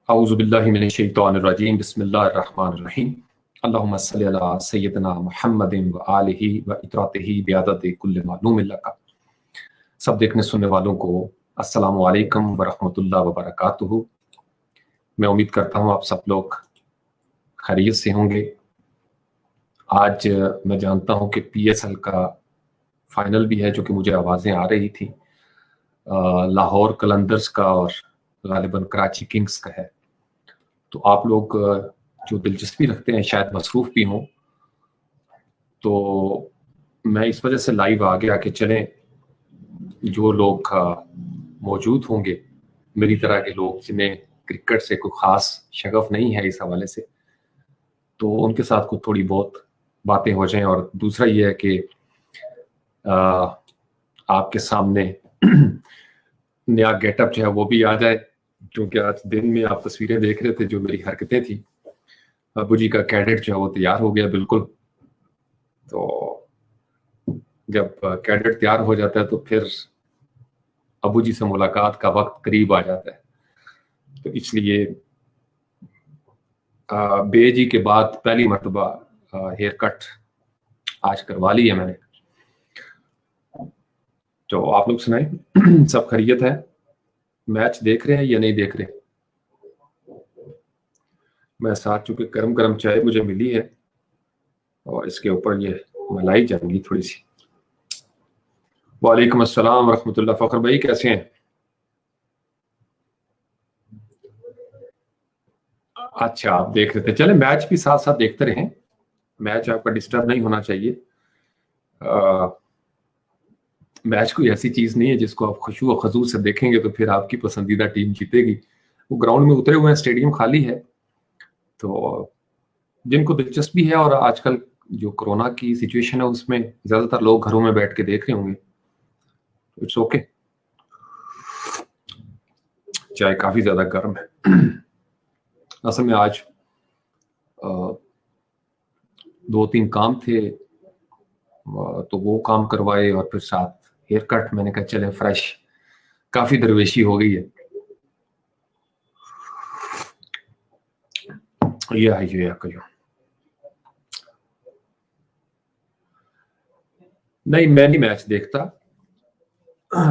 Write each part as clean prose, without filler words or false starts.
अऊज़ु बिल्लाहि मिनश्शैतानिर्रजीम बिस्मिल्लाहिर्रहमानिर्रहीम अल्लाहुम्मा सल्लि अला सय्यिदिना मुहम्मदिन व आलिहि व इतरातिहि बिअददि कुल्लि मालूमिन लका। सब देखने सुनने वालों को अस्सलामु अलैकुम व रहमतुल्लाहि व बरकातुहू। मैं उम्मीद करता हूँ आप सब लोग खैरियत से होंगे। आज मैं जानता हूँ कि पीएसएल का फाइनल भी है, जो कि मुझे आवाज़ें आ रही थी। लाहौर कलंदर्स का और गालिबन कराची किंग्स का है। तो आप लोग जो दिलचस्पी रखते हैं शायद मसरूफ़ भी हों, तो मैं इस वजह से लाइव आ गया कि चलें जो लोग मौजूद होंगे, मेरी तरह के लोग जिन्हें क्रिकेट से कोई ख़ास शगफ नहीं है इस हवाले से, तो उनके साथ कुछ थोड़ी बहुत बातें हो जाएं। और दूसरा ये है कि आपके सामने नया गेटअप जो है वो भी आ जाए, क्योंकि आज दिन में आप तस्वीरें देख रहे थे जो मेरी हरकतें थी। अबू जी का कैडेट जो है वो तैयार हो गया बिल्कुल। तो जब कैडेट तैयार हो जाता है तो फिर अबू जी से मुलाकात का वक्त करीब आ जाता है। तो इसलिए बे जी के बाद पहली मरतबा हेयर कट आज करवा ली है मैंने। तो आप लोग सुनाएं, सब खैरियत है? मैच देख रहे हैं या नहीं देख रहे? मैं साथ चूंकि गरम गरम चाय मुझे मिली है और इसके ऊपर ये मलाई जाएंगी थोड़ी सी। वालेकुम अस्सलाम रहमतुल्लाह। फखर भाई कैसे हैं? अच्छा, आप देख रहे थे। चले मैच भी साथ साथ देखते रहें, मैच आपका डिस्टर्ब नहीं होना चाहिए। मैच कोई ऐसी चीज नहीं है जिसको आप खुशू और खजूर से देखेंगे तो फिर आपकी पसंदीदा टीम जीतेगी। वो ग्राउंड में उतरे हुए हैं, स्टेडियम खाली है, तो जिनको दिलचस्पी है, और आजकल जो कोरोना की सिचुएशन है उसमें ज्यादातर लोग घरों में बैठ के देख रहे होंगे, इट्स ओके। चाय काफी ज्यादा गर्म है। असल में आज 2-3 काम थे, तो वो काम करवाए और फिर साथ हेयर कट। मैंने कहा चले फ्रेश, काफी दरवेशी हो गई है। ये आइए कहियो। नहीं, मैं नहीं मैच देखता।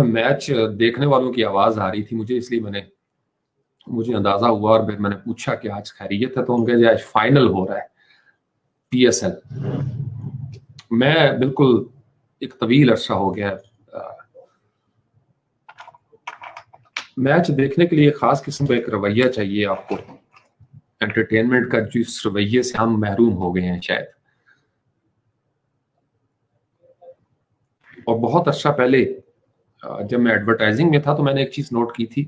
मैच देखने वालों की आवाज आ रही थी मुझे, इसलिए मुझे अंदाजा हुआ और फिर मैंने पूछा कि आज खैरियत है, तो उनके आज फाइनल हो रहा है पीएसएल। मैं बिल्कुल एक तवील अरसा हो गया मैच देखने के लिए खास किस्म का एक रवैया चाहिए आपको। एंटरटेनमेंट का जिस रवैये से हम महरूम हो गए हैं शायद। और बहुत अरसा पहले जब मैं एडवर्टाइजिंग में था तो मैंने एक चीज नोट की थी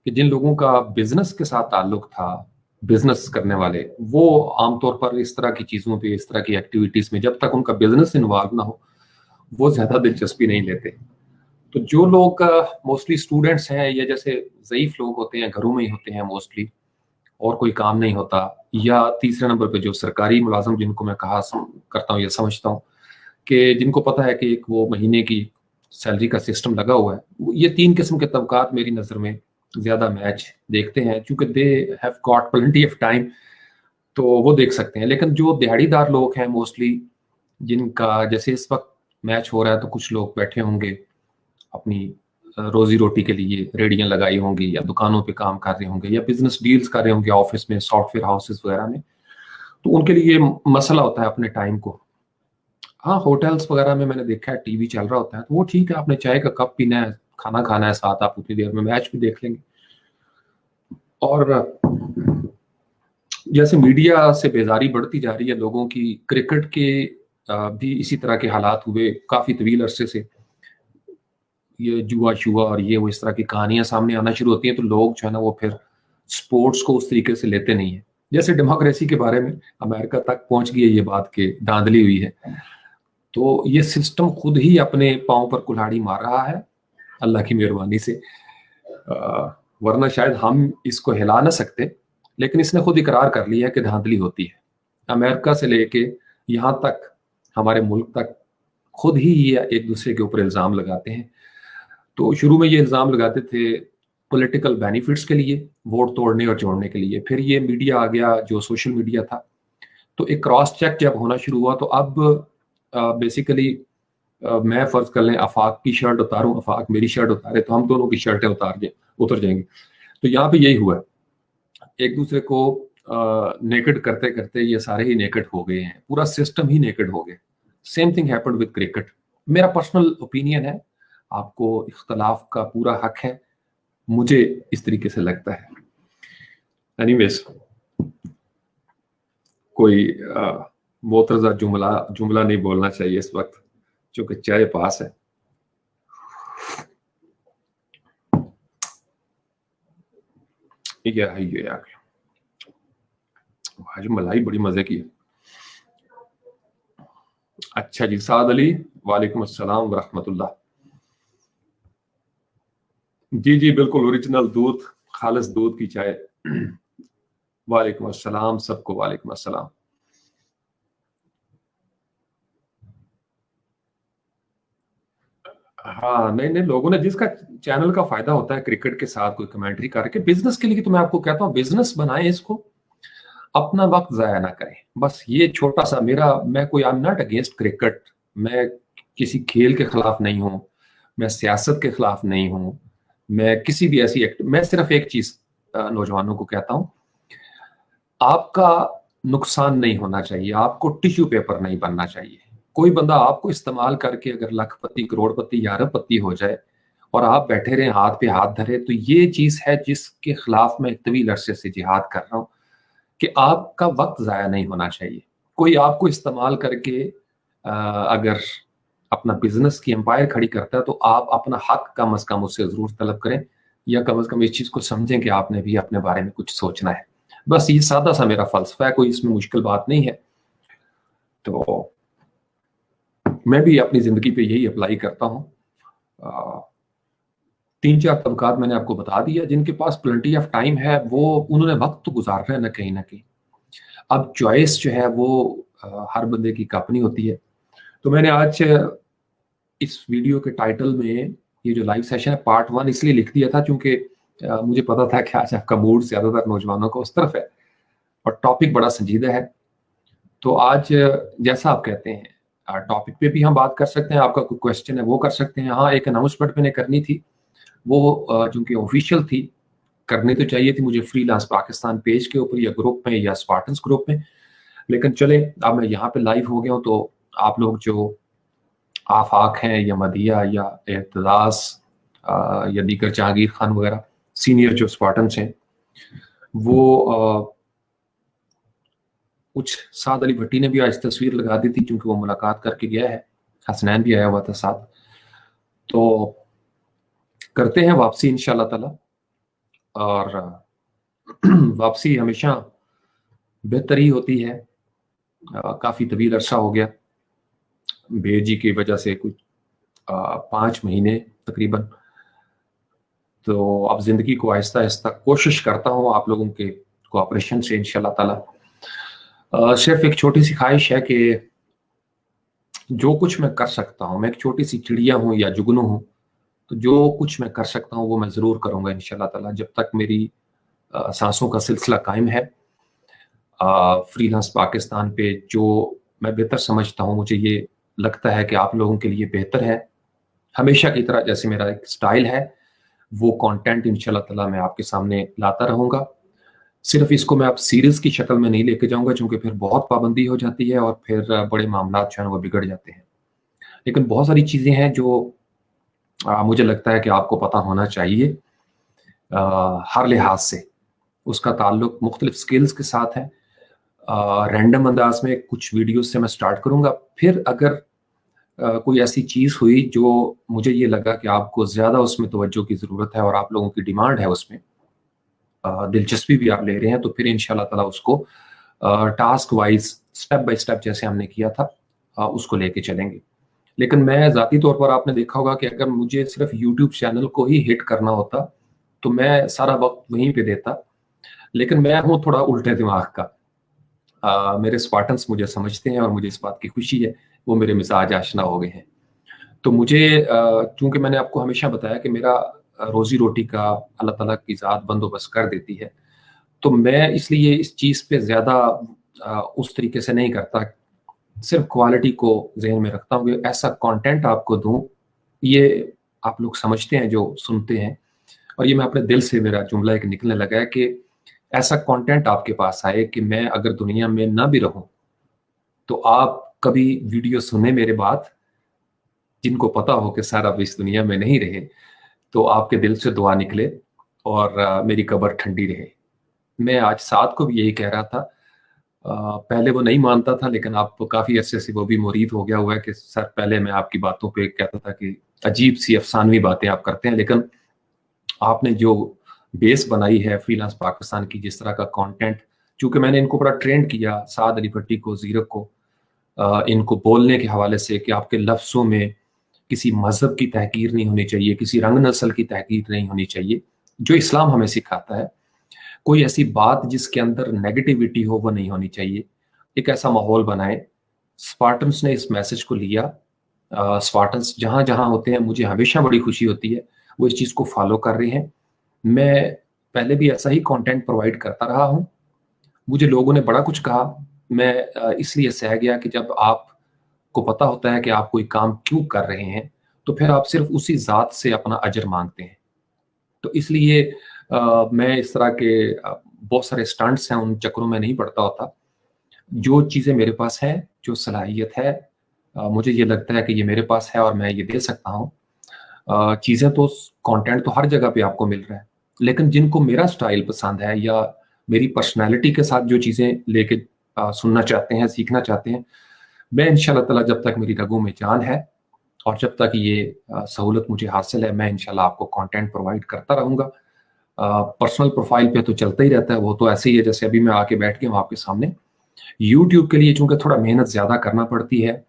कि जिन लोगों का बिजनेस के साथ ताल्लुक था, बिजनेस करने वाले, वो आमतौर पर इस तरह की चीजों पे, इस तरह की एक्टिविटीज में जब तक उनका बिजनेस इन्वॉल्व ना हो वो ज्यादा दिलचस्पी नहीं लेते। तो जो लोग मोस्टली स्टूडेंट्स हैं या जैसे ज़ईफ लोग होते हैं, घरों में ही होते हैं मोस्टली, और कोई काम नहीं होता, या तीसरे नंबर पे जो सरकारी मुलाजिम जिनको मैं कहा करता हूँ या समझता हूँ कि जिनको पता है कि एक वो महीने की सैलरी का सिस्टम लगा हुआ है, ये 3 किस्म के तबकात मेरी नज़र में ज़्यादा मैच देखते हैं, चूंकि they have got plenty of time, तो वो देख सकते हैं। लेकिन जो दिहाड़ीदार लोग हैं मोस्टली, जिनका जैसे इस वक्त मैच हो रहा है तो कुछ लोग बैठे होंगे अपनी रोजी रोटी के लिए, रेडियां लगाई होंगी या दुकानों पे काम कर रहे होंगे या बिजनेस डील्स कर रहे होंगे ऑफिस में, सॉफ्टवेयर हाउसेस वगैरह में, तो उनके लिए मसला होता है अपने टाइम को। हाँ, होटल्स वगैरह में मैंने देखा है टीवी चल रहा होता है, तो वो ठीक है, आपने चाय का कप पीना है, खाना खाना है साथ, आप उतनी देर में मैच भी देख लेंगे। और जैसे मीडिया से बेजारी बढ़ती जा रही है लोगों की, क्रिकेट के भी इसी तरह के हालात हुए काफी तवील अरसे से। ये जुआ शुआ और ये वो इस तरह की कहानियां सामने आना शुरू होती हैं, तो लोग जो है ना वो फिर स्पोर्ट्स को उस तरीके से लेते नहीं है। जैसे डेमोक्रेसी के बारे में अमेरिका तक पहुंच गई है ये बात कि धांधली हुई है, तो ये सिस्टम खुद ही अपने पांव पर कुल्हाड़ी मार रहा है अल्लाह की मेहरबानी से। वरना शायद हम इसको हिला ना सकते, लेकिन इसने खुद इकरार कर लिया है कि धांधली होती है। अमेरिका से लेके यहाँ तक, हमारे मुल्क तक, खुद ही ये एक दूसरे के ऊपर इल्ज़ाम लगाते हैं। तो शुरू में ये इल्ज़ाम लगाते थे पॉलिटिकल बेनिफिट्स के लिए, वोट तोड़ने और जोड़ने के लिए। फिर ये मीडिया आ गया जो सोशल मीडिया था, तो एक क्रॉस चेक जब होना शुरू हुआ तो अब बेसिकली मैं फर्ज कर लें आफाक की शर्ट उतारूं, आफाक मेरी शर्ट उतारे, तो हम दोनों की शर्टें उतर जाएंगी। तो यहाँ पे यही हुआ है, एक दूसरे को नेकेड करते करते ये सारे ही नेकेड हो गए हैं, पूरा सिस्टम ही नेकेड हो गया। Same thing happened with cricket. मेरा पर्सनल ओपिनियन है, आपको इख्तलाफ का पूरा हक है, मुझे इस तरीके से लगता है। एनीवेज, कोई मोतरजा जुमला नहीं बोलना चाहिए इस वक्त, क्योंकि चाय पास है। ये है ये यार, आज मलाई बड़ी मजे की है। अच्छा जी, साद अली, वालेकुम अस्सलाम व रहमतुल्लाह। जी जी बिल्कुल, ओरिजिनल दूध, खालिस दूध की चाय। वालेकुम अस्सलाम सबको, वालेकुम अस्सलाम। हाँ, नहीं नहीं, लोगों ने जिसका चैनल का फायदा होता है क्रिकेट के साथ कोई कमेंट्री करके, बिजनेस के लिए तो मैं आपको कहता हूँ बिजनेस बनाएं इसको, अपना वक्त जाया ना करें। बस ये छोटा सा मेरा, मैं कोई I am not against cricket, मैं किसी खेल के खिलाफ नहीं हूँ, मैं सियासत के खिलाफ नहीं हूँ, मैं किसी भी ऐसी मैं सिर्फ एक चीज नौजवानों को कहता हूँ, आपका नुकसान नहीं होना चाहिए, आपको टिश्यू पेपर नहीं बनना चाहिए। कोई बंदा आपको इस्तेमाल करके अगर लखपति, करोड़पति या अरबपति हो जाए और आप बैठे रहे हाथ पे हाथ धरे, तो ये चीज है जिसके खिलाफ मैं तवील अरसे से जिहाद कर रहा हूँ कि आपका वक्त जाया नहीं होना चाहिए। कोई आपको इस्तेमाल करके अगर अपना बिजनेस की एम्पायर खड़ी करता है तो आप अपना हक कम अज कम उससे जरूर तलब करें, या कम अज कम इस चीज को समझें कि आपने भी अपने बारे में कुछ सोचना है। बस ये सादा सा मेरा फलसफा है, कोई इसमें मुश्किल बात नहीं है। तो मैं भी अपनी जिंदगी पे यही अप्लाई करता हूँ। 3-4 तबकात मैंने आपको बता दिया, जिनके पास प्लेंटी ऑफ टाइम है वो उन्होंने वक्त तो गुजार रहे हैं ना कहीं। अब चॉइस जो है वो हर बंदे की अपनी होती है। तो मैंने आज इस वीडियो के टाइटल में ये जो लाइव सेशन है पार्ट 1 इसलिए लिख दिया था क्योंकि मुझे पता था कि आज आपका मूड ज्यादातर नौजवानों को उस तरफ है और टॉपिक बड़ा संजीदा है। तो आज जैसा आप कहते हैं टॉपिक पे भी हम बात कर सकते हैं, आपका कोई क्वेश्चन है वो कर सकते हैं। हाँ, एक अनाउंसमेंट मैंने करनी थी, वो चूंकि ऑफिशियल थी, करनी तो चाहिए थी मुझे फ्रीलांस पाकिस्तान पेज के ऊपर या ग्रुप में या स्पार्टन्स ग्रुप में, लेकिन चले अब मैं यहाँ पे लाइव हो गया हूँ। तो आप लोग जो आफाक हैं या मदिया या एतजाज या दीगर जहांगीर खान वगैरह सीनियर जो स्पार्टन्स हैं, वो कुछ साद अली भट्टी ने भी आज तस्वीर लगा दी थी क्योंकि वो मुलाकात करके गया है, हसनैन भी आया हुआ था साथ। तो करते हैं वापसी इंशाल्लाह ताला, और वापसी हमेशा बेहतर ही होती है। काफी तवील अरसा हो गया बेजी की वजह से, कुछ 5 महीने तकरीबन। तो अब जिंदगी को आहिस्ता आहिस्ता कोशिश करता हूँ आप लोगों के कोऑपरेशन से इंशाल्लाह ताला। सिर्फ एक छोटी सी ख्वाहिश है कि जो कुछ मैं कर सकता हूँ, मैं एक छोटी सी चिड़िया हूँ या जुगनू हूँ, तो जो कुछ मैं कर सकता हूँ वो मैं जरूर करूंगा इंशाल्लाह ताला, जब तक मेरी सांसों का सिलसिला कायम है। फ्रीलांस पाकिस्तान पे जो मैं बेहतर समझता हूँ, मुझे ये लगता है कि आप लोगों के लिए बेहतर है। हमेशा की तरह जैसे मेरा एक स्टाइल है, वो कंटेंट इंशाल्लाह ताला मैं आपके सामने लाता रहूंगा। सिर्फ इसको मैं आप सीरीज की शक्ल में नहीं लेके जाऊंगा क्योंकि फिर बहुत पाबंदी हो जाती है और फिर बड़े मामला जो है वो बिगड़ जाते हैं। लेकिन बहुत सारी चीजें हैं जो मुझे लगता है कि आपको पता होना चाहिए हर लिहाज से। उसका ताल्लुक मुख्तलिफ स्किल्स के साथ है। रैंडम अंदाज में कुछ वीडियोस से मैं स्टार्ट करूंगा, फिर अगर कोई ऐसी चीज हुई जो मुझे ये लगा कि आपको ज्यादा उसमें तवज्जो की जरूरत है और आप लोगों की डिमांड है उसमें, दिलचस्पी भी आप ले रहे हैं, तो फिर इंशाल्लाह ताला उसको task wise step by step जैसे हमने किया था उसको लेके चलेंगे। लेकिन मैं ज़ाती तौर पर आपने देखा होगा कि अगर मुझे सिर्फ यूट्यूब चैनल को ही हिट करना होता तो मैं सारा वक्त वहीं पे देता। लेकिन मैं हूँ थोड़ा उल्टे दिमाग का। मेरे स्पार्टन्स मुझे समझते हैं और मुझे इस बात की खुशी है, वो मेरे मिजाज आशना हो गए हैं। तो मुझे चूंकि मैंने आपको हमेशा बताया कि मेरा रोजी रोटी का अल्लाह ताला की ज़ात बंदोबस्त कर देती है। तो मैं इसलिए इस चीज़ पे ज़्यादा उस तरीके से नहीं करता, सिर्फ क्वालिटी को ज़हन में रखता हूँ कि ऐसा कंटेंट आपको दूँ, ये आप लोग समझते हैं जो सुनते हैं, और ये मैं अपने दिल से, मेरा जुमला एक निकलने लगा है कि ऐसा कंटेंट आपके पास आए कि मैं अगर दुनिया में ना भी रहूं तो आप कभी वीडियो सुने मेरे बाद, जिनको पता हो कि सर अब इस दुनिया में नहीं रहे, तो आपके दिल से दुआ निकले और मेरी कब्र ठंडी रहे। मैं आज साद को भी यही कह रहा था। पहले वो नहीं मानता था, लेकिन आप काफ़ी अरसे से वो भी मुरीद हो गया हुआ है कि सर पहले मैं आपकी बातों पे कहता था कि अजीब सी अफसानवी बातें आप करते हैं, लेकिन आपने जो बेस बनाई है फ्रीलांस पाकिस्तान की, जिस तरह का कंटेंट, चूंकि मैंने इनको बड़ा ट्रेंड किया, साद अली भट्टी को, जीरक को, इनको बोलने के हवाले से कि आपके लफ्ज़ों में किसी मज़हब की तहकीर नहीं होनी चाहिए, किसी रंग नस्ल की तहकीर नहीं होनी चाहिए, जो इस्लाम हमें सिखाता है। कोई ऐसी बात जिसके अंदर नेगेटिविटी हो वो नहीं होनी चाहिए। एक ऐसा माहौल बनाए। स्पार्टन्स ने इस मैसेज को लिया। स्पार्टन्स जहाँ जहाँ होते हैं, मुझे हमेशा बड़ी खुशी होती है वो इस चीज़ को फॉलो कर रहे हैं। मैं पहले भी ऐसा ही कंटेंट प्रोवाइड करता रहा हूँ। मुझे लोगों ने बड़ा कुछ कहा, मैं इसलिए सह गया कि जब आपको पता होता है कि आप कोई काम क्यों कर रहे हैं, तो फिर आप सिर्फ उसी ज़ात से अपना अजर मांगते हैं। तो इसलिए मैं इस तरह के बहुत सारे स्टंट्स हैं, उन चक्करों में नहीं पड़ता होता। जो चीज़ें मेरे पास हैं, जो सलाहियत है, मुझे ये लगता है कि ये मेरे पास है और मैं ये दे सकता हूँ। चीज़ें तो, कंटेंट तो हर जगह पे आपको मिल रहा है, लेकिन जिनको मेरा स्टाइल पसंद है या मेरी पर्सनैलिटी के साथ जो चीज़ें लेके सुनना चाहते हैं, सीखना चाहते हैं, मैं इंशाल्लाह ताला जब तक मेरी रगों में जान है और जब तक ये सहूलत मुझे हासिल है, मैं इंशाल्लाह आपको कंटेंट प्रोवाइड करता रहूँगा। पर्सनल प्रोफाइल पे तो चलता ही रहता है, वो तो ऐसे ही है जैसे अभी मैं आके बैठ गया हूँ आपके सामने। यूट्यूब के लिए चूंकि थोड़ा मेहनत ज़्यादा करना पड़ती है,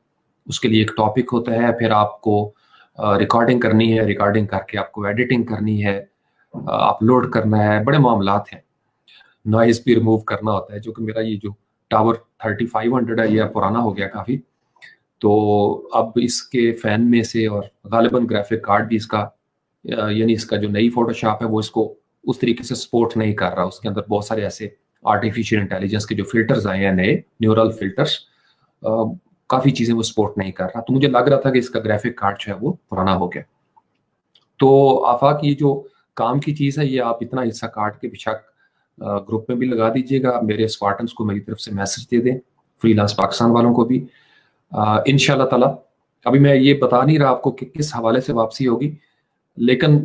उसके लिए एक टॉपिक होता है, फिर आपको रिकॉर्डिंग करनी है, रिकॉर्डिंग करके आपको एडिटिंग करनी है, अपलोड करना है, बड़े मामलात हैं। नॉइज़ भी रिमूव करना होता है, जो कि मेरा ये जो टावर 3500 है, ये पुराना हो गया काफ़ी, तो अब इसके फ़ैन में से, और गालिबन ग्राफिक कार्ड भी इसका, यानी इसका जो नई फोटोशॉप है वो इसको उस तरीके से सपोर्ट नहीं कर रहा। उसके अंदर बहुत सारे ऐसे आर्टिफिशियल इंटेलिजेंस के जो फिल्टर्स आए हैं, नए न्यूरल फिल्टर्स, काफ़ी चीज़ें वो सपोर्ट नहीं कर रहा। तो मुझे लग रहा था कि इसका ग्राफिक कार्ड जो है वो पुराना हो गया। तो आफाक, ये जो काम की चीज़ है, ये आप इतना हिस्सा काट के बेशक ग्रुप में भी लगा दीजिएगा, मेरे स्पार्टन्स को मेरी तरफ से मैसेज दे दें, फ्रीलांस पाकिस्तान वालों को भी। इंशाल्लाह ताला अभी मैं ये बता नहीं रहा आपको कि किस हवाले से वापसी होगी, लेकिन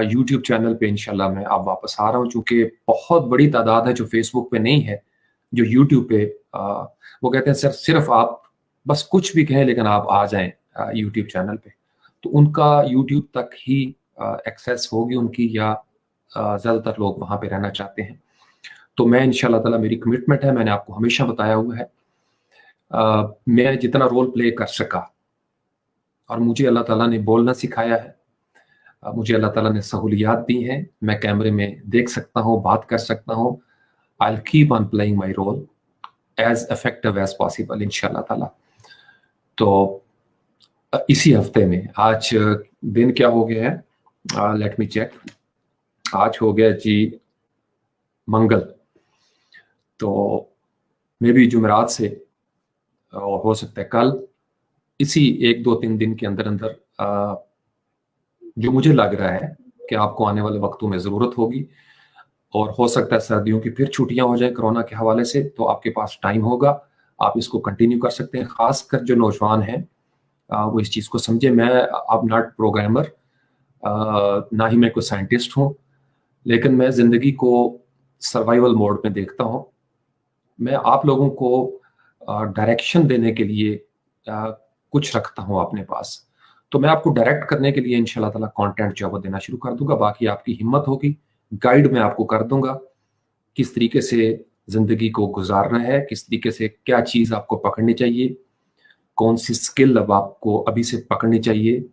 यूट्यूब चैनल पे इंशाल्लाह मैं अब वापस आ रहा हूँ, चूँकि बहुत बड़ी तादाद है जो फेसबुक पे नहीं है, जो यूट्यूब पे वो कहते हैं सर सिर्फ आप बस कुछ भी कहें लेकिन आप आ जाएं यूट्यूब चैनल पे, तो उनका यूट्यूब तक ही एक्सेस होगी उनकी, या ज़्यादातर लोग वहाँ पे रहना चाहते हैं। तो मैं इंशाल्लाह ताला, मेरी कमिटमेंट है, मैंने आपको हमेशा बताया हुआ है, मैं जितना रोल प्ले कर सका, और मुझे अल्लाह ताला ने बोलना सिखाया है, मुझे अल्लाह ताला ने सहूलियात दी हैं, मैं कैमरे में देख सकता हूँ, बात कर सकता हूँ। I will keep on playing my role as effective as possible इंशाल्लाह ताला। तो इसी हफ्ते में, आज दिन क्या हो गया है, लेट मी चेक, आज हो गया जी मंगल, तो मे भी जुमेरात से, और हो सकता है कल, इसी 1 2 3 दिन के अंदर अंदर जो मुझे लग रहा है कि आपको आने वाले वक्तों में ज़रूरत होगी, और हो सकता है सर्दियों की फिर छुट्टियां हो जाए कोरोना के हवाले से, तो आपके पास टाइम होगा, आप इसको कंटिन्यू कर सकते हैं। खासकर जो नौजवान हैं वो इस चीज़ को समझे। मैं अब नॉट प्रोग्रामर, ना ही मैं कोई साइंटिस्ट हूँ, लेकिन मैं ज़िंदगी को सर्वाइवल मोड में देखता हूँ। मैं आप लोगों को डायरेक्शन देने के लिए कुछ रखता हूँ अपने पास, तो मैं आपको डायरेक्ट करने के लिए इंशाल्लाह ताला कंटेंट जो है वो देना शुरू कर दूंगा। बाकी आपकी हिम्मत होगी, गाइड मैं आपको कर दूंगा, किस तरीके से ज़िंदगी को गुजारना है, किस तरीके से क्या चीज़ आपको पकड़नी चाहिए, कौन सी स्किल अब आपको अभी से पकड़नी चाहिए।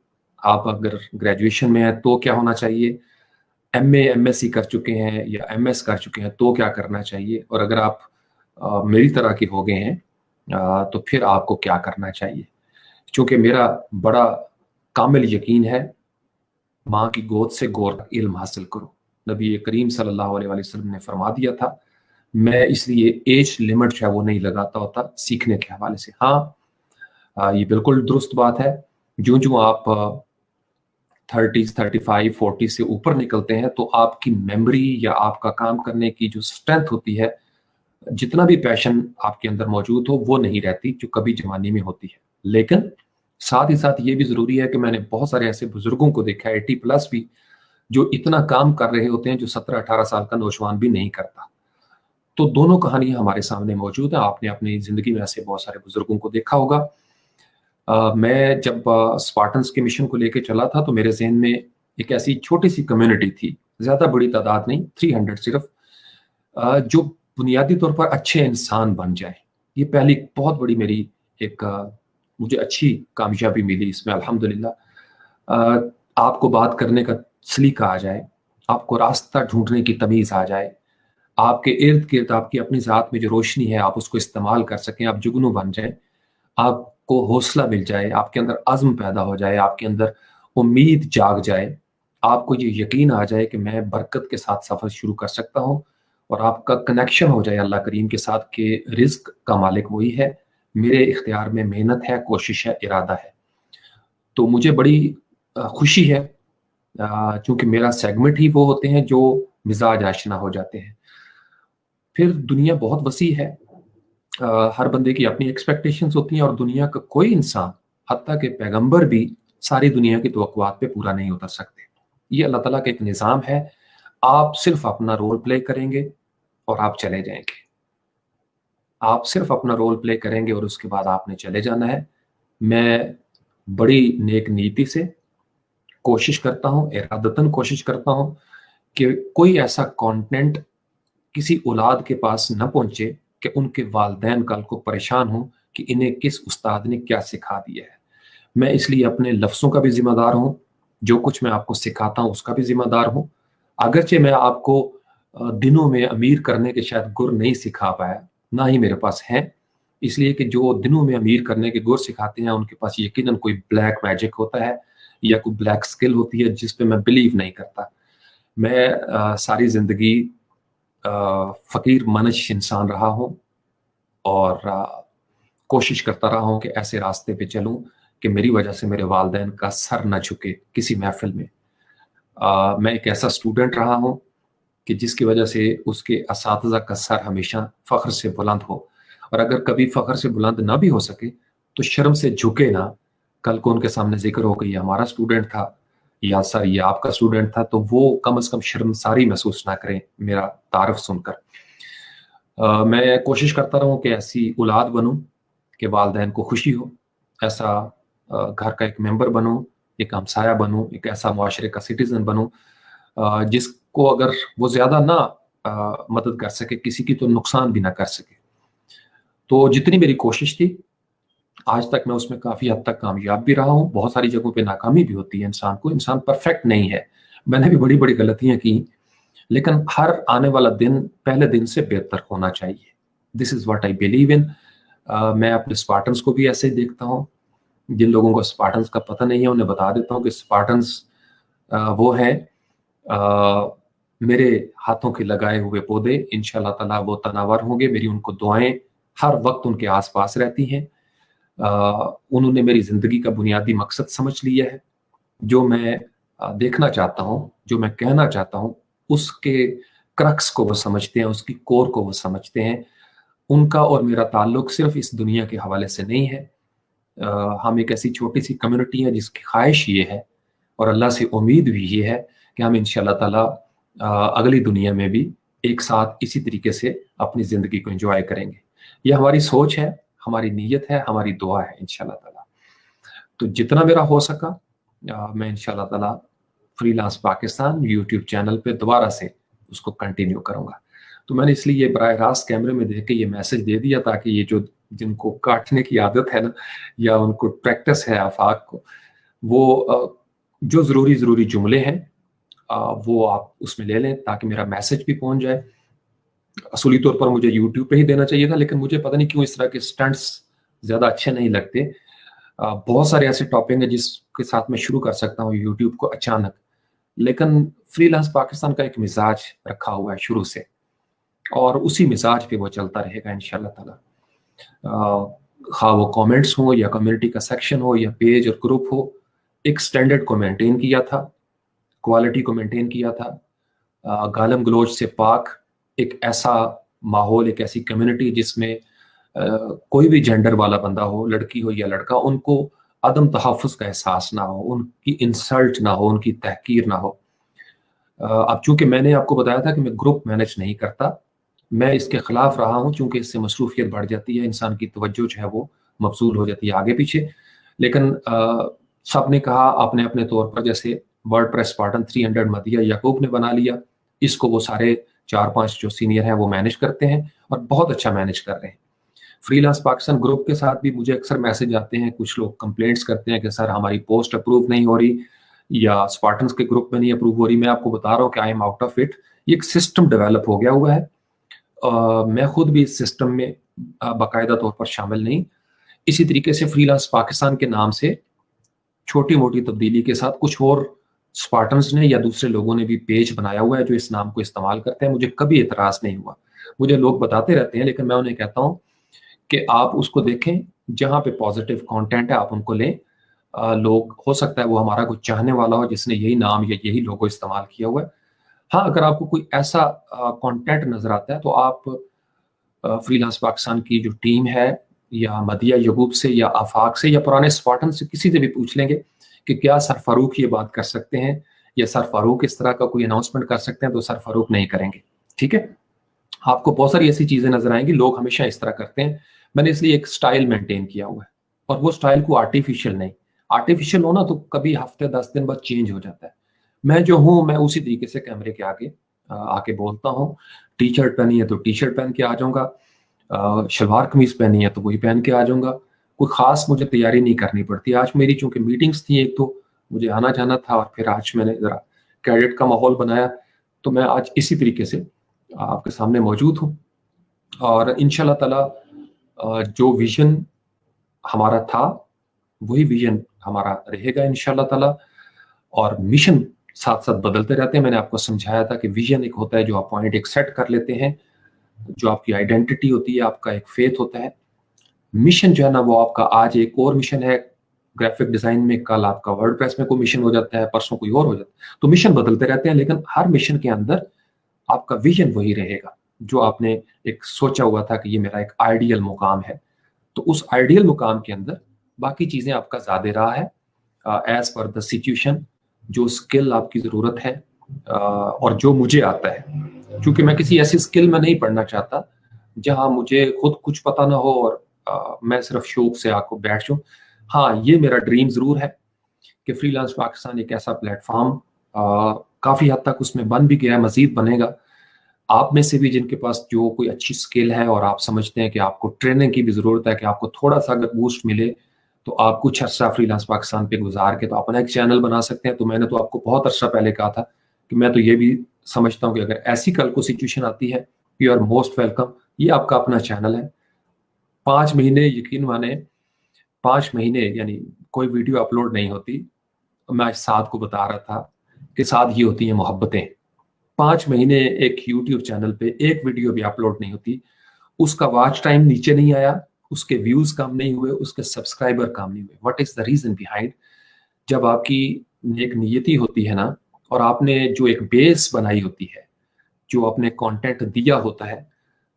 आप अगर ग्रेजुएशन में हैं तो क्या होना चाहिए, एमए एमएससी कर चुके हैं या एमएस कर चुके हैं तो क्या करना चाहिए, और अगर आप मेरी तरह के हो गए हैं तो फिर आपको क्या करना चाहिए। क्योंकि मेरा बड़ा कामिल यकीन है माँ की गोद से गौर तक इल्म हासिल करो। नबी करीम सल्लल्लाहु अलैहि वसल्लम ने फरमा दिया था। मैं इसलिए एज लिमिट जो है वो नहीं लगाता होता सीखने के हवाले से। हाँ, ये बिल्कुल दुरुस्त बात है। जो आप 30, 35, 40 से ऊपर निकलते हैं तो आपकी मेमोरी या आपका काम करने की जो स्ट्रेंथ होती है, जितना भी पैशन आपके अंदर मौजूद हो, वो नहीं रहती जो कभी जवानी में होती है। लेकिन साथ ही साथ ये भी ज़रूरी है कि मैंने बहुत सारे ऐसे बुजुर्गों को देखा है 80 प्लस भी, जो इतना काम कर रहे होते हैं जो 17-18 साल का नौजवान भी नहीं करता। तो दोनों कहानियां हमारे सामने मौजूद हैं। आपने अपनी ज़िंदगी में ऐसे बहुत सारे बुजुर्गों को देखा होगा। मैं जब स्पार्टन्स के मिशन को लेके चला था तो मेरे ज़हन में एक ऐसी छोटी-सी कम्युनिटी थी, ज़्यादा बड़ी तादाद नहीं, 300 सिर्फ, जो बुनियादी तौर पर अच्छे इंसान बन जाएँ। ये पहली बहुत बड़ी मेरी एक मुझे अच्छी कामयाबी मिली इसमें अल्हम्दुलिल्लाह। आपको बात करने का सलीका आ जाए, आपको रास्ता ढूँढने की तमीज़ आ जाए, आपके इर्द-गिर्द आपकी अपनी ज़ात में जो रोशनी है आप उसको इस्तेमाल कर सकें, आप जुगनू बन जाएँ, आपको हौसला मिल जाए, आपके अंदर अज़्म पैदा हो जाए, आपके अंदर उम्मीद जाग जाए, आपको ये यकीन आ जाए कि मैं बरकत के साथ सफ़र शुरू कर सकता हूँ और आपका कनेक्शन हो जाए अल्लाह करीम के साथ कि रिज़्क का मालिक वही है, मेरे इख्तियार में मेहनत है, कोशिश है, इरादा है। तो मुझे बड़ी खुशी है, चूँकि मेरा सेगमेंट ही वो होते हैं जो मिज़ाज आशना हो जाते हैं। फिर दुनिया बहुत वसी है, हर बंदे की अपनी एक्सपेक्टेशंस होती हैं और दुनिया का कोई इंसान, हत्ता के पैगंबर भी सारी दुनिया की तवक्कुआत पे पूरा नहीं उतर सकते। ये अल्लाह ताला का एक निज़ाम है, आप सिर्फ अपना रोल प्ले करेंगे और आप चले जाएँगे। आप सिर्फ अपना रोल प्ले करेंगे और उसके बाद आपने चले जाना है। मैं बड़ी नेक नीयति से कोशिश करता हूँ, इरादतन कोशिश करता हूँ कि कोई ऐसा कंटेंट किसी औलाद के पास न पहुँचे कि उनके वालिदैन कल को परेशान हों कि इन्हें किस उस्ताद ने क्या सिखा दिया है। मैं इसलिए अपने लफ्ज़ों का भी ज़िम्मेदार हूँ, जो कुछ मैं आपको सिखाता हूँ उसका भी ज़िम्मेदार हूँ। अगरचे मैं आपको दिनों में अमीर करने के शायद गुर नहीं सिखा पाया, ना ही मेरे पास हैं, इसलिए कि जो दिनों में अमीर करने के गुर सिखाते हैं उनके पास यकीनन कोई ब्लैक मैजिक होता है या कोई ब्लैक स्किल होती है जिस पे मैं बिलीव नहीं करता। मैं सारी ज़िंदगी फ़कीर मनश इंसान रहा हूँ और कोशिश करता रहा हूँ कि ऐसे रास्ते पे चलूँ कि मेरी वजह से मेरे वालिदैन का सर ना झुके किसी महफ़िल में। मैं एक ऐसा स्टूडेंट रहा हूँ कि जिसकी वजह से उसके असातिज़ा का सर हमेशा फ़ख्र से बुलंद हो, और अगर कभी फ़ख्र से बुलंद ना भी हो सके तो शर्म से झुके ना। कल को उनके सामने ज़िक्र हो कि ये हमारा स्टूडेंट था या सर ये आपका स्टूडेंट था, तो वो कम से कम शर्मसारी महसूस ना करें मेरा तारुफ सुनकर। मैं कोशिश करता रहूँ कि ऐसी औलाद बनूँ कि वालिदैन को खुशी हो, ऐसा घर का एक मेंबर बनूँ, एक हमसाया बनूँ, एक ऐसा मुआशरे का सिटीज़न बनूँ जिसको अगर वो ज़्यादा ना मदद कर सके, किसी की तो नुकसान भी ना कर सके। तो जितनी मेरी कोशिश थी, आज तक मैं उसमें काफ़ी हद तक कामयाब भी रहा हूँ। बहुत सारी जगहों पे नाकामी भी होती है इंसान को, इंसान परफेक्ट नहीं है। मैंने भी बड़ी-बड़ी गलतियाँ की, लेकिन हर आने वाला दिन पहले दिन से बेहतर होना चाहिए। This is what I believe in. मैं अपने स्पार्टन्स को भी ऐसे ही देखता हूँ। जिन लोगों को स्पार्टन्स का पता नहीं है, उन्हें बता देता हूँ कि स्पार्टन्स वो हैं मेरे हाथों के लगाए हुए पौधे, इंशाअल्लाह ताला वो तनावर होंगे। मेरी उनको दुआएँ हर वक़्त उनके आस-पास रहती हैं। उन्होंने मेरी ज़िंदगी का बुनियादी मकसद समझ लिया है। जो मैं देखना चाहता हूँ, जो मैं कहना चाहता हूँ, उसके क्रक्स को वो समझते हैं, उसकी कोर को वो समझते हैं। उनका और मेरा ताल्लुक सिर्फ़ इस दुनिया के हवाले से नहीं है। हम एक ऐसी छोटी-सी कम्युनिटी है जिसकी ख़्वाहिश ये है और अल्लाह से उम्मीद भी ये है कि हम इंशाअल्लाह ताला अगली दुनिया में भी एक साथ इसी तरीके से अपनी ज़िंदगी को एन्जॉय करेंगे। ये हमारी सोच है, हमारी नीयत है, हमारी दुआ है इंशाअल्लाह ताला। तो जितना मेरा हो सका मैं इंशाअल्लाह ताला फ्रीलांस पाकिस्तान यूट्यूब चैनल पे दोबारा से उसको कंटिन्यू करूँगा। तो मैंने इसलिए ये बराह रास्त कैमरे में देख के ये मैसेज दे दिया ताकि ये जो जिनको काटने की आदत है ना या उनको प्रैक्टिस है आफ़ाक को, वो जो ज़रूरी जुमले हैं वो आप उसमें ले लें ताकि मेरा मैसेज भी पहुँच जाए। असली तौर पर मुझे यूट्यूब पे ही देना चाहिए था, लेकिन मुझे पता नहीं क्यों इस तरह के स्टंट्स ज़्यादा अच्छे नहीं लगते। बहुत सारे ऐसे टॉपिक हैं जिसके साथ मैं शुरू कर सकता हूँ यूट्यूब को अचानक, लेकिन फ्रीलांस पाकिस्तान का एक मिजाज रखा हुआ है शुरू से, और उसी मिजाज पे वो चलता रहेगा इंशाल्लाह ताला। हाँ वो कमेंट्स हो या कम्युनिटी का सेक्शन हो या पेज और ग्रुप हो, एक स्टैंडर्ड को मेंटेन किया था, क्वालिटी को मेंटेन किया था, गालम गलोच से पाक एक ऐसा माहौल, एक ऐसी कम्युनिटी जिसमें कोई भी जेंडर वाला बंदा हो, लड़की हो या लड़का, उनको अदम तहफ़्फ़ुज़ का एहसास ना हो, उनकी इंसल्ट ना हो, उनकी तहकीर ना हो। अब चूंकि मैंने आपको बताया था कि मैं ग्रुप मैनेज नहीं करता, मैं इसके खिलाफ रहा हूं, चूंकि इससे मसरूफियत बढ़ जाती है, इंसान की तवज्जो जो है वो मबजूल हो जाती है आगे पीछे। लेकिन सब ने कहा अपने अपने तौर पर, जैसे वर्डप्रेस स्पार्टन 300 मदिया याकूब ने बना लिया, इसको वो सारे 4-5 जो सीनियर हैं वो मैनेज करते हैं और बहुत अच्छा मैनेज कर रहे हैं। फ्रीलांस पाकिस्तान ग्रुप के साथ भी मुझे अक्सर मैसेज आते हैं, कुछ लोग कंप्लेंट्स करते हैं कि सर हमारी पोस्ट अप्रूव नहीं हो रही या स्पार्टन्स के ग्रुप में नहीं अप्रूव हो रही। मैं आपको बता रहा हूँ कि I am out of it. ये एक सिस्टम डेवलप हो गया हुआ है, मैं खुद भी इस सिस्टम में बाकायदा तौर पर शामिल नहीं। इसी तरीके से फ्रीलांस पाकिस्तान के नाम से छोटी मोटी तब्दीली के साथ कुछ और स्पार्टन्स ने या दूसरे लोगों ने भी पेज बनाया हुआ है जो इस नाम को इस्तेमाल करते हैं। मुझे कभी एतराज़ नहीं हुआ, मुझे लोग बताते रहते हैं, लेकिन मैं उन्हें कहता हूँ कि आप उसको देखें, जहाँ पे पॉजिटिव कंटेंट है आप उनको लें। लोग, हो सकता है वो हमारा कुछ चाहने वाला हो जिसने यही नाम या यही लोगो इस्तेमाल किया हुआ है। हाँ, अगर आपको कोई ऐसा कंटेंट नज़र आता है तो आप फ्रीलांस पाकिस्तान की जो टीम है या मदिया यगूब से या आफाक से या पुराने स्पार्टन से किसी से भी पूछ लेंगे कि क्या सर फारूक ये बात कर सकते हैं या सर फारूक इस तरह का कोई अनाउंसमेंट कर सकते हैं, तो सर फारूक नहीं करेंगे। ठीक है, आपको बहुत सारी ऐसी चीज़ें नजर आएंगी, लोग हमेशा इस तरह करते हैं। मैंने इसलिए एक स्टाइल मेंटेन किया हुआ है, और वो स्टाइल को आर्टिफिशियल नहीं, आर्टिफिशियल होना तो कभी हफ्ते 10 दिन बाद चेंज हो जाता है। मैं जो हूँ मैं उसी तरीके से कैमरे के आगे आके बोलता हूँ। टी शर्ट पहनी है तो टी शर्ट पहन के आ जाऊंगा, शलवार कमीज पहनी है तो वही पहन के आ जाऊंगा। कोई खास मुझे तैयारी नहीं करनी पड़ती। आज मेरी चूंकि मीटिंग्स थी, एक तो मुझे आना जाना था, और फिर आज मैंने जरा कैडेट का माहौल बनाया, तो मैं आज इसी तरीके से आपके सामने मौजूद हूँ। और इंशाल्लाह ताला जो विजन हमारा था वही विजन हमारा रहेगा इंशाल्लाह ताला। और मिशन साथ साथ बदलते रहते हैं। मैंने आपको समझाया था कि विजन एक होता है जो आप पॉइंट एक सेट कर लेते हैं, जो आपकी आइडेंटिटी होती है, आपका एक फेथ होता है। मिशन जो है ना, वो आपका आज एक और मिशन है ग्राफिक डिजाइन में, कल आपका वर्डप्रेस में कोई मिशन हो जाता है, परसों कोई और हो जाता है। तो मिशन बदलते रहते हैं, लेकिन हर मिशन के अंदर आपका विजन वही रहेगा जो आपने एक सोचा हुआ था कि ये मेरा एक आइडियल मुकाम है। तो उस आइडियल मुकाम के अंदर बाकी चीजें आपका ज्यादा रहा है एज पर द सिचुएशन, जो स्किल आपकी जरूरत है और जो मुझे आता है। क्योंकि मैं किसी ऐसी स्किल में नहीं पढ़ना चाहता जहां मुझे खुद कुछ पता ना हो और मैं सिर्फ शौक से आकर बैठ जाऊं। हाँ, ये मेरा ड्रीम जरूर है कि फ्रीलांस पाकिस्तान एक ऐसा प्लेटफॉर्म काफी हद तक उसमें बन भी गया है, मजीद बनेगा। आप में से भी जिनके पास जो कोई अच्छी स्किल है और आप समझते हैं कि आपको ट्रेनिंग की भी जरूरत है, कि आपको थोड़ा सा अगर बूस्ट मिले, तो आप कुछ अर्सा फ्रीलांस पाकिस्तान पे गुजार के तो अपना एक चैनल बना सकते हैं। तो मैंने तो आपको बहुत अर्सा पहले कहा था कि मैं तो ये भी समझता हूँ कि अगर ऐसी कल को सिचुएशन आती है, यू आर मोस्ट वेलकम। ये आपका अपना चैनल है। 5 महीने, यकीन माने, 5 महीने यानी कोई वीडियो अपलोड नहीं होती। मैं आज साद को बता रहा था कि साद ये होती है मोहब्बतें। 5 महीने एक यूट्यूब चैनल पे एक वीडियो भी अपलोड नहीं होती, उसका वॉच टाइम नीचे नहीं आया, उसके व्यूज कम नहीं हुए, उसके सब्सक्राइबर कम नहीं हुए। What is the reason behind? जब आपकी एक नियति होती है ना, और आपने जो एक बेस बनाई होती है, जो आपने कंटेंट दिया होता है,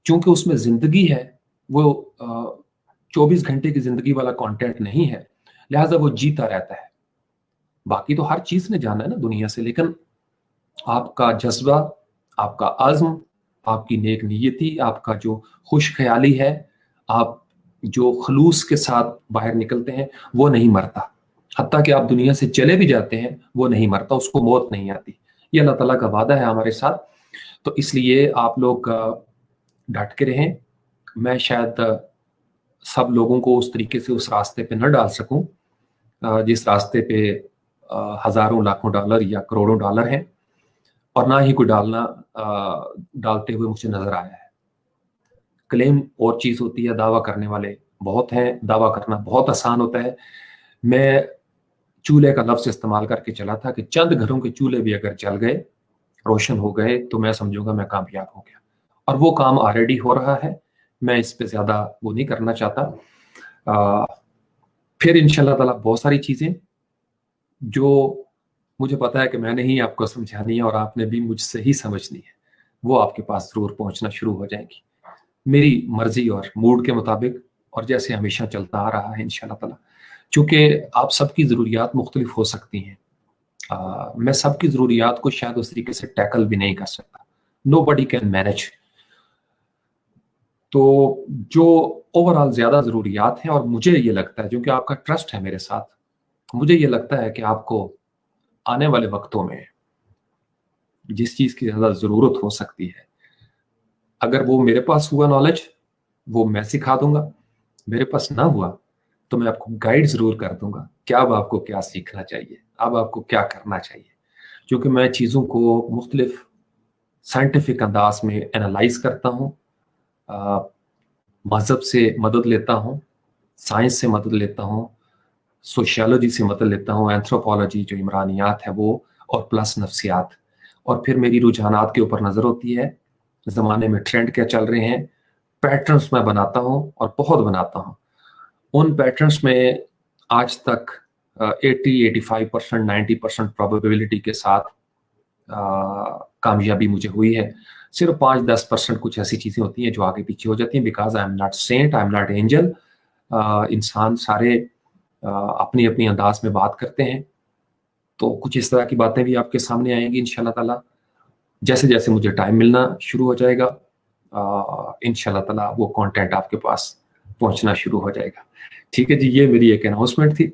चूंकि उसमें जिंदगी है, वो 24 घंटे की जिंदगी वाला कंटेंट नहीं है, लिहाजा वो जीता रहता है। बाकी तो हर चीज ने जाना है ना दुनिया से, लेकिन आपका जज्बा, आपका अज़्म, आपकी नेक नियति, आपका जो खुश ख्याली है, आप जो खलूस के साथ बाहर निकलते हैं, वो नहीं मरता। हत्ता कि आप दुनिया से चले भी जाते हैं, वो नहीं मरता, उसको मौत नहीं आती। ये अल्लाह ताला का वादा है हमारे साथ। तो इसलिए आप लोग डट के रहें। मैं शायद सब लोगों को उस तरीके से उस रास्ते पे न डाल सकूं जिस रास्ते पे हजारों लाखों डॉलर या करोड़ों डॉलर हैं, और ना ही कोई डालते हुए मुझे नजर आया है। क्लेम और चीज होती है, दावा करने वाले बहुत हैं, दावा करना बहुत आसान होता है। मैं चूल्हे का लफ्ज इस्तेमाल करके चला था कि चंद घरों के चूल्हे भी अगर जल गए, रोशन हो गए, तो मैं समझूंगा मैं कामयाब हो गया। और वो काम ऑलरेडी हो रहा है, मैं इस पे ज्यादा वो नहीं करना चाहता। फिर इंशाल्लाह ताला बहुत सारी चीजें जो मुझे पता है कि मैंने ही आपको समझानी है और आपने भी मुझसे ही समझनी है, वो आपके पास जरूर पहुंचना शुरू हो जाएंगी, मेरी मर्जी और मूड के मुताबिक, और जैसे हमेशा चलता आ रहा है इंशाल्लाह ताला। चूंकि आप सबकी ज़रूरियात मुख्तलिफ हो सकती हैं, मैं सबकी ज़रूरियात को शायद उस तरीके से टैकल भी नहीं कर सकता, नो बडी कैन मैनेज। तो जो ओवरऑल ज़्यादा ज़रूरियात हैं, और मुझे ये लगता है क्योंकि आपका ट्रस्ट है मेरे साथ, मुझे ये लगता है कि आपको आने वाले वक्तों में जिस चीज़ की ज़्यादा ज़रूरत हो सकती है, अगर वो मेरे पास हुआ नॉलेज, वो मैं सिखा दूंगा, मेरे पास ना हुआ तो मैं आपको गाइड जरूर कर दूंगा कि अब आपको क्या सीखना चाहिए, अब आपको क्या करना चाहिए। क्योंकि मैं चीज़ों को मुख्तलिफ साइंटिफिक अंदाज में एनालाइज करता हूँ, मज़हब से मदद लेता हूँ, साइंस से मदद लेता हूँ, सोशियोलॉजी से मदद लेता हूँ, एंथ्रोपोलॉजी जो इमरानियात है वो, और प्लस नफ्सियात। और फिर मेरी रुझानात के ऊपर नज़र होती है, ज़माने में ट्रेंड क्या चल रहे हैं, पैटर्न्स मैं बनाता हूँ और बहुत बनाता हूँ। उन पैटर्न्स में आज तक 80-85%, 90% प्रोबेबिलिटी के साथ कामयाबी मुझे हुई है। सिर्फ 5-10% कुछ ऐसी चीज़ें होती हैं जो आगे पीछे हो जाती हैं, because I am not sent, I am not angel. इंसान सारे अपनी अपनी अंदाज में बात करते हैं, तो कुछ इस तरह की बातें भी आपके सामने आएंगी इंशाल्लाह ताला, जैसे जैसे मुझे टाइम मिलना शुरू हो जाएगा। इंशाल्लाह ताला वो कंटेंट आपके पास पहुंचना शुरू हो जाएगा। ठीक है जी, ये मेरी एक अनाउंसमेंट थी।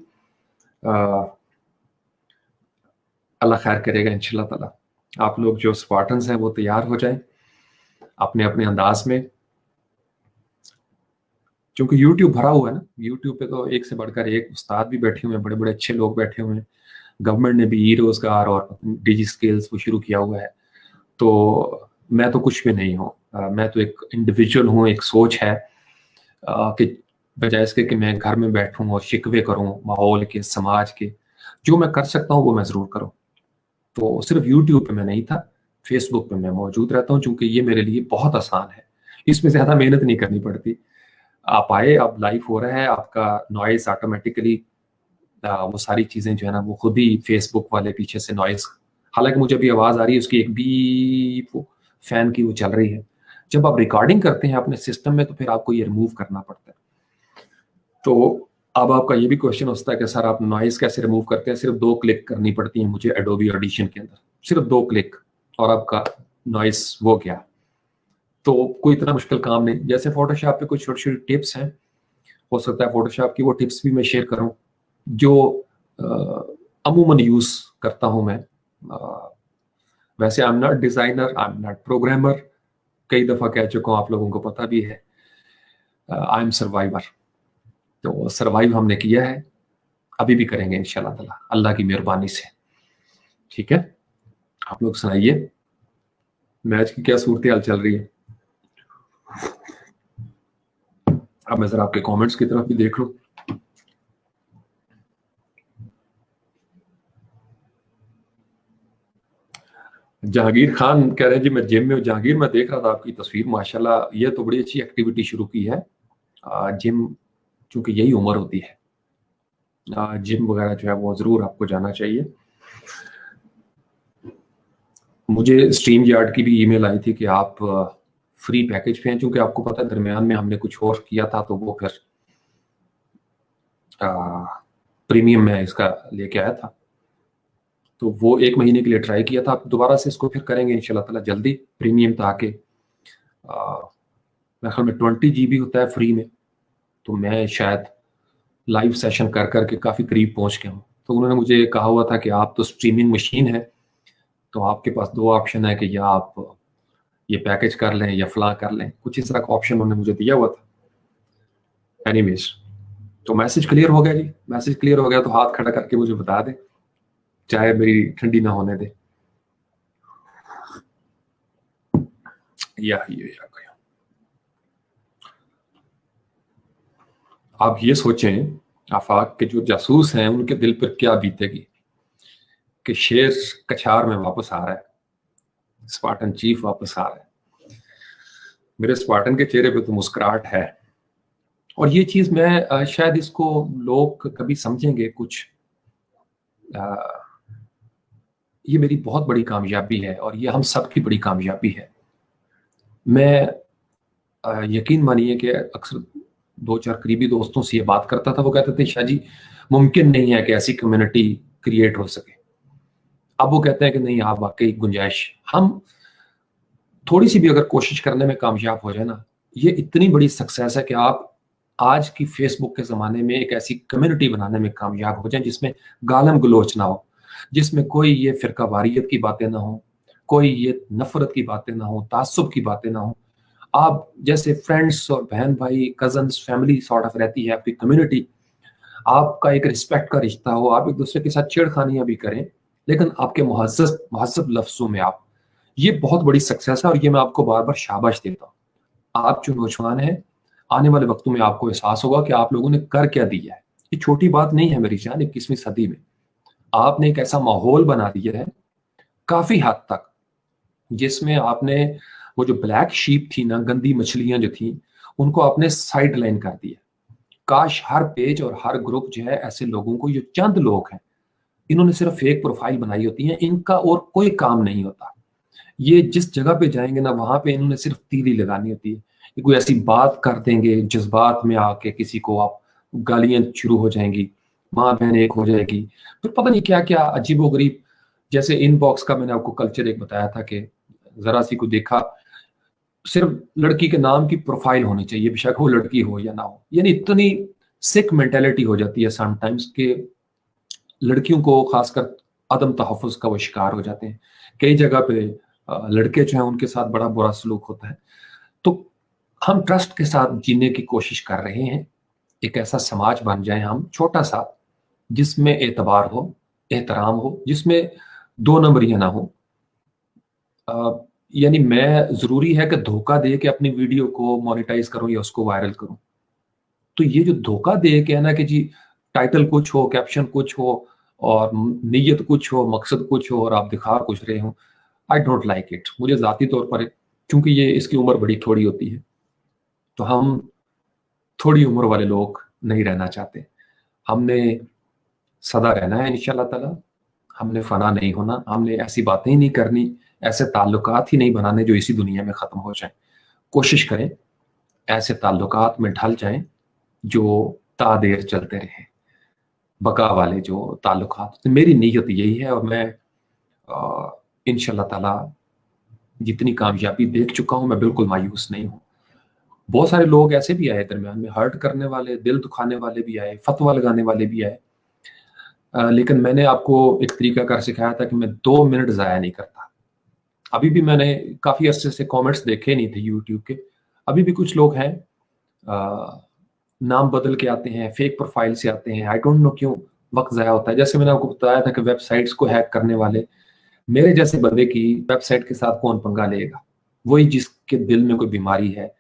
अल्लाह खैर करेगा इंशाल्लाह ताला। आप लोग जो स्पार्टन्स हैं वो तैयार हो जाएं अपने अपने अंदाज में, क्योंकि यूट्यूब भरा हुआ है ना, यूट्यूब पे तो एक से बढ़कर एक उस्ताद भी बैठे हुए हैं, बड़े बड़े अच्छे लोग बैठे हुए हैं। गवर्नमेंट ने भी ई रोजगार और डिजी स्किल्स वो शुरू किया हुआ है। तो मैं तो कुछ भी नहीं हूँ, मैं तो एक इंडिविजुअल हूँ, एक सोच है कि बजाय इसके कि मैं घर में बैठूं और शिकवे करूं माहौल के, समाज के, जो मैं कर सकता हूं वो मैं जरूर करूं। तो सिर्फ यूट्यूब पे मैं नहीं था, फेसबुक पे मैं मौजूद रहता हूं, क्योंकि ये मेरे लिए बहुत आसान है, इसमें ज्यादा मेहनत नहीं करनी पड़ती। आप आए, अब लाइव हो रहा है, आपका नॉइज ऑटोमेटिकली, वो सारी चीजें जो है ना वो खुद ही फेसबुक वाले पीछे से नॉइज, हालांकि मुझे अभी आवाज आ रही है उसकी एक भी वो फैन की वो चल रही है। जब आप रिकॉर्डिंग करते हैं अपने सिस्टम में तो फिर आपको ये रिमूव करना पड़ता है। तो अब आपका ये भी क्वेश्चन होता है कि सर आप नॉइज कैसे रिमूव करते हैं? सिर्फ 2 क्लिक करनी पड़ती है मुझे एडोबी ऑडिशन के अंदर, सिर्फ 2 क्लिक और आपका नॉइज वो गया। तो कोई इतना मुश्किल काम नहीं, जैसे फोटोशॉप पे कुछ छोटी छोटी टिप्स हैं, हो सकता है फोटोशॉप की वो टिप्स भी मैं शेयर करूं जो अमूमन यूज करता हूं मैं। वैसे I am not designer, I am not programmer, कई दफा कह चुका हूं, आप लोगों को पता भी है। आई एम सर्वाइवर, तो सर्वाइव हमने किया है, अभी भी करेंगे इंशाल्लाह ताला अल्लाह की मेहरबानी से। ठीक है, आप लोग सुनाइए, मैच की क्या सूरत हाल चल रही है? अब मैं जरा आपके कमेंट्स की तरफ भी देख लूं। जहांगीर खान कह रहे हैं जी मैं जिम में हूं। जहांगीर, मैं देख रहा था आपकी तस्वीर, माशाल्लाह ये तो बड़ी अच्छी एक्टिविटी शुरू की है। जिम, चूंकि यही उम्र होती है, जिम वगैरह जो है वो जरूर आपको जाना चाहिए। मुझे स्ट्रीम यार्ड की भी ईमेल आई थी कि आप फ्री पैकेज पे हैं, क्योंकि आपको पता है दरमियान में हमने कुछ और किया था, तो वो फिर प्रीमियम में इसका लेके आया था, तो वो 1 महीने के लिए ट्राई किया था। आप दोबारा से इसको फिर करेंगे इंशाल्लाह ताला जल्दी, प्रीमियम तो आके मेरे ख्याल में 20 GB होता है फ्री में, तो मैं शायद लाइव सेशन कर करके काफ़ी करीब पहुंच गया हूँ। तो उन्होंने मुझे कहा हुआ था कि आप तो स्ट्रीमिंग मशीन है, तो आपके पास 2 ऑप्शन है कि या आप ये पैकेज कर लें या फला कर लें, कुछ इस तरह का ऑप्शन उन्होंने मुझे दिया हुआ था। एनीवेज, तो मैसेज क्लियर हो गया जी, मैसेज क्लियर हो गया तो हाथ खड़ा करके मुझे बता दें, चाहे मेरी ठंडी ना होने दे। आप ये सोचें आफाक के जो जासूस हैं उनके दिल पर क्या बीतेगी कि शेर कछार में वापस आ रहा है, स्पार्टन चीफ वापस आ रहा है। मेरे स्पार्टन के चेहरे पे तो मुस्कुराहट है। और ये चीज मैं शायद इसको लोग कभी समझेंगे कुछ, ये मेरी बहुत बड़ी कामयाबी है और ये हम सब की बड़ी कामयाबी है। मैं यकीन मानिए कि अक्सर 2-4 करीबी दोस्तों से ये बात करता था, वो कहते थे शाह जी मुमकिन नहीं है कि ऐसी कम्युनिटी क्रिएट हो सके। अब वो कहते हैं कि नहीं, आप वाकई गुंजाइश, हम थोड़ी सी भी अगर कोशिश करने में कामयाब हो जाए ना, ये इतनी बड़ी सक्सेस है कि आप आज की फेसबुक के ज़माने में एक ऐसी कम्युनिटी बनाने में कामयाब हो जाएं जिसमें गालम गलोच ना हो, जिसमें कोई ये फ़िरकावारियत की बातें ना हो, कोई ये नफ़रत की बातें ना हो, ताज्जुब की बातें ना हो। आप जैसे फ्रेंड्स और बहन भाई, कज़न्स, फैमिली सॉर्ट ऑफ रहती है आपकी कम्युनिटी, आपका एक रिस्पेक्ट का रिश्ता हो, आप एक दूसरे के साथ छेड़खानियाँ भी करें, लेकिन आपके मुहज़्ज़ब मुहज़्ज़ब लफ्ज़ों में आप, ये बहुत बड़ी सक्सेस है और ये मैं आपको बार-बार शाबाश देता हूँ। आप जो नौजवान हैं, आने वाले वक़्तों में आपको एहसास होगा कि आप लोगों ने कर क्या दिया है। ये छोटी बात नहीं है मेरी जान, 21वीं सदी में। आपने एक ऐसा माहौल बना दिया है, काफ़ी हद तक, जिसमें आपने वो जो ब्लैक शीप थी ना, गंदी मछलियाँ जो थीं, उनको आपने साइड लाइन कर दिया। काश हर पेज और हर ग्रुप जो है ऐसे लोगों को, ये चंद लोग हैं, इन्होंने सिर्फ फेक प्रोफाइल बनाई होती है, इनका और कोई काम नहीं होता। ये जिस जगह पे जाएंगे ना, वहां पे इन्होंने सिर्फ तीली लगानी होती है। ये कोई ऐसी बात कर देंगे जज्बात में आके, किसी को आप गालियां शुरू हो जाएंगी, माँ बहन एक हो जाएगी, फिर पता नहीं क्या क्या अजीबो गरीब। जैसे इनबॉक्स का मैंने आपको कल्चर एक बताया था कि जरा सी को देखा, सिर्फ लड़की के नाम की प्रोफाइल होनी चाहिए, बेशक वो लड़की हो या ना हो। यानी इतनी सिक मेंटेलिटी हो जाती है समटाइम्स के लड़कियों को खासकर अदम तहफ़्फ़ुज़ का वो शिकार हो जाते हैं। कई जगह पे लड़के जो हैं उनके साथ बड़ा बुरा सलूक होता है। तो हम ट्रस्ट के साथ जीने की कोशिश कर रहे हैं। एक ऐसा समाज बन जाए हम छोटा-सा, जिसमें एतबार हो, एहतराम हो, जिसमें 2 नंबरियाँ ना हो। यानी मैं ज़रूरी है कि धोखा दे के अपनी वीडियो को मोनेटाइज़ करूँ या उसको वायरल करूँ। तो ये जो धोखा दे के है ना कि जी टाइटल कुछ हो, कैप्शन कुछ हो और नीयत कुछ हो, मकसद कुछ हो और आप दिखा कुछ रहे हो, आई डोंट लाइक इट। मुझे ज़ाती तौर पर, चूँकि ये इसकी उम्र बड़ी थोड़ी होती है, तो हम थोड़ी उम्र वाले लोग नहीं रहना चाहते। हमने सदा रहना है इंशाअल्लाह ताला, हमने फ़ना नहीं होना, हमने ऐसी बातें ही नहीं करनी, ऐसे ताल्लुकात ही नहीं बनाने जो इसी दुनिया में ख़त्म हो जाएँ। कोशिश करें ऐसे ताल्लुकात में ढल जाएँ जो तादेर चलते रहें। बका वाले जो ताल्लुकात, तो मेरी नीयत यही है और मैं इंशाल्लाह ताला जितनी कामयाबी देख चुका हूँ, मैं बिल्कुल मायूस नहीं हूँ। बहुत सारे लोग ऐसे भी आए दरमियान में, हर्ट करने वाले, दिल दुखाने वाले भी आए, फतवा लगाने वाले भी आए। लेकिन मैंने आपको एक तरीकाकार सिखाया था कि मैं 2 मिनट ज़ाया नहीं करता। अभी भी मैंने काफ़ी अरसे से कमेंट्स देखे नहीं थे यूट्यूब के। अभी भी कुछ लोग हैं, अ, नाम बदल के आते हैं, फेक प्रोफाइल से आते हैं, आई डोंट नो क्यों वक़्त ज़ाया होता है। जैसे मैंने आपको बताया था कि वेबसाइट्स को हैक करने वाले, मेरे जैसे बंदे की वेबसाइट के साथ कौन पंगा लेगा? वही जिसके दिल में कोई बीमारी है,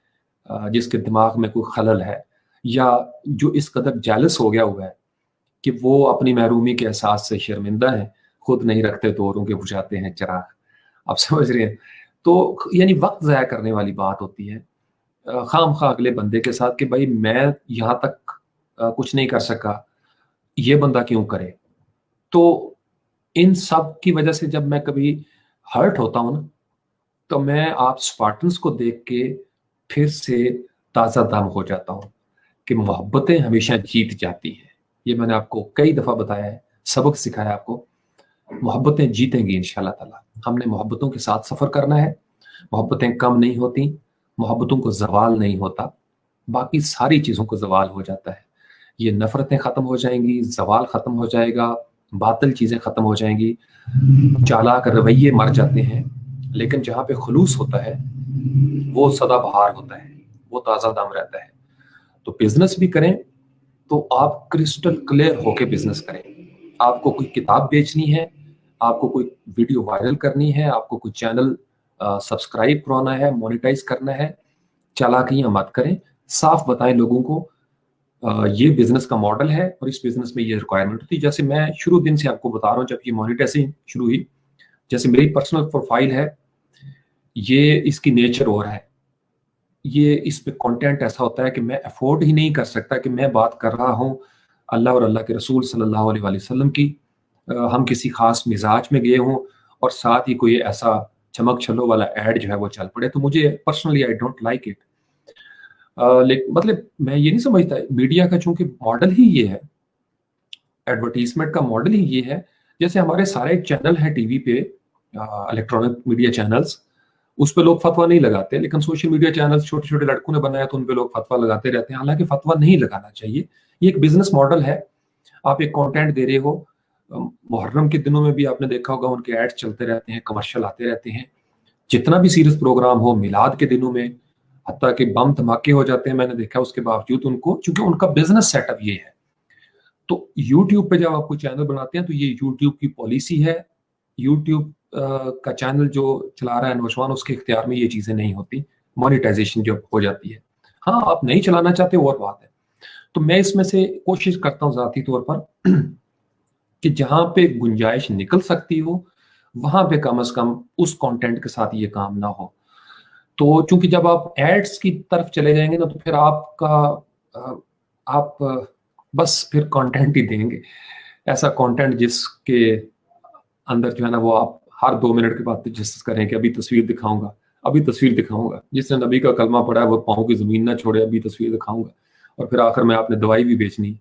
जिसके दिमाग में कोई खलल है, या जो इस कदर जेलस हो गया हुआ है कि वो अपनी महरूमी के एहसास से शर्मिंदा है, खुद नहीं रखते तो औरों के बुझाते हैं चिराग। आप समझ रहे हैं? तो यानी वक़्त ज़ाया करने वाली बात होती है। खामख़ा अगले बंदे के साथ कि भाई मैं यहाँ तक कुछ नहीं कर सका, ये बंदा क्यों करे? तो इन सब की वजह से जब मैं कभी हर्ट होता हूँ ना, तो मैं आप स्पार्टन्स को देख के फिर से ताज़ा दम हो जाता हूँ कि मोहब्बतें हमेशा जीत जाती हैं। ये मैंने आपको कई दफ़ा बताया है, सबक सिखाया आपको। मोहब्बतें जीतेंगी इंशाअल्लाह ताला। हमने मोहब्बतों के साथ सफ़र करना है। मोहब्बतें कम नहीं होती, मोहब्बतों को ज़वाल नहीं होता, बाकी सारी चीज़ों को ज़वाल हो जाता है। ये नफ़रतें ख़त्म हो जाएँगी, ज़वाल ख़त्म हो जाएगा, बातिल चीज़ें ख़त्म हो जाएँगी, चालाक रवैये मर जाते हैं, लेकिन जहाँ पे खुलूस होता है, वो सदाबहार होता है, वो ताज़ा दम रहता है। तो बिज़नेस भी करें, तो आप क्रिस्टल क्लियर होके बिज़नेस करें। आपको कोई किताब बेचनी है, आपको कोई वीडियो वायरल करनी है, आपको कोई चैनल सब्सक्राइब करवाना है, मोनेटाइज़ करना है, चालाकियाँ मत करें। साफ बताएं लोगों को, ये बिजनेस का मॉडल है और इस बिजनेस में ये रिक्वायरमेंट होती है। जैसे मैं शुरू दिन से आपको बता रहा हूँ, जब ये मोनेटाइजिंग शुरू हुई, जैसे मेरी पर्सनल प्रोफाइल है, ये इसकी नेचर और है, ये इस पे कंटेंट ऐसा होता है कि मैं अफोर्ड ही नहीं कर सकता कि मैं बात कर रहा हूँ अल्लाह और अल्लाह के रसूल सल्लल्लाहु अलैहि वसल्लम की, हम किसी खास मिजाज में गए हों और साथ ही कोई ऐसा चमक छल्लो वाला ऐड जो है वो चल पड़े, तो मुझे personally I don't like it. मतलब मैं ये नहीं समझता, मीडिया का चूंकि मॉडल ही ये है, एडवर्टीजमेंट का मॉडल ही ये है, जैसे हमारे सारे चैनल हैं टीवी पे, इलेक्ट्रॉनिक मीडिया चैनल्स, उस पे लोग फतवा नहीं लगाते, लेकिन सोशल मीडिया चैनल्स छोटे छोटे लड़कों ने बनाया तो उन पे लोग फतवा लगाते रहते हैं। हालांकि फतवा नहीं लगाना चाहिए, ये एक बिजनेस मॉडल है। आप एक कंटेंट दे रहे हो, मुहर्रम के दिनों में भी आपने देखा होगा उनके एड्स चलते रहते हैं, कमर्शियल आते रहते हैं। जितना भी सीरियस प्रोग्राम हो, मिलाद के दिनों में हत्ता कि बम धमाके हो जाते हैं, मैंने देखा, उसके बावजूद उनको, चूंकि उनका बिजनेस सेटअप ये है। तो यूट्यूब पे जब आप कोई चैनल बनाते हैं तो ये यूट्यूब की पॉलिसी है। यूट्यूब का चैनल जो चला रहा है नौजवान, उसके इख्तियार में ये चीजें नहीं होती, मोनेटाइजेशन जब हो जाती है। हाँ, आप नहीं चलाना चाहते और बात है। तो मैं इसमें से कोशिश करता हूँ जाती तौर पर कि जहां पे गुंजाइश निकल सकती हो वहां पे कम से कम उस कंटेंट के साथ ये काम ना हो। तो चूंकि जब आप एड्स की तरफ चले जाएंगे ना, तो फिर आपका आप बस फिर कंटेंट ही देंगे, ऐसा कंटेंट जिसके अंदर जो है ना वो आप हर 2 मिनट के बाद डिस्कस करें कि अभी तस्वीर दिखाऊंगा, अभी तस्वीर दिखाऊंगा, जिसने नबी का कलमा पढ़ा है वो पाँव की जमीन ना छोड़े, अभी तस्वीर दिखाऊंगा, और फिर आखिर में आपने दवाई भी बेचनी है।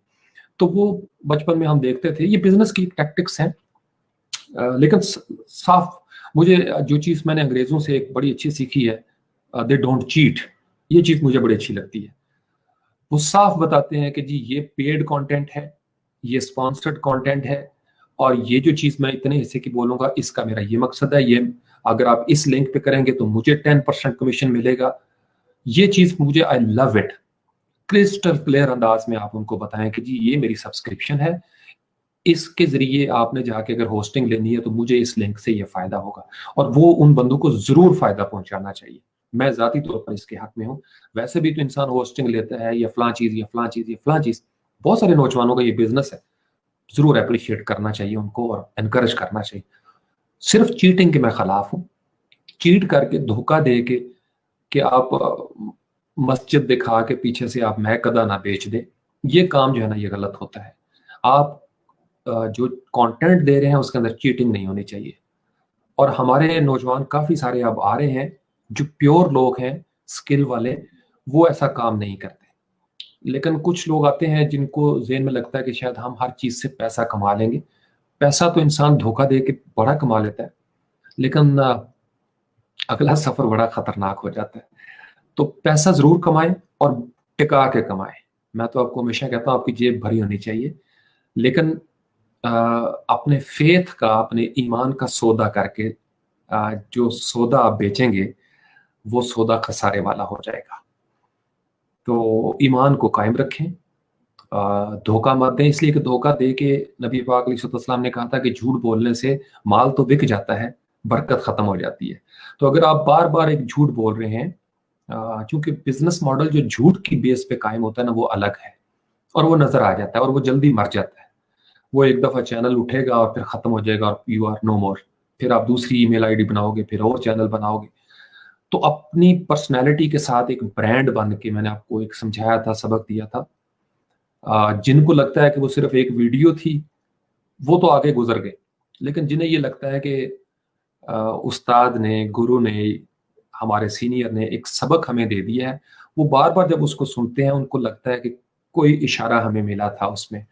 तो वो बचपन में हम देखते थे, ये बिजनेस की टैक्टिक्स हैं। लेकिन साफ, मुझे जो चीज़ मैंने अंग्रेज़ों से एक बड़ी अच्छी सीखी है, दे डोंट चीट, ये चीज़ मुझे बड़ी अच्छी लगती है। वो साफ बताते हैं कि जी ये पेड कंटेंट है, ये स्पॉन्सर्ड कंटेंट है, और ये जो चीज़ मैं इतने हिस्से की बोलूंगा इसका मेरा ये मकसद है, ये अगर आप इस लिंक पे करेंगे तो मुझे 10% कमीशन मिलेगा। ये चीज़ मुझे, I love it. Crystal clear अंदाज में आप उनको बताएं कि जी ये मेरी सब्सक्रिप्शन है, इसके जरिए आपने जाके अगर होस्टिंग लेनी है तो मुझे इस लिंक से ये फायदा होगा, और वो उन बंदों को जरूर फायदा पहुंचाना चाहिए। मैं जाती तौर पर इसके हक में हूँ। वैसे भी तो इंसान होस्टिंग लेता है, या फलां चीज, या फलां चीज, या फलां चीज, बहुत सारे नौजवानों का ये बिजनेस है, जरूर अप्रिशिएट करना चाहिए उनको और एनकरेज करना चाहिए। सिर्फ चीटिंग के मैं खिलाफ हूँ, चीट करके, धोखा दे के कि आप मस्जिद दिखा के पीछे से आप महकदा ना बेच दे, ये काम जो है ना ये गलत होता है। आप जो कंटेंट दे रहे हैं उसके अंदर चीटिंग नहीं होनी चाहिए। और हमारे नौजवान काफी सारे अब आ रहे हैं जो प्योर लोग हैं, स्किल वाले, वो ऐसा काम नहीं करते। लेकिन कुछ लोग आते हैं जिनको ज़हन में लगता है कि शायद हम हर चीज से पैसा कमा लेंगे। पैसा तो इंसान धोखा दे के बड़ा कमा लेता है, लेकिन अगला सफर बड़ा खतरनाक हो जाता है। तो पैसा जरूर कमाएं और टिका के कमाएं। मैं तो आपको हमेशा कहता हूं आपकी जेब भरी होनी चाहिए, लेकिन अपने फेथ का, अपने ईमान का सौदा करके, जो सौदा आप बेचेंगे वो सौदा खसारे वाला हो जाएगा। तो ईमान को कायम रखें, धोखा मत दें, इसलिए कि धोखा दे के नबी पाक अलैहिस्सलाम ने कहा था कि झूठ बोलने से माल तो बिक जाता है, बरकत खत्म हो जाती है। तो अगर आप बार बार एक झूठ बोल रहे हैं, क्योंकि बिजनेस मॉडल जो झूठ की बेस पे कायम होता है ना वो अलग है, और वो नजर आ जाता है और वो जल्दी मर जाता है। वो एक दफा चैनल उठेगा और फिर खत्म हो जाएगा और यू आर नो मोर। फिर आप दूसरी ईमेल आईडी बनाओगे, फिर और चैनल बनाओगे। तो अपनी पर्सनैलिटी के साथ एक ब्रांड बन के, मैंने आपको एक समझाया था, सबक दिया था, जिनको लगता है कि वो सिर्फ एक वीडियो थी वो तो आगे गुजर गए, लेकिन जिन्हें ये लगता है कि उस्ताद ने, गुरु ने, हमारे सीनियर ने एक सबक हमें दे दिया है, वो बार बार जब उसको सुनते हैं उनको लगता है कि कोई इशारा हमें मिला था उसमें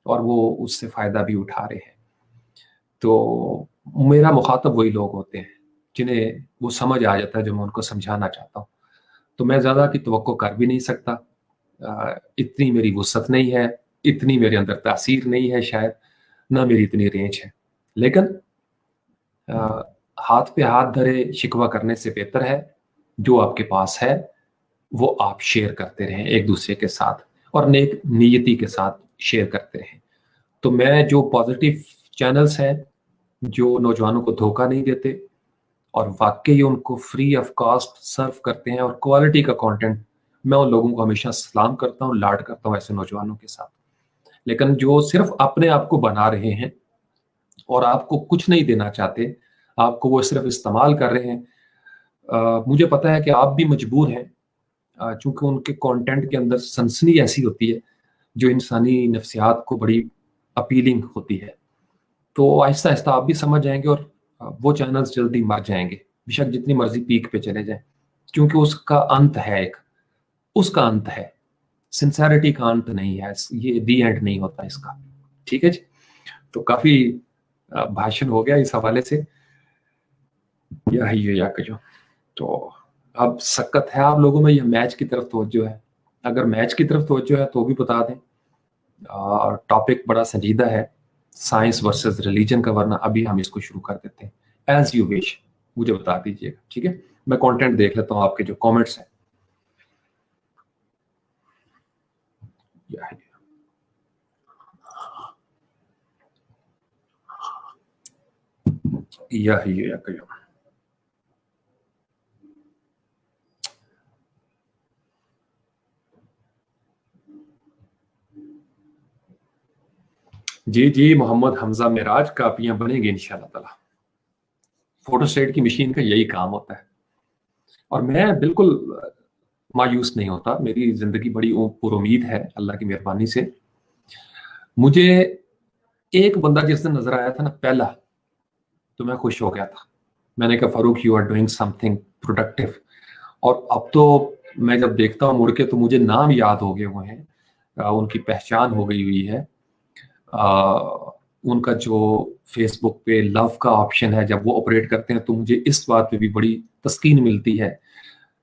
और वो उससे फायदा भी उठा रहे हैं। तो मेरा मुखातब वही लोग होते हैं जिन्हें वो समझ आ जाता है जो मैं उनको समझाना चाहता हूँ। तो मैं ज़्यादा की तवक्को कर भी नहीं सकता, इतनी मेरी वुसअत नहीं है, इतनी मेरे अंदर तासीर नहीं है, शायद ना मेरी इतनी रेंज है। लेकिन हाथ पे हाथ धरे शिकवा करने से बेहतर है जो आपके पास है वो आप शेयर करते रहें एक दूसरे के साथ, और नेक नीयती के साथ शेयर करते रहें। तो मैं जो पॉजिटिव चैनल्स हैं जो नौजवानों को धोखा नहीं देते और वाकई उनको फ्री ऑफ कॉस्ट सर्व करते हैं और क्वालिटी का कंटेंट मैं उन लोगों को हमेशा सलाम करता हूँ, लाड करता हूँ ऐसे नौजवानों के साथ। लेकिन जो सिर्फ अपने आप को बना रहे हैं और आपको कुछ नहीं देना चाहते, आपको वो सिर्फ इस्तेमाल कर रहे हैं, मुझे पता है कि आप भी मजबूर हैं, चूंकि उनके कंटेंट के अंदर सनसनी ऐसी होती है जो इंसानी नफ्सियात को बड़ी अपीलिंग होती है। तो आहिस्ता आहिस्ता आप भी समझ जाएंगे और वो चैनल्स जल्दी मर जाएंगे, बेशक जितनी मर्जी पीक पे चले जाएं, क्योंकि उसका अंत है एक, उसका अंत है, सिंसेरिटी का अंत नहीं है, ये दी एंड नहीं होता इसका। ठीक है जी। तो काफी भाषण हो गया इस हवाले से, या जो तो अब सक्कत है आप लोगों में, ये मैच की तरफ तवज्जो है। अगर मैच की तरफ तवज्जो है तो भी बता दें, टॉपिक बड़ा संजीदा है, साइंस वर्सेस रिलीजन का, वरना अभी हम इसको शुरू कर देते हैं। एज यू विश, मुझे बता दीजिएगा, ठीक है। मैं कंटेंट देख लेता हूँ, आपके जो कमेंट्स हैं। या जी जी, मोहम्मद हमजा मिराज, कापियां बनेंगी इंशाल्लाह ताला। फोटोस्टेट की मशीन का यही काम होता है। और मैं बिल्कुल मायूस नहीं होता, मेरी जिंदगी बड़ी पुरुमीद है अल्लाह की मेहरबानी से। मुझे एक बंदा जिस दिन नजर आया था ना पहला, तो मैं खुश हो गया था। मैंने कहा Farooq, you are doing something productive. और अब तो मैं जब देखता हूँ मुड़ के, तो मुझे नाम याद हो गए हुए हैं, उनकी पहचान हो गई हुई है। उनका जो फेसबुक पे लव का ऑप्शन है, जब वो ऑपरेट करते हैं तो मुझे इस बात पे भी बड़ी तस्कीन मिलती है।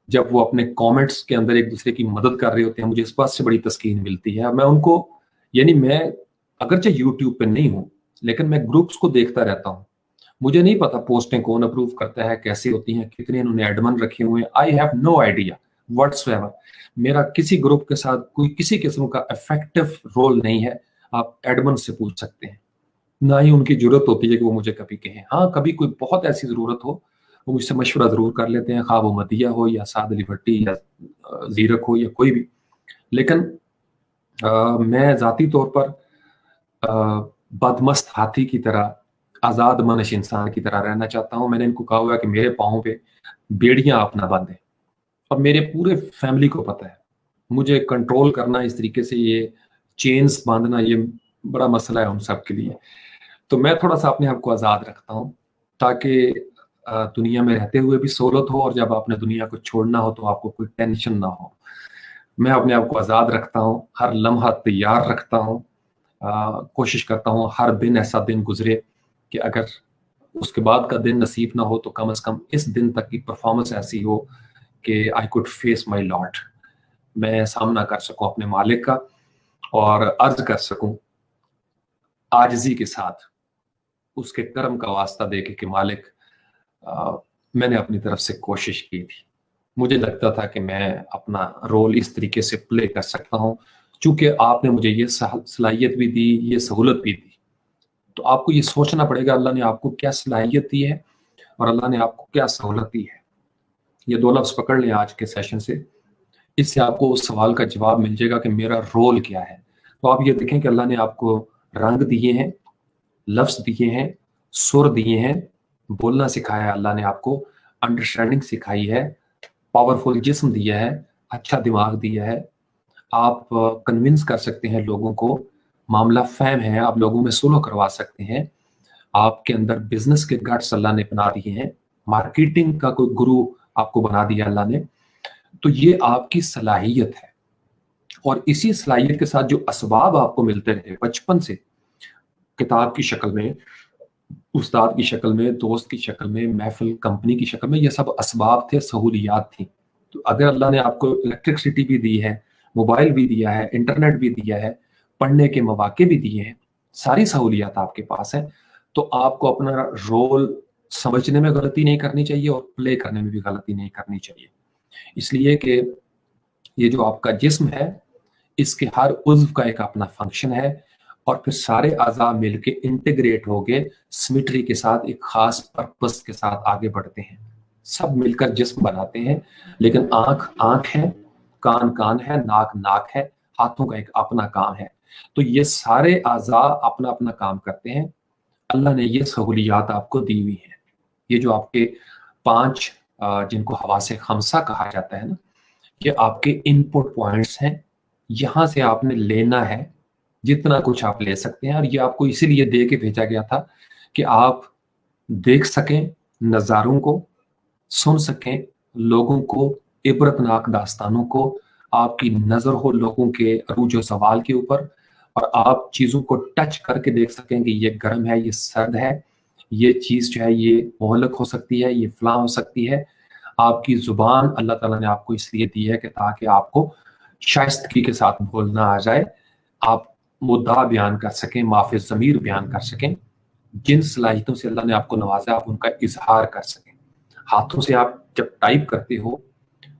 जब वो अपने कमेंट्स के अंदर एक दूसरे की मदद कर रहे होते हैं, मुझे इस बात से बड़ी तस्कीन मिलती है। मैं उनको, यानी मैं अगरचे यूट्यूब पे नहीं हूँ, लेकिन मैं ग्रुप्स को देखता रहता हूँ। मुझे नहीं पता पोस्टें कौन अप्रूव करता है, कैसे होती हैं, कितने इन्होंने एडमन रखे हुए हैं, I have no idea whatsoever. मेरा किसी ग्रुप के साथ कोई किसी किस्म का इफेक्टिव रोल नहीं है। आप एडमन से पूछ सकते हैं, ना ही उनकी जरूरत होती है कि वो मुझे कभी कहें। हाँ, कभी कोई बहुत ऐसी जरूरत हो, वो मुझसे मशवरा जरूर कर लेते हैं, खा वो मदिया हो या साद अली भट्टी या जीरक हो या कोई भी। लेकिन मैं जाती तौर पर बदमस्त हाथी की तरह, आजाद मनश इंसान की तरह रहना चाहता हूँ। मैंने इनको कहा हुआ है कि मेरे पाँव पे बेड़ियां आप ना बांधें, और मेरे पूरे फैमिली को पता है मुझे कंट्रोल करना इस तरीके से, ये चेन्स बांधना ये बड़ा मसला है उन सब के लिए। तो मैं थोड़ा सा अपने आप को आज़ाद रखता हूँ, ताकि दुनिया में रहते हुए भी सहूलत हो, और जब आपने दुनिया को छोड़ना हो तो आपको कोई टेंशन ना हो। मैं अपने आप को आज़ाद रखता हूँ, हर लम्हा तैयार रखता हूँ। कोशिश करता हूँ हर दिन ऐसा दिन गुजरे कि अगर उसके बाद का दिन नसीब ना हो तो कम से कम इस दिन तक की परफॉर्मेंस ऐसी हो कि I could face my lord, मैं सामना कर सकूं अपने मालिक का, और अर्ज कर सकूं आजिज़ी के साथ, उसके कर्म का वास्ता दे के कि मालिक, मैंने अपनी तरफ से कोशिश की थी, मुझे लगता था कि मैं अपना रोल इस तरीके से प्ले कर सकता हूं, चूंकि आपने मुझे ये सलाहियत भी दी, ये सहूलत भी दी। तो आपको ये सोचना पड़ेगा अल्लाह ने आपको क्या सलाहियत दी है और अल्लाह ने आपको क्या सहूलत दी है। ये दो लफ्ज़ पकड़ लें आज के सेशन से, इससे आपको उस सवाल का जवाब मिल जाएगा कि मेरा रोल क्या है। तो आप ये देखें कि अल्लाह ने आपको रंग दिए हैं, लफ्ज़ दिए हैं, सुर दिए हैं, बोलना सिखाया है अल्लाह ने आपको, अंडरस्टैंडिंग सिखाई है, पावरफुल जिस्म दिया है, अच्छा दिमाग दिया है, आप कन्विंस कर सकते हैं लोगों को, मामला फहम है, आप लोगों में सुलह करवा सकते हैं, आपके अंदर बिजनेस के गट्स अल्लाह ने बना दिए हैं, मार्केटिंग का कोई गुरु आपको बना दिया अल्लाह ने। तो ये आपकी सलाहियत है, और इसी सलाहियत के साथ जो असबाब आपको मिलते रहे बचपन से, किताब की शक्ल में, उस्ताद की शक्ल में, दोस्त की शक्ल में, महफिल कंपनी की शक्ल में, ये सब असबाब थे, सहूलियात थी। तो अगर अल्लाह ने आपको इलेक्ट्रिसिटी भी दी है, मोबाइल भी दिया है, इंटरनेट भी दिया है, पढ़ने के मौके भी दिए हैं, सारी सहूलियात आपके पास है, तो आपको अपना रोल समझने में गलती नहीं करनी चाहिए और प्ले करने में भी गलती नहीं करनी चाहिए। इसलिए कि ये जो आपका जिस्म है, इसके हर उज़्व का एक अपना फंक्शन है, और फिर सारे अज़ा मिलके इंटीग्रेट हो गए सिमेट्री के साथ, एक खास पर्पस के साथ आगे बढ़ते हैं, सब मिलकर जिस्म बनाते हैं। लेकिन आंख आंख है, کان کان ہے، ناک ناک ہے، ہاتھوں کا ایک اپنا کام ہے. تو یہ سارے اعضاء اپنا اپنا کام کرتے ہیں. اللہ نے یہ سہولیات آپ کو دی ہوئی ہیں. یہ جو آپ کے 5 جن کو حواس خمسہ کہا جاتا ہے نا، یہ آپ کے ان پٹ پوائنٹس ہیں. یہاں سے آپ نے لینا ہے جتنا کچھ آپ لے سکتے ہیں، اور یہ آپ کو اسی لیے دے کے بھیجا گیا تھا کہ آپ دیکھ سکیں نظاروں کو، سن سکیں لوگوں کو، عبرتناک داستانوں کو، آپ کی نظر ہو لوگوں کے عروج و زوال کے اوپر، اور آپ چیزوں کو ٹچ کر کے دیکھ سکیں کہ یہ گرم ہے، یہ سرد ہے، یہ چیز جو ہے یہ مہلک ہو سکتی ہے، یہ فلاں ہو سکتی ہے. آپ کی زبان اللہ تعالیٰ نے آپ کو اس لیے دی ہے کہ تاکہ آپ کو شائستگی کے ساتھ بولنا آ جائے، آپ مدعا بیان کر سکیں، معافی ضمیر بیان کر سکیں. جن صلاحیتوں سے اللہ نے آپ کو نوازا آپ ان کا اظہار کر سکیں. ہاتھوں سے آپ جب ٹائپ کرتے ہو،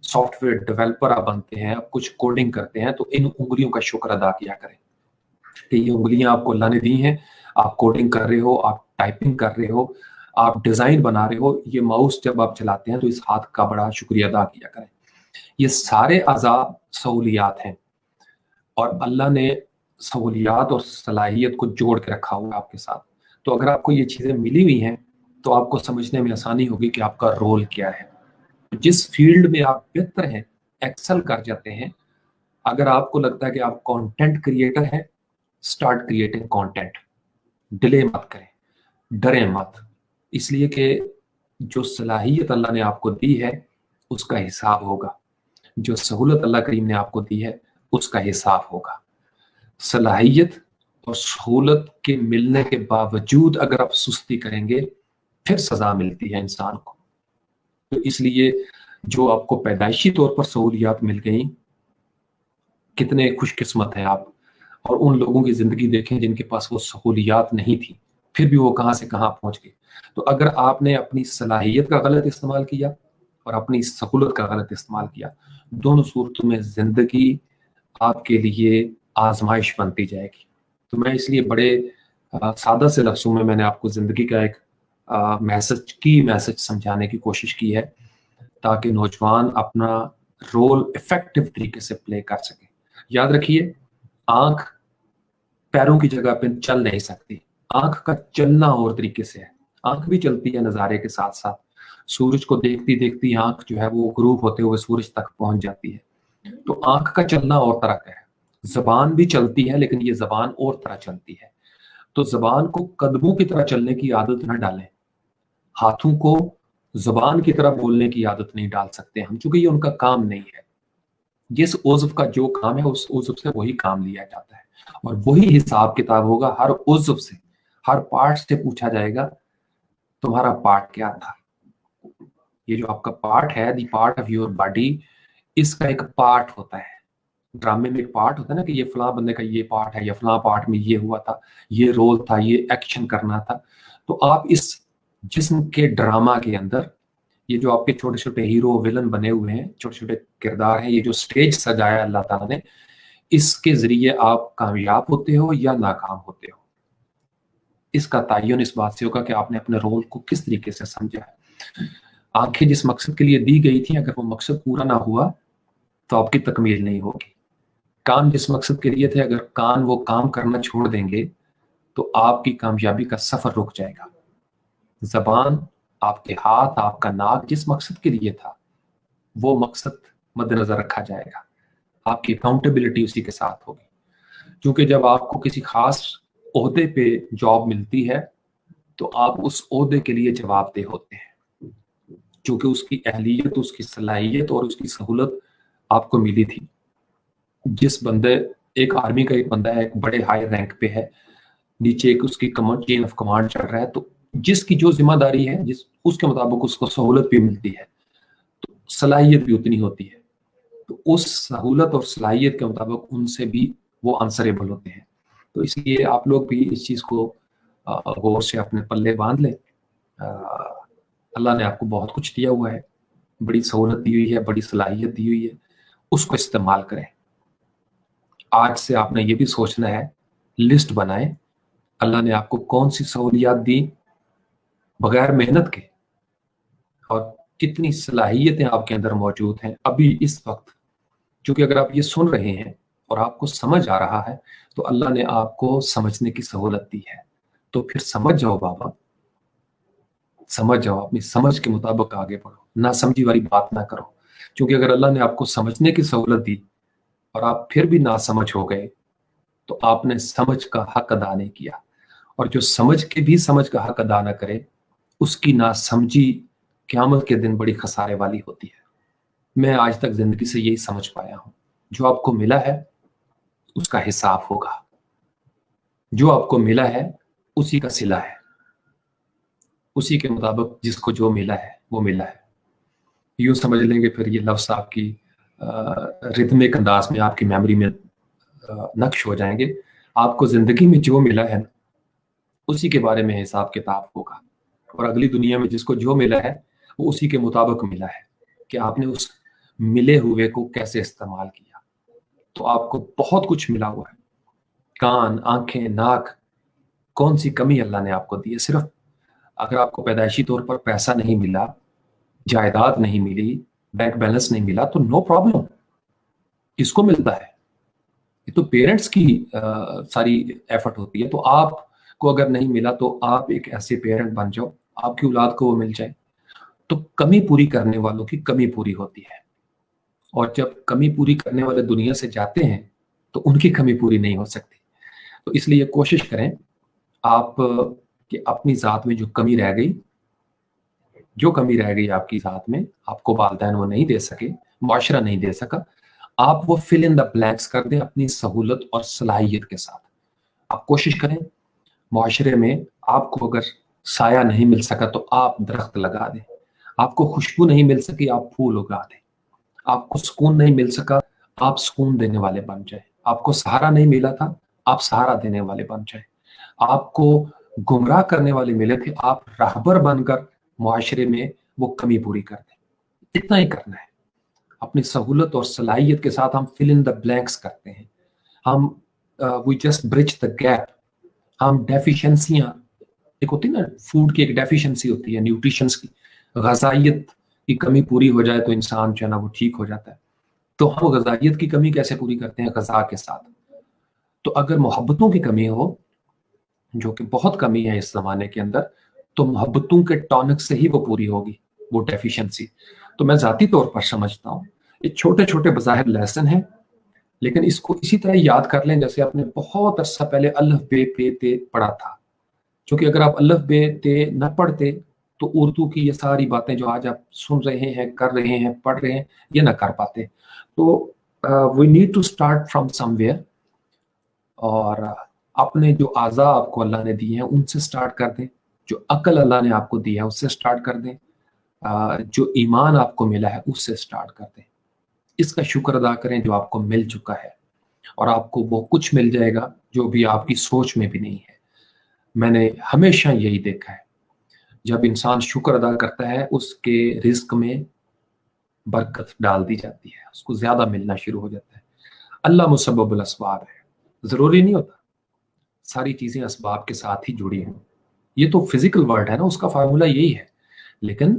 سافٹ ویئر ڈیولپر آپ بنتے ہیں، آپ کچھ کوڈنگ کرتے ہیں، تو ان انگلیوں کا شکر ادا کیا کریں کہ یہ انگلیاں آپ کو اللہ نے دی ہیں. آپ کوڈنگ کر رہے ہو، آپ ٹائپنگ کر رہے ہو، آپ ڈیزائن بنا رہے ہو، یہ ماؤس جب آپ چلاتے ہیں تو اس ہاتھ کا بڑا شکریہ ادا کیا کریں. یہ سارے اعضاء سہولیات ہیں، اور اللہ نے سہولیات اور صلاحیت کو جوڑ کے رکھا ہوا آپ کے ساتھ. تو اگر آپ کو یہ چیزیں ملی ہوئی ہیں تو آپ کو سمجھنے میں آسانی ہوگی کہ آپ کا رول کیا ہے. جس فیلڈ میں آپ بہتر ہیں، ایکسل کر جاتے ہیں، اگر آپ کو لگتا ہے کہ آپ کانٹینٹ کریٹر ہیں، سٹارٹ کریٹنگ کانٹینٹ. ڈیلے مت کریں، ڈریں مت، اس لیے کہ جو صلاحیت اللہ نے آپ کو دی ہے اس کا حساب ہوگا. جو سہولت اللہ کریم نے آپ کو دی ہے اس کا حساب ہوگا. صلاحیت اور سہولت کے ملنے کے باوجود اگر آپ سستی کریں گے پھر سزا ملتی ہے انسان کو. تو اس لیے جو آپ کو پیدائشی طور پر سہولیات مل گئیں، کتنے خوش قسمت ہیں آپ. اور ان لوگوں کی زندگی دیکھیں جن کے پاس وہ سہولیات نہیں تھی، پھر بھی وہ کہاں سے کہاں پہنچ گئے. تو اگر آپ نے اپنی صلاحیت کا غلط استعمال کیا اور اپنی سہولت کا غلط استعمال کیا، دونوں صورتوں میں زندگی آپ کے لیے آزمائش بنتی جائے گی. تو میں اس لیے بڑے سادہ سے لفظوں میں نے آپ کو زندگی کا ایک میسج سمجھانے کی کوشش کی ہے تاکہ نوجوان اپنا رول افیکٹو طریقے سے پلے کر سکیں. یاد رکھیے، آنکھ پیروں کی جگہ پہ چل نہیں سکتی. آنکھ کا چلنا اور طریقے سے ہے. آنکھ بھی چلتی ہے نظارے کے ساتھ ساتھ. سورج کو دیکھتی دیکھتی آنکھ جو ہے وہ غروب ہوتے ہوئے سورج تک پہنچ جاتی ہے. تو آنکھ کا چلنا اور طرح کا ہے. زبان بھی چلتی ہے لیکن یہ زبان اور طرح چلتی ہے. تو زبان کو قدموں کی طرح چلنے کی عادت نہ ڈالیں. ہاتھوں کو زبان کی طرح بولنے کی عادت نہیں ڈال سکتے ہم، چونکہ یہ ان کا کام نہیں ہے. جس عضو کا جو کام ہے اس عضو سے وہی کام لیا جاتا ہے، اور وہی حساب کتاب ہوگا. ہر عضو سے، ہر پارٹ سے پوچھا جائے گا تمہارا پارٹ کیا تھا. یہ جو آپ کا پارٹ ہے، the part of your body, اس کا ایک پارٹ ہوتا ہے. ڈرامے میں ایک پارٹ ہوتا ہے نا کہ یہ فلاں بندے کا یہ پارٹ ہے، یا فلاں پارٹ میں یہ ہوا تھا، یہ رول تھا، یہ ایکشن کرنا تھا. تو آپ اس جسم کے ڈرامہ کے اندر یہ جو آپ کے چھوٹے چھوٹے ہیرو ولن بنے ہوئے ہیں، چھوٹے چھوٹے کردار ہیں، یہ جو سٹیج سجایا اللہ تعالیٰ نے، اس کے ذریعے آپ کامیاب ہوتے ہو یا ناکام ہوتے ہو. اس کا تعین اس بات سے ہوگا کہ آپ نے اپنے رول کو کس طریقے سے سمجھا ہے. آنکھیں جس مقصد کے لیے دی گئی تھیں، اگر وہ مقصد پورا نہ ہوا تو آپ کی تکمیل نہیں ہوگی. کان جس مقصد کے لیے تھے، اگر کان وہ کام کرنا چھوڑ دیں گے تو آپ کی کامیابی کا سفر رک جائے گا. زبان، آپ کے ہاتھ، آپ کا ناک جس مقصد کے لیے تھا وہ مقصد مد نظر رکھا جائے گا. آپ کی اکاؤنٹیبلٹی اسی کے ساتھ ہوگی. کیونکہ جب آپ کو کسی خاص عہدے پہ جاب ملتی ہے تو آپ اس عہدے کے لیے جواب دہ ہوتے ہیں، کیونکہ اس کی اہلیت، اس کی صلاحیت اور اس کی سہولت آپ کو ملی تھی. جس بندے، ایک آرمی کا ایک بندہ ہے، ایک بڑے ہائی رینک پہ ہے، نیچے ایک اس کی چین آف کمانڈ چل رہا ہے، تو جس کی جو ذمہ داری ہے اس کے مطابق اس کو سہولت بھی ملتی ہے، تو صلاحیت بھی اتنی ہوتی ہے. تو اس سہولت اور صلاحیت کے مطابق ان سے بھی وہ آنسریبل ہوتے ہیں. تو اس لیے آپ لوگ بھی اس چیز کو غور سے اپنے پلے باندھ لیں. اللہ نے آپ کو بہت کچھ دیا ہوا ہے، بڑی سہولت دی ہوئی ہے، بڑی صلاحیت دی ہوئی ہے، اس کو استعمال کریں. آج سے آپ نے یہ بھی سوچنا ہے، لسٹ بنائیں اللہ نے آپ کو کون سی سہولیات دی بغیر محنت کے، اور کتنی صلاحیتیں آپ کے اندر موجود ہیں ابھی اس وقت چونکہ اگر آپ یہ سن رہے ہیں اور آپ کو سمجھ آ رہا ہے تو اللہ نے آپ کو سمجھنے کی سہولت دی ہے. تو پھر سمجھ جاؤ بابا، سمجھ جاؤ، اپنی سمجھ کے مطابق آگے بڑھو، نہ سمجھی والی بات نہ کرو. کیونکہ اگر اللہ نے آپ کو سمجھنے کی سہولت دی اور آپ پھر بھی نہ سمجھ ہو گئے تو آپ نے سمجھ کا حق ادا نہیں کیا. اور جو سمجھ کے بھی سمجھ کا حق ادا نہ کرے اس کی نہ سمجھی قیامت کے دن بڑی خسارے والی ہوتی ہے. میں آج تک زندگی سے یہی سمجھ پایا ہوں، جو آپ کو ملا ہے اس کا حساب ہوگا، جو آپ کو ملا ہے اسی کا صلہ ہے، اسی کے مطابق جس کو جو ملا ہے وہ ملا ہے. یوں سمجھ لیں گے پھر یہ لفظ آپ کی ریتمک انداز میں آپ کی میموری میں نقش ہو جائیں گے. آپ کو زندگی میں جو ملا ہے اسی کے بارے میں حساب کتاب ہوگا، اور اگلی دنیا میں جس کو جو ملا ہے وہ اسی کے مطابق ملا ہے کہ آپ نے اس ملے ہوئے کو کیسے استعمال کیا. تو آپ کو بہت کچھ ملا ہوا ہے، کان، آنکھیں، ناک، کون سی کمی اللہ نے آپ کو دی ہے؟ صرف اگر آپ کو پیدائشی طور پر پیسہ نہیں ملا، جائیداد نہیں ملی، بینک بیلنس نہیں ملا تو نو پرابلم. کس کو ملتا ہے؟ یہ تو پیرنٹس کی ساری ایفرٹ ہوتی ہے. تو آپ کو اگر نہیں ملا تو آپ ایک ایسے پیرنٹ بن جاؤ آپ کی اولاد کو وہ مل جائے. تو کمی پوری کرنے والوں کی کمی پوری ہوتی ہے، اور جب کمی پوری کرنے والے دنیا سے جاتے ہیں تو ان کی کمی پوری نہیں ہو سکتی. تو اس لیے کوشش کریں آپ کہ اپنی ذات میں جو کمی رہ گئی آپ کی ذات میں، آپ کو والدین وہ نہیں دے سکے، معاشرہ نہیں دے سکا، آپ وہ فل ان دا بلینکس کر دیں اپنی سہولت اور صلاحیت کے ساتھ. آپ کوشش کریں معاشرے میں آپ کو اگر سایہ نہیں مل سکا تو آپ درخت لگا دیں، آپ کو خوشبو نہیں مل سکی آپ پھول اگا دیں، آپ کو سکون نہیں مل سکا آپ سکون دینے والے بن جائیں، آپ کو سہارا نہیں ملا تھا آپ سہارا دینے والے بن جائیں، آپ کو گمراہ کرنے والے ملے تھے آپ راہبر بن کر معاشرے میں وہ کمی پوری کر دیں. اتنا ہی کرنا ہے. اپنی سہولت اور صلاحیت کے ساتھ ہم فل ان دا بلینکس کرتے ہیں، ہم we just bridge the gap. ہم ڈیفیشنسیاں، ایک ہوتی نا فوڈ کی ایک ڈیفیشنسی ہوتی ہے نیوٹریشنس کی، غذائیت کی کمی پوری ہو جائے تو انسان جو ہے نا وہ ٹھیک ہو جاتا ہے. تو ہم غذائیت کی کمی کیسے پوری کرتے ہیں؟ غذا کے ساتھ. تو اگر محبتوں کی کمی ہو، جو کہ بہت کمی ہے اس زمانے کے اندر، تو محبتوں کے ٹانک سے ہی وہ پوری ہوگی وہ ڈیفیشنسی. تو میں ذاتی طور پر سمجھتا ہوں یہ چھوٹے چھوٹے بظاہر لیسن ہیں، لیکن اس کو اسی طرح یاد کر لیں جیسے آپ نے بہت عرصہ پہلے الف بے پے تے پڑھا تھا. کیونکہ اگر آپ الف بے تے نہ پڑھتے تو اردو کی یہ ساری باتیں جو آج آپ سن رہے ہیں، کر رہے ہیں، پڑھ رہے ہیں، یہ نہ کر پاتے. تو we need to start from somewhere, اور اپنے جو اعضاء آپ کو اللہ نے دیے ہیں ان سے اسٹارٹ کر دیں، جو عقل اللہ نے آپ کو دی ہے اس سے اسٹارٹ کر دیں، جو ایمان آپ کو ملا ہے اس سے اسٹارٹ کر دیں. اس کا شکر ادا کریں جو آپ کو مل چکا ہے، اور آپ کو وہ کچھ مل جائے گا جو بھی آپ کی سوچ میں بھی نہیں ہے. میں نے ہمیشہ یہی دیکھا ہے جب انسان شکر ادا کرتا ہے اس کے رزق میں برکت ڈال دی جاتی ہے، اس کو زیادہ ملنا شروع ہو جاتا ہے. اللہ مسبب الاسباب ہے، ضروری نہیں ہوتا ساری چیزیں اسباب کے ساتھ ہی جڑی ہوں. یہ تو فزیکل ورلڈ ہے نا، اس کا فارمولا یہی ہے. لیکن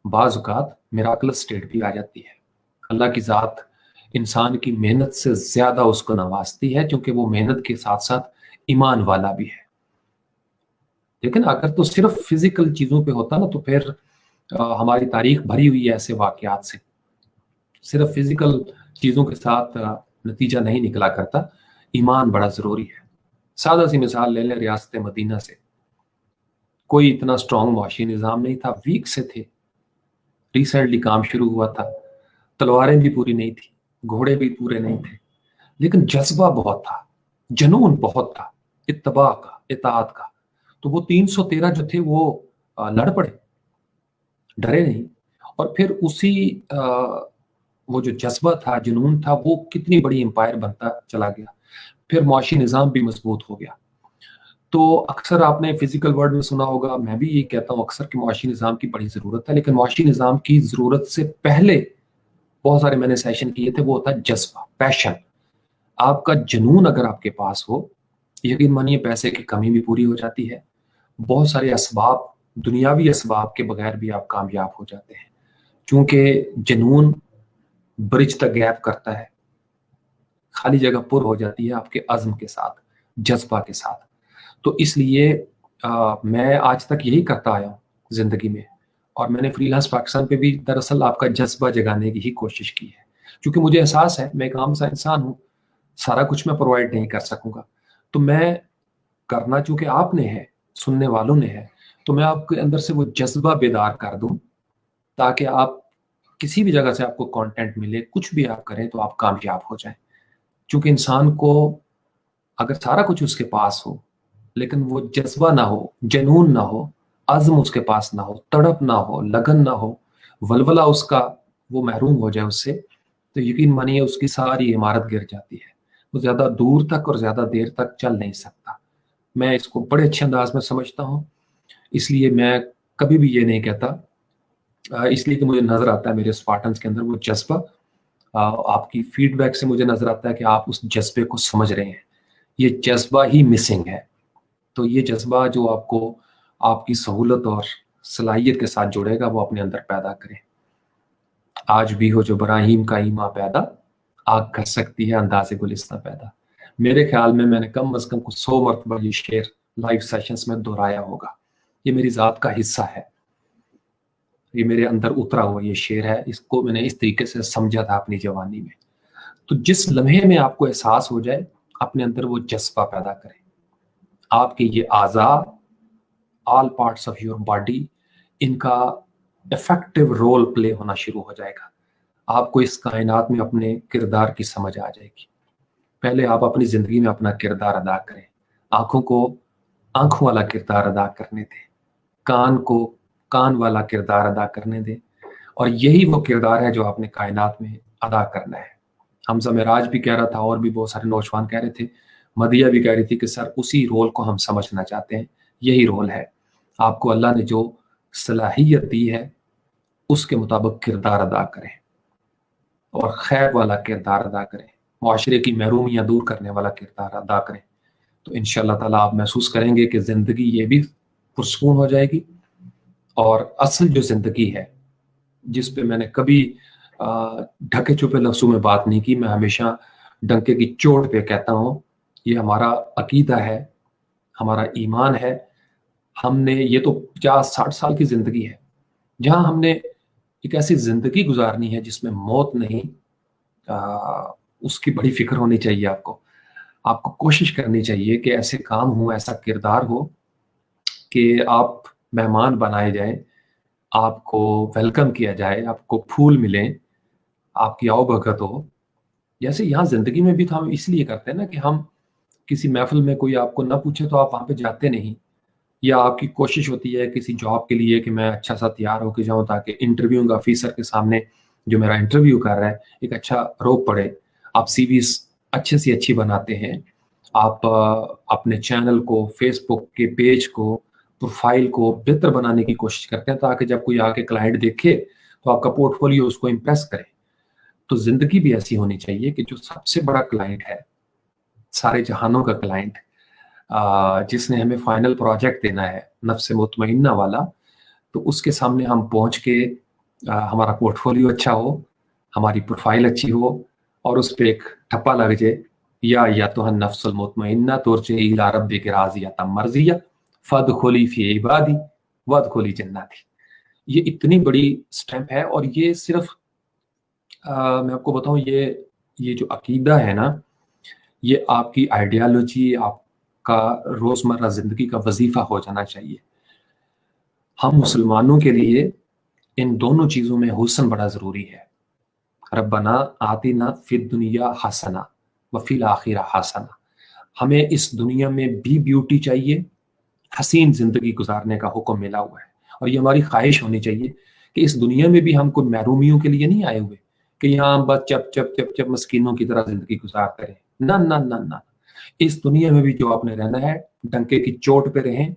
بعض اوقات میراکلس اسٹیٹ بھی آ جاتی ہے. اللہ کی ذات انسان کی محنت سے زیادہ اس کو نوازتی ہے، کیونکہ وہ محنت کے ساتھ ساتھ ایمان والا بھی ہے. لیکن اگر تو صرف فزیکل چیزوں پہ ہوتا نا تو پھر ہماری تاریخ بھری ہوئی ہے ایسے واقعات سے. صرف فزیکل چیزوں کے ساتھ نتیجہ نہیں نکلا کرتا، ایمان بڑا ضروری ہے. سادہ سی مثال لے لیں ریاست مدینہ سے. کوئی اتنا اسٹرانگ معاشی نظام نہیں تھا، ویک سے تھے، ریسنٹلی کام شروع ہوا تھا، تلواریں بھی پوری نہیں تھی، گھوڑے بھی پورے نہیں تھے، لیکن جذبہ بہت تھا، جنون بہت تھا، اتباع کا، اطاعت کا. تو وہ 313 جو تھے وہ لڑ پڑے، ڈرے نہیں. اور پھر اسی وہ جو جذبہ تھا، جنون تھا، وہ کتنی بڑی امپائر بنتا چلا گیا. پھر معاشی نظام بھی مضبوط ہو گیا. تو اکثر آپ نے فزیکل ورڈ میں سنا ہوگا، میں بھی یہ کہتا ہوں اکثر کہ معاشی نظام کی بڑی ضرورت ہے، لیکن معاشی نظام کی ضرورت سے پہلے بہت سارے میں نے سیشن کیے تھے، وہ ہوتا ہے جذبہ، پیشن. آپ کا جنون اگر آپ کے پاس ہو، یقین مانیے پیسے کی کمی بھی پوری ہو جاتی ہے، بہت سارے اسباب، دنیاوی اسباب کے بغیر بھی آپ کامیاب ہو جاتے ہیں. چونکہ جنون ब्रिज द गैप करता है, खाली जगह पुर हो जाती है आपके अज़्म के साथ, जज्बा के साथ। तो इसलिए मैं आज तक यही करता आया हूँ ज़िंदगी में, और मैंने फ्रीलांस पाकिस्तान पे भी दरअसल आपका जज्बा जगाने की ही कोशिश की है, क्योंकि मुझे एहसास है मैं एक आम सा इंसान हूँ, सारा कुछ मैं प्रोवाइड नहीं कर सकूंगा। तो मैं करना चूंकि आपने है, सुनने वालों ने है, तो मैं आपके अंदर से वो जज्बा बेदार कर दूं, ताकि आप किसी भी जगह से आपको कंटेंट मिले, कुछ भी आप करें तो आप कामयाब हो जाएं। क्योंकि इंसान को अगर सारा कुछ उसके पास हो लेकिन वो जज्बा ना हो, जुनून ना हो, अज़्म उसके पास ना हो, तड़प ना हो, लगन ना हो, वलवला उसका, वो महरूम हो जाए उससे, तो यकीन मानिए उसकी सारी इमारत गिर जाती है। वो ज्यादा दूर तक और ज्यादा देर तक चल नहीं सकता। मैं इसको बड़े अच्छे अंदाज में समझता हूँ, इसलिए मैं कभी भी ये नहीं कहता, इसलिए कि मुझे नजर आता है मेरे स्पार्टन्स के अंदर वो जज्बा। आपकी फीडबैक से मुझे नजर आता है कि आप उस जज्बे को समझ रहे हैं। ये जज्बा ही मिसिंग है। तो ये जज्बा जो आपको आपकी सहूलत और सलाहियत के साथ जुड़ेगा, वो अपने अंदर पैदा करें। आज भी हो जो इब्राहिम का ईमा पैदा, आग कर सकती है अंदाज़े गुलिस्तां पैदा। मेरे ख्याल में मैंने कम अज कम कुछ 100 मरतबा ये शेर लाइव सेशंस में दोहराया होगा। ये मेरी ज़ात का हिस्सा है, ये मेरे अंदर उतरा हुआ ये शेर है। इसको मैंने इस तरीके से समझा था अपनी जवानी में। तो जिस लम्हे में आपको एहसास हो जाए, अपने अंदर वो जज्बा पैदा करें। आपके ये आज़ा, all parts of your body, इनका इफेक्टिव रोल प्ले होना शुरू हो जाएगा। आपको इस कायनात में अपने किरदार की समझ आ जाएगी। पहले आप अपनी जिंदगी में अपना किरदार अदा करें। आंखों को आंखों वाला किरदार अदा करने दें, कान को कान वाला किरदार अदा करने दें, और यही वो किरदार है जो आपने कायनात में अदा करना है। हमजा मिराज भी कह रहा था, और भी बहुत सारे नौजवान कह रहे थे, मदिया भी कह रही थी कि सर उसी रोल को हम समझना चाहते हैं। यही रोल है। आपको अल्लाह ने जो सलाहियत दी है उसके मुताबिक किरदार अदा करें, और खैर वाला किरदार अदा करें, माशरे की महरूमियाँ दूर करने वाला किरदार अदा करें। तो इंशाअल्लाह ताला आप महसूस करेंगे कि ज़िंदगी ये भी पुरसकून हो जाएगी। और असल जो ज़िंदगी है, जिस पे मैंने कभी ढके छुपे लफ्ज़ों में बात नहीं की, मैं हमेशा डंके की चोट पे कहता हूँ, ये हमारा अकीदा है, हमारा ईमान है। हमने ये तो 50-60 साल की ज़िंदगी है, जहाँ हमने एक ऐसी ज़िंदगी गुजारनी है जिसमें मौत नहीं, उसकी बड़ी फिक्र होनी चाहिए। आपको कोशिश करनी चाहिए कि ऐसे काम हो, ऐसा किरदार हो कि आप मेहमान बनाए जाएं, आपको वेलकम किया जाए, आपको फूल मिलें, आपकी आओभगत हो। जैसे यहाँ जिंदगी में भी तो हम इसलिए करते हैं ना कि हम किसी महफिल में कोई आपको ना पूछे तो आप वहां पे जाते नहीं, या आपकी कोशिश होती है किसी जॉब के लिए कि मैं अच्छा सा तैयार होकर जाऊं ताकि इंटरव्यूइंग ऑफिसर के सामने जो मेरा इंटरव्यू कर रहा है एक अच्छा रोब पड़े। आप सीवी अच्छे से अच्छी बनाते हैं, आप अपने चैनल को, फेसबुक के पेज को, प्रोफाइल को बेहतर बनाने की कोशिश करते हैं, ताकि जब कोई आके क्लाइंट देखे तो आपका पोर्टफोलियो उसको इम्प्रेस करे। तो जिंदगी भी ऐसी होनी चाहिए कि जो सबसे बड़ा क्लाइंट है, सारे जहानों का क्लाइंट, जिसने हमें फाइनल प्रोजेक्ट देना है, नफ्स मुतमइन्ना वाला, तो उसके सामने हम पहुंच के हमारा पोर्टफोलियो अच्छा हो, हमारी प्रोफाइल अच्छी हो, और उस पर एक ठप्पा लग जाए, या तो नफ्सुल मुतमइन्ना तुरजी इला रब्बिक राज़ियतम मर्ज़िया फदखुली फी इबादी वदखुली जन्नती। ये इतनी बड़ी स्टैंप है। और ये सिर्फ मैं आपको बताऊं, ये जो अकीदा है ना, ये आपकी आइडियालॉजी, आपका रोजमर्रा जिंदगी का वजीफा हो जाना चाहिए। हम मुसलमानों के लिए इन दोनों चीजों में हुस्न बड़ा जरूरी है। रब्बना आतिना फिद दुनिया हसना व फिल आखिरा हसना। हमें इस दुनिया में भी ब्यूटी चाहिए, हसीन जिंदगी गुजारने का हुक्म मिला हुआ है, और ये हमारी ख्वाहिश होनी चाहिए कि इस दुनिया में भी हम कोई महरूमियों के लिए नहीं आए हुए कि यहाँ हम बस चप चप चप चप मस्कीनों की तरह जिंदगी गुजारते रहे। ना ना ना ना, इस दुनिया में भी जो आपने रहना है, डंके की चोट पे रहें,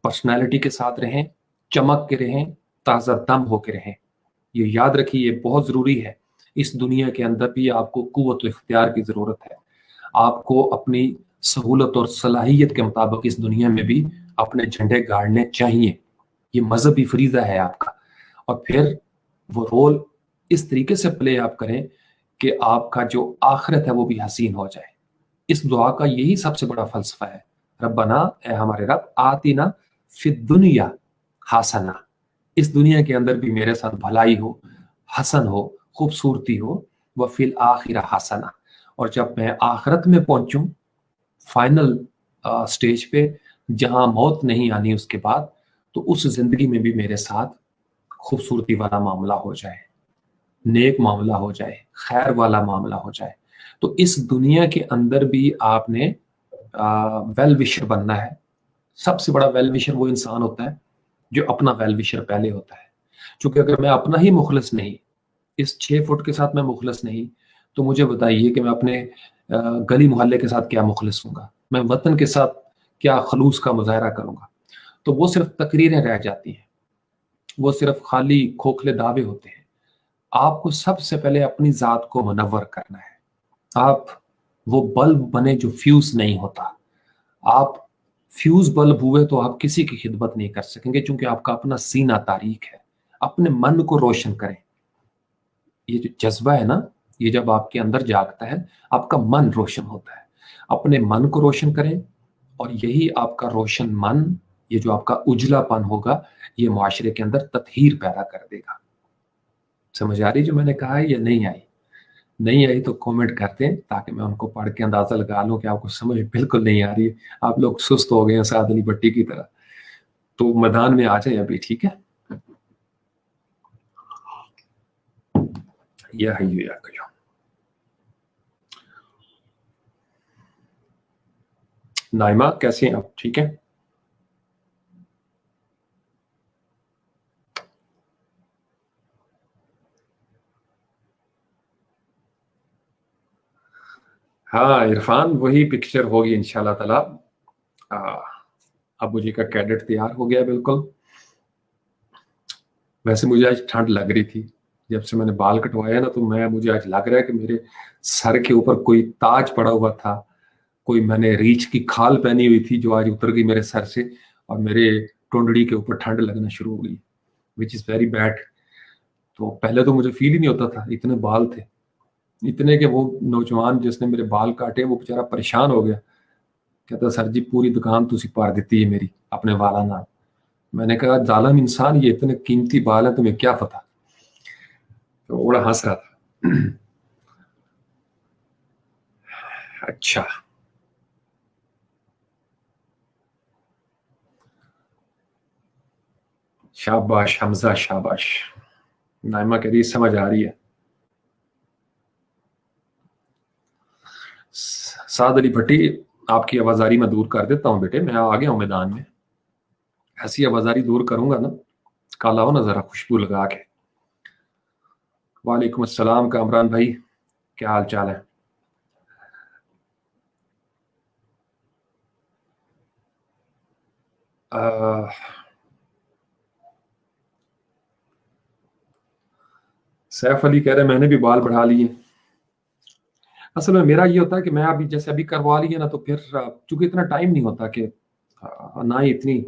पर्सनैलिटी के साथ रहें, चमक के रहें, ताज़ा दम होके रहें। ये याद रखिए, ये बहुत ज़रूरी है। इस दुनिया के अंदर भी आपको कुव्वत इख्तियार की ज़रूरत है। आपको अपनी सहूलत और सलाहियत के मुताबिक इस दुनिया में भी अपने झंडे गाड़ने चाहिए। ये मजहबी फरीज़ा है आपका। और फिर वो रोल इस तरीके से प्ले आप करें कि आपका जो आखिरत है वो भी हसीन हो जाए। इस दुआ का यही सबसे बड़ा फलसफा है, रब्बना, ए हमारे रब, आतिना फिद दुनिया हासना, इस दुनिया के अंदर भी मेरे साथ भलाई हो, हसन हो, खूबसूरती हो, व फिल आखिरा हसना, और जब मैं आखिरत में पहुंचूं, फाइनल स्टेज पे जहां मौत नहीं आनी उसके बाद, तो उस जिंदगी में भी मेरे साथ खूबसूरती वाला मामला हो जाए, नेक मामला हो जाए, खैर वाला मामला हो जाए। तो इस दुनिया के अंदर भी आपने वेल विशर बनना है। सबसे बड़ा वेल विशर वो इंसान होता है जो अपना वेल विशर पहले होता है। क्योंकि अगर मैं अपना ही मुखलिस नहीं, इस 6 फुट के साथ मैं मुखलिस नहीं, तो मुझे बताइए कि मैं अपने गली मोहल्ले के साथ क्या मुखलिस हूँगा, मैं वतन के साथ क्या खलूस का मुजाहरा करूँगा। तो वो सिर्फ तकरीरें रह जाती हैं, वो सिर्फ खाली खोखले दावे होते हैं। आपको सबसे पहले अपनी ज़ात को मुनव्वर करना है। आप वो बल्ब बने जो फ्यूज नहीं होता। आप फ्यूज बल्ब हुए तो आप किसी की खिदमत नहीं कर सकेंगे, क्योंकि आपका अपना सीना तारीक है। अपने मन को रोशन करें। ये जो जज्बा है ना, ये जब आपके अंदर जागता है, आपका मन रोशन होता है। अपने मन को रोशन करें, और यही आपका रोशन मन, ये जो आपका उजलापन होगा, ये मुआशरे के अंदर तत्हीर पैदा कर देगा। समझ आ रही जो मैंने कहा है या नहीं आई? नहीं आई तो कमेंट कर दें, ताकि मैं उनको पढ़ के अंदाजा लगा लूं कि आपको समझ बिल्कुल नहीं आ रही है, आप लोग सुस्त हो गए हैं साद अली भट्टी की तरह। तो मैदान में आ जाए अभी, ठीक है? या हय्यु या कय्यूम। नाइमा, कैसे हैं आप? ठीक है? हाँ इरफान, वही पिक्चर होगी इंशाल्लाह ताला। अबू जी का कैडेट तैयार हो गया बिल्कुल। वैसे मुझे आज ठंड लग रही थी, जब से मैंने बाल कटवाया ना, तो मुझे आज लग रहा है कि मेरे सर के ऊपर कोई ताज पड़ा हुआ था, कोई मैंने रीछ की खाल पहनी हुई थी जो आज उतर गई मेरे सर से, और मेरे टोंडड़ी के ऊपर ठंड लगना शुरू हो गई, विच इज वेरी बैड। तो पहले तो मुझे फील ही नहीं होता था, इतने बाल थे, इतने कि वो नौजवान जिसने मेरे बाल काटे वो बेचारा परेशान हो गया, कहता सर जी पूरी दुकान तुसी पार दी है मेरी अपने वाला नाल। मैंने कहा जालिम इंसान, ये इतने कीमती बाल है, तुम्हें क्या पता? तो बड़ा हंस रहा था। अच्छा, शाबाश हमजा, शाबाश। नाइमा कह रही समझ आ रही है। साद अली भट्टी, आपकी आवाजारी मैं दूर कर देता हूँ बेटे, मैं आ गया हूँ मैदान में। ऐसी आवाजारी दूर करूंगा ना, कल आओ ना जरा खुशबू लगा के। वालेकुम अस्सलाम कामरान भाई, क्या हाल चाल है? सैफ अली कह रहे मैंने भी बाल बढ़ा लिए। असल में मेरा ये होता है कि मैं अभी जैसे अभी करवा लिए ना, तो फिर चूंकि इतना टाइम नहीं होता कि ना ही इतनी,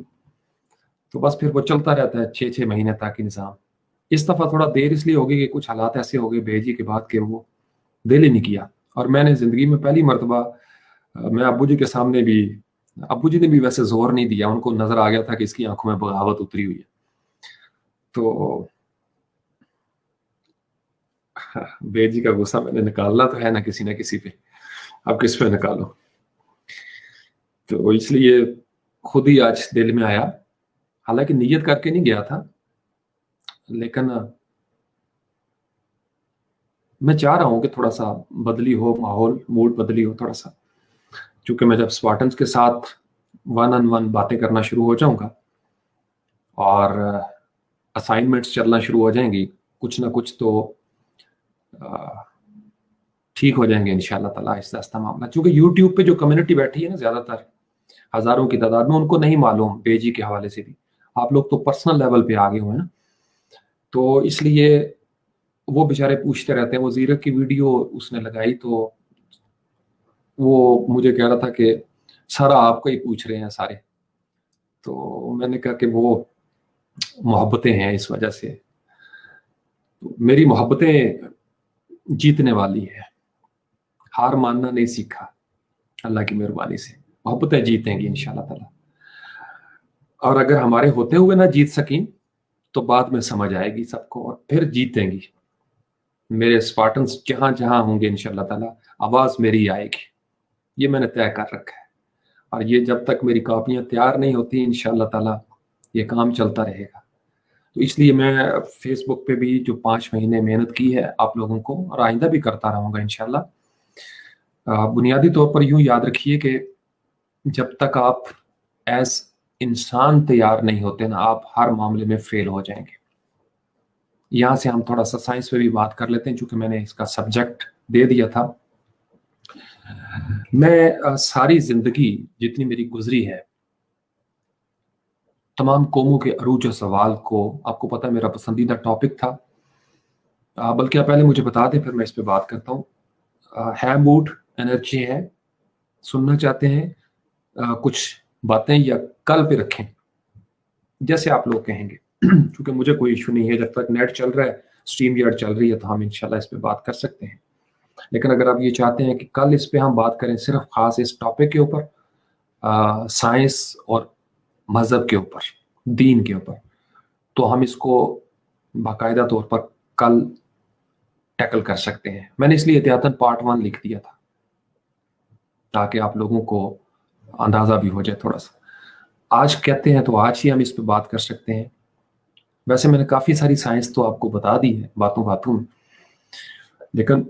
तो बस फिर वो चलता रहता है 6 6 महीने तक ही निज़ाम। इस दफा थोड़ा देर इसलिए हो गई कि कुछ हालात ऐसे हो गए भेजी के बाद के वो दिल ही नहीं किया। और मैंने जिंदगी में पहली मरतबा मैं अब्बू जी के सामने भी, अब्बू जी ने भी वैसे जोर नहीं दिया, उनको नजर आ गया था कि इसकी आंखों में बगावत उतरी हुई है। तो बेजी का गुस्सा मैंने निकालना तो है ना किसी पे, अब किस पे निकालो? तो इसलिए खुद ही आज दिल में आया, हालांकि नियत करके नहीं गया था, लेकिन मैं चाह रहा हूं कि थोड़ा सा बदली हो माहौल, मूड बदली हो थोड़ा सा। क्योंकि मैं जब स्पार्टन्स के साथ वन ऑन वन बातें करना शुरू हो जाऊंगा और असाइनमेंट्स चलना शुरू हो जाएंगी, कुछ ना कुछ तो ठीक हो जाएंगे इंशाल्लाह ताला आहिस्ता आहिस्ता मामला। क्योंकि यूट्यूब पे जो कम्युनिटी बैठी है ना, ज्यादातर हजारों की तादाद में, उनको नहीं मालूम बेजी के हवाले से भी। आप लोग तो पर्सनल लेवल पे आ गए हुए हैं ना, तो इसलिए वो बेचारे पूछते रहते हैं। वो जीरक की वीडियो उसने लगाई, तो वो मुझे कह रहा था कि सारा आपको ही पूछ रहे हैं सारे। तो मैंने कहा कि वो मोहब्बतें हैं इस वजह से। तो मेरी मोहब्बतें जीतने वाली है, हार मानना नहीं सीखा, अल्लाह की मेहरबानी से मोहब्बतें जीतेंगी इंशाल्लाह ताला। और अगर हमारे होते हुए ना जीत सकी तो बाद में समझ आएगी सबको और फिर जीतेंगी। मेरे स्पार्टन्स जहां जहां होंगे इंशाल्लाह ताला आवाज मेरी आएगी, ये मैंने तय कर रखा है। और ये जब तक मेरी कॉपियां तैयार नहीं होती इंशाल्लाह ताला ये काम चलता रहेगा। तो इसलिए मैं फेसबुक पे भी जो 5 महीने मेहनत की है आप लोगों को, और आइंदा भी करता रहूंगा इंशाल्लाह। बुनियादी तौर पर यूं याद रखिए कि जब तक आप एज इंसान तैयार नहीं होते ना, आप हर मामले में फेल हो जाएंगे। यहाँ से हम थोड़ा सा साइंस पे भी बात कर लेते हैं, चूंकि मैंने इसका सब्जेक्ट दे दिया था। मैं सारी जिंदगी जितनी मेरी गुजरी है, तमाम कौमों के अरूज और सवाल को, आपको पता है मेरा पसंदीदा टॉपिक था, बल्कि आप पहले मुझे बता दें फिर मैं इस पे बात करता हूँ। है मूड, एनर्जी है, सुनना चाहते हैं कुछ बातें या कल पे रखें, जैसे आप लोग कहेंगे। क्योंकि मुझे कोई इशू नहीं है, जब तक नेट चल रहा है, स्ट्रीम यार्ड चल रही है, तो हम इंशाल्लाह इस पे बात कर सकते हैं। लेकिन अगर आप ये चाहते हैं कि कल इस पे हम बात करें सिर्फ खास इस टॉपिक के ऊपर, साइंस और मजहब के ऊपर, दीन के ऊपर, तो हम इसको बाकायदा तौर पर कल टैकल कर सकते हैं। मैंने इसलिए एहतियातन पार्ट 1 लिख दिया था ताकि आप लोगों को अंदाजा भी हो जाए थोड़ा सा। आज कहते हैं तो आज ही हम इस पे बात कर सकते हैं। वैसे मैंने काफी सारी साइंस तो आपको बता दी है बातों बातों में, लेकिन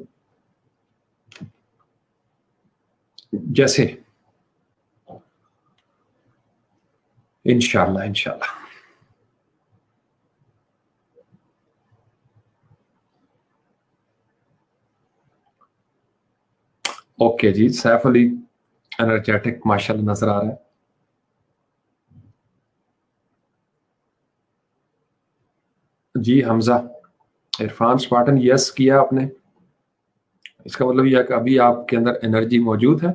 जैसे इंशाल्लाह इंशाल्लाह ओके जी, सैफ अली एनर्जेटिक माशाल्लाह नजर आ रहा है। जी हमजा, इरफान स्पार्टन, यस किया आपने, इसका मतलब यह कि अभी आपके अंदर एनर्जी मौजूद है।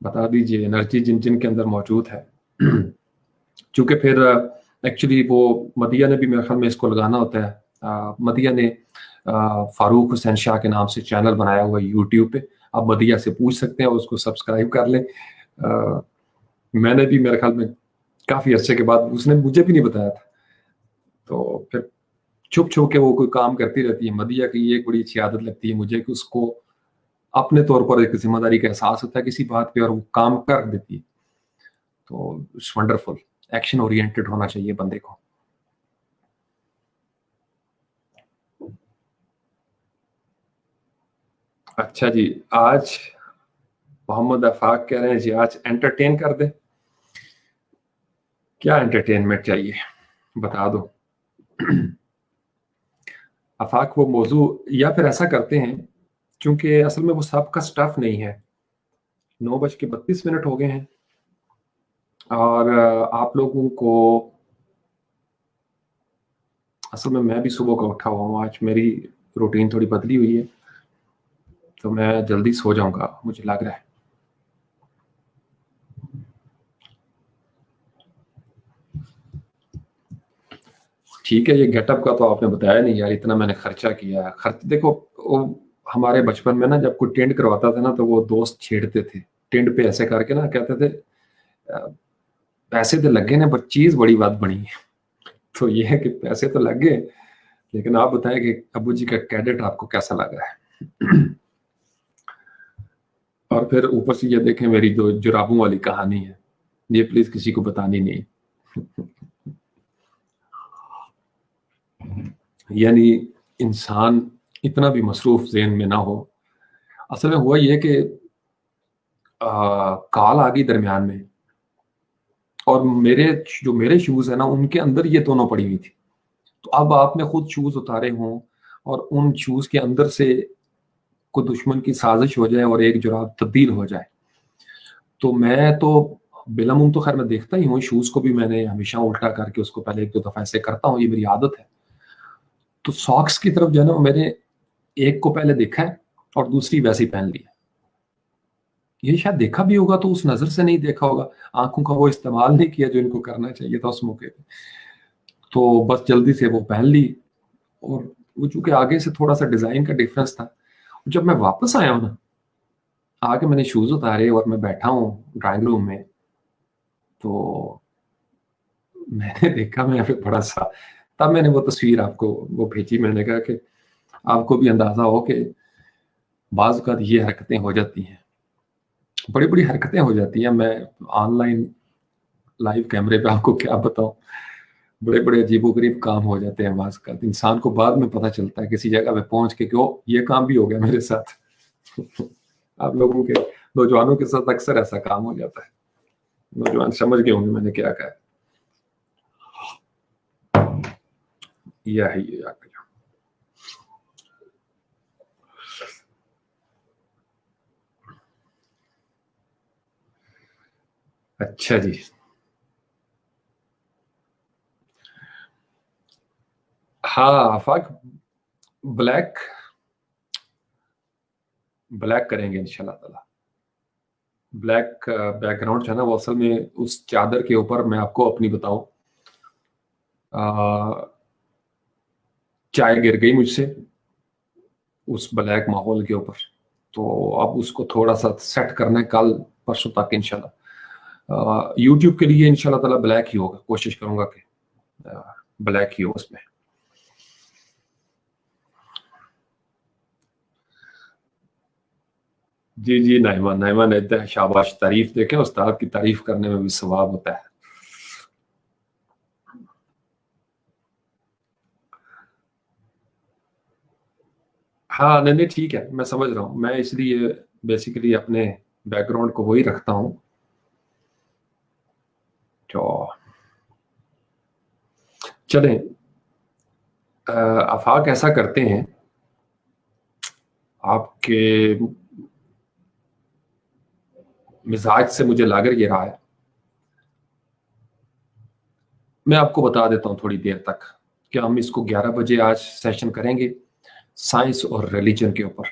बता दीजिए एनर्जी जिन जिन के अंदर मौजूद है। क्योंकि फिर एक्चुअली वो मदिया ने भी मेरे ख्याल में इसको लगाना होता है। मदिया ने फारूक हुसैन शाह के नाम से चैनल बनाया हुआ है यूट्यूब पे, आप मदिया से पूछ सकते हैं, उसको सब्सक्राइब कर लें। मैंने भी मेरे ख्याल में काफी अरसे के बाद, उसने मुझे भी नहीं बताया था, तो फिर छुप छुप के वो कोई काम करती रहती है। मदिया की ये एक बड़ी अच्छी आदत लगती है मुझे कि उसको अपने तौर पर एक जिम्मेदारी का एहसास होता है किसी बात पे और वो काम कर देती है। तो इट्स वंडरफुल, एक्शन ओरिएंटेड होना चाहिए बंदे को। अच्छा जी, आज मोहम्मद आफाक कह रहे हैं जी आज एंटरटेन कर दे। क्या एंटरटेनमेंट चाहिए बता दो। आफाक वो मौजू, या फिर ऐसा करते हैं, क्योंकि असल में वो सबका स्टफ नहीं है। 9:32 हो गए हैं और आप लोगों को, असल में मैं भी सुबह का उठा हुआ हूँ, आज मेरी रूटीन थोड़ी बदली हुई है, तो मैं जल्दी सो जाऊंगा मुझे लग रहा है। ठीक है, ये गेटअप का तो आपने बताया नहीं यार, इतना मैंने खर्चा किया है। खर्च देखो, वो हमारे बचपन में ना जब कोई टेंट करवाता था ना, तो वो दोस्त छेड़ते थे टेंट पे, ऐसे करके ना कहते थे "अ, पैसे तो लगे ना पर चीज बड़ी बात बनी है।" तो ये है कि पैसे तो लग गए, लेकिन आप बताएं कि अबू जी का कैडेट आपको कैसा लग रहा है। और फिर ऊपर से ये देखें मेरी जो जुराबों वाली कहानी है, ये प्लीज किसी को बतानी नहीं। यानी इंसान इतना भी मसरूफ ज़हन में ना हो। असल में हुआ ये कि काल आ गई दरमियान में, और मेरे शूज है ना, उनके अंदर ये दोनों पड़ी हुई थी। तो अब आपने खुद शूज उतारे हों और उन शूज के अंदर से कोई दुश्मन की साजिश हो जाए और एक जुराब तब्दील हो जाए, तो मैं तो बिलमुम तो खैर मैं देखता ही हूँ, शूज को भी मैंने हमेशा उल्टा करके उसको पहले 1-2 दफा ऐसे करता हूँ, ये मेरी आदत है। तो सॉक्स की तरफ जो है ना, मैंने एक को पहले देखा है और दूसरी वैसे ही पहन ली है। ये शायद देखा भी होगा तो उस नज़र से नहीं देखा होगा, आँखों का वो इस्तेमाल नहीं किया जो इनको करना चाहिए था उस मौके पे। तो बस जल्दी से वो पहन ली, और वो चूँकि आगे से थोड़ा-सा डिज़ाइन का डिफ़रेंस था, जब मैं वापस आया हूँ ना, आके मैंने शूज़ उतारे और मैं बैठा हूँ ड्राइंग रूम में, तो मैंने देखा मैं यहाँ पे बड़ा-सा, तब मैंने वो तस्वीर आपको वो भेजी, मैंने कहा कि आपको भी अंदाज़ा हो कि बाज़ औक़ात ये हरकतें हो जाती हैं। बड़ी-बड़ी हरकतें हो जाती हैं, मैं ऑनलाइन लाइव कैमरे पे आपको क्या बताऊँ, बड़े-बड़े अजीबो-गरीब काम हो जाते हैं बाज़ औक़ात, इंसान को बाद में पता चलता है किसी जगह पे पहुँच के कि ओह! ये काम भी हो गया मेरे साथ। आप लोगों के, नौजवानों के साथ अक्सर ऐसा काम हो जाता है। नौजवान समझ गए होंगे मैंने क्या कहा है। यही है। अच्छा जी। हाँ, आफ़ाक, ब्लैक ब्लैक करेंगे इंशाल्लाह ताला। ब्लैक बैकग्राउंड जो है ना, वो असल में उस चादर के ऊपर, मैं आपको अपनी बताऊँ, अ, चाय गिर गई मुझसे उस ब्लैक माहौल के ऊपर। तो अब उसको थोड़ा-सा सेट करना है, कल परसों तक इंशाल्लाह। यूट्यूब के लिए इंशाल्लाह ताला ब्लैक ही होगा, कोशिश करूँगा कि ब्लैक ही हो उसमें। जी, जी, नाइमा, नाइमा ने द शाबाश, तारीफ़ देखें, उस्ताद की तारीफ़ करने में भी सवाब होता है। हाँ, नहीं, नहीं, ठीक है, मैं समझ रहा हूँ। मैं इसलिए बेसिकली अपने बैकग्राउंड को वही रखता हूँ। तो चलें, आफ़ाक ऐसा करते हैं, आपके मिज़ाज से मुझे लग ये रहा है, मैं आपको बता देता हूँ थोड़ी देर तक कि हम इसको 11 बजे आज सेशन करेंगे, साइंस और रिलिजन के ऊपर।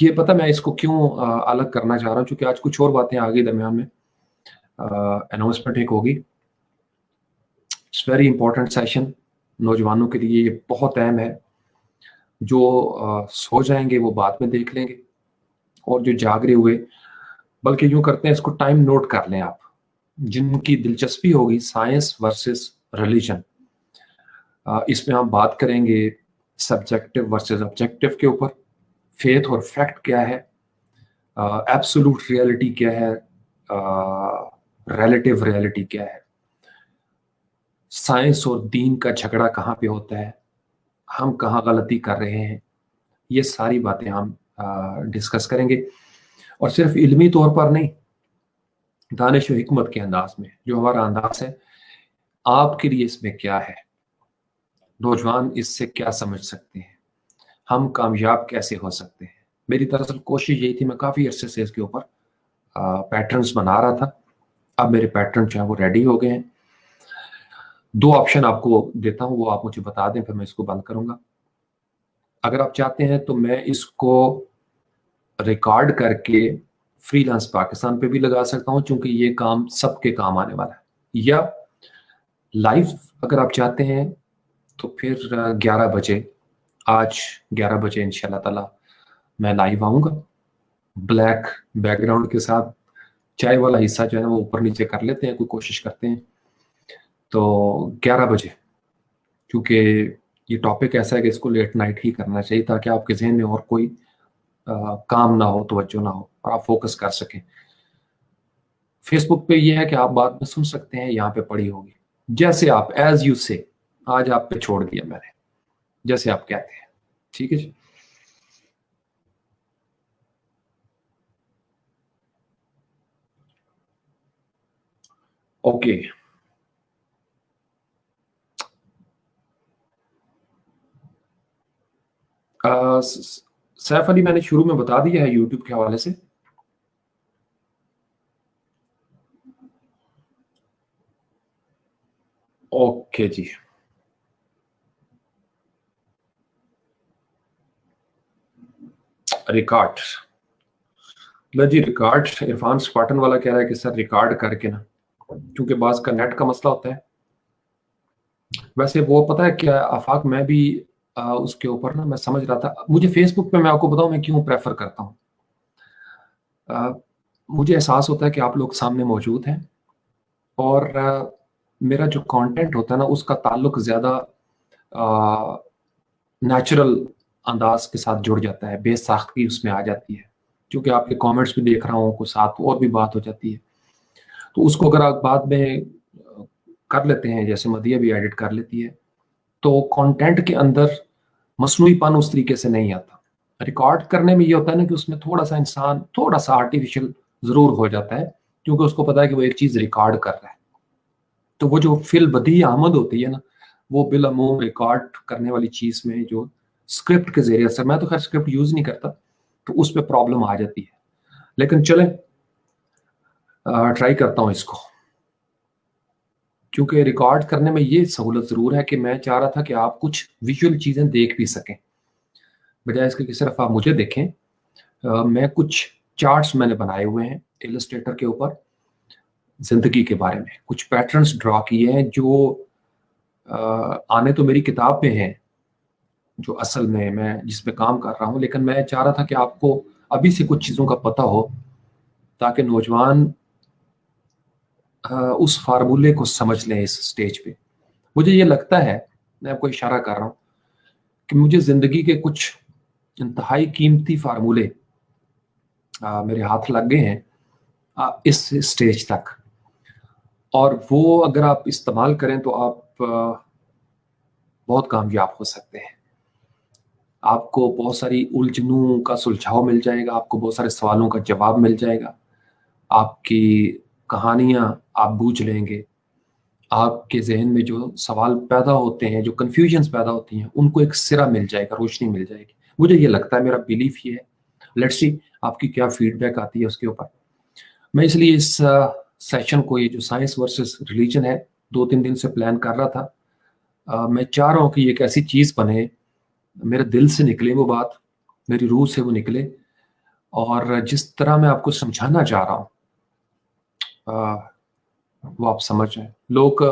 ये पता मैं इसको क्यों अलग करना चाह रहा हूँ, क्योंकि आज कुछ और बातें आ गई दरमियान में। अनाउंसमेंट एक होगी, इट्स वेरी इंपॉर्टेंट सेशन, नौजवानों के लिए ये बहुत अहम है। जो सो जाएँगे वो बाद में देख लेंगे, और जो जाग रहे हुए, बल्कि यूँ करते हैं, इसको टाइम नोट कर लें आप। जिनकी दिलचस्पी होगी साइंस वर्सेस रिलिजन, इसमें हम बात करेंगे सब्जेक्टिव वर्सेस ऑब्जेक्टिव के ऊपर, फेथ और फैक्ट क्या है, एब्सोल्यूट रियलिटी क्या है, रिलेटिव रियलिटी क्या है, साइंस और दीन का झगड़ा कहाँ पे होता है, हम कहाँ गलती कर रहे हैं, ये सारी बातें हम डिस्कस करेंगे। और सिर्फ इल्मी तौर पर नहीं, दानिश और हिकमत के अंदाज में, जो हमारा अंदाज है, आपके लिए इसमें क्या है, नौजवान इससे क्या समझ सकते हैं, हम कामयाब कैसे हो सकते हैं। मेरी दरअसल कोशिश यही थी, मैं काफ़ी अरसे से इसके ऊपर पैटर्न्स बना रहा था। अब मेरे पैटर्न जो है वो रेडी हो गए हैं। 2 ऑप्शन आपको देता हूँ, वो आप मुझे बता दें, फिर मैं इसको बंद करूँगा। अगर आप चाहते हैं तो मैं इसको रिकॉर्ड करके फ्रीलांस पाकिस्तान पे भी लगा सकता हूँ, चूँकि ये काम सबके काम आने वाला है। या लाइव अगर आप चाहते हैं तो फिर 11 बजे, आज 11 बजे इंशाल्लाह ताला मैं लाइव आऊँगा, ब्लैक बैकग्राउंड के साथ। चाय वाला हिस्सा जो है ना वो ऊपर-नीचे कर लेते हैं, कोई कोशिश करते हैं। तो 11 बजे, क्योंकि ये टॉपिक ऐसा है कि इसको लेट नाइट ही करना चाहिए, ताकि आपके ज़हन में और कोई काम ना हो, तवज्जो ना हो, और आप फ़ोकस कर सकें। फेसबुक पे ये है कि आप बाद में सुन सकते हैं, यहाँ पे पड़ी होगी। जैसे आप एज़ यू से, आज आप पे छोड़ दिया मैंने, जैसे आप कहते हैं। ठीक है जी? ओके। अ, स सैफ अली मैंने शुरू में बता दिया है यूट्यूब के हवाले से। ओके जी। रिकॉर्ड, लो जी, रिकॉर्ड इरफान स्पार्टन वाला कह रहा है कि सर रिकॉर्ड करके ना, क्योंकि बाज का नेट का मसला होता है। वैसे वो पता है क्या आफाक, मैं भी उसके ऊपर ना मैं समझ रहा था, मुझे फेसबुक पे मैं आपको बताऊं मैं क्यों प्रेफर करता हूँ। मुझे एहसास होता है कि आप लोग सामने मौजूद हैं और मेरा जो कंटेंट होता है ना उसका ताल्लुक ज़्यादा नेचुरल अंदाज के साथ जुड़ जाता है, बेसाख्तगी उसमें आ जाती है, क्योंकि आपके कमेंट्स भी देख रहा हूँ, कुछ साथ और भी बात हो जाती है। तो उसको अगर आप बाद में कर लेते हैं, जैसे मदिया भी एडिट कर लेती है, तो कंटेंट के अंदर मसनूईपन उस तरीके से नहीं आता। रिकॉर्ड करने में ये होता है ना कि उसमें थोड़ा सा इंसान थोड़ा सा आर्टिफिशियल जरूर हो जाता है, क्योंकि उसको पता है कि वो एक चीज रिकॉर्ड कर रहा है। तो वो जो फिल बदी आमद होती है ना, वो बिलअमूम रिकॉर्ड करने वाली चीज में जो स्क्रिप्ट के जरिए से, मैं तो खैर स्क्रिप्ट यूज नहीं करता, तो उस पर प्रॉब्लम आ जाती है। लेकिन चले ट्राई करता हूँ इसको, क्योंकि रिकॉर्ड करने में ये सहूलत जरूर है कि मैं चाह रहा था कि आप कुछ विजुअल चीजें देख भी सकें, बजाय इसके कि सिर्फ आप मुझे देखें। मैं कुछ चार्ट्स मैंने बनाए हुए हैं इलस्ट्रेटर के ऊपर, जिंदगी के बारे में कुछ पैटर्न्स ड्रॉ किए हैं जो आने तो मेरी किताब में हैं, जो असल में मैं जिस पे काम कर रहा हूँ, लेकिन मैं चाह रहा था कि आपको अभी से कुछ चीज़ों का पता हो, ताकि नौजवान उस फार्मूले को समझ लें इस स्टेज पे। मुझे ये लगता है, मैं आपको इशारा कर रहा हूँ कि मुझे ज़िंदगी के कुछ इंतहाई कीमती फार्मूले मेरे हाथ लग गए हैं इस स्टेज तक, और वो अगर आप इस्तेमाल करें तो आप बहुत कामयाब हो सकते हैं। आपको बहुत सारी उलझनों का सुलझाव मिल जाएगा, आपको बहुत सारे सवालों का जवाब मिल जाएगा, आपकी कहानियां आप बूझ लेंगे, आपके जहन में जो सवाल पैदा होते हैं, जो कन्फ्यूजन्स पैदा होती हैं, उनको एक सिरा मिल जाएगा, रोशनी मिल जाएगी। मुझे ये लगता है, मेरा बिलीफ ये है। लेट्स सी आपकी क्या फीडबैक आती है उसके ऊपर। मैं इसलिए इस सेशन को, ये जो साइंस वर्सेस रिलीजन है, 2-3 दिन से प्लान कर रहा था। मैं चाह रहा हूँ कि एक ऐसी चीज़ बने, मेरे दिल से निकले वो बात, मेरी रूह से वो निकले, और जिस तरह मैं आपको समझाना चाह रहा हूँ वो आप समझ जाए। लोग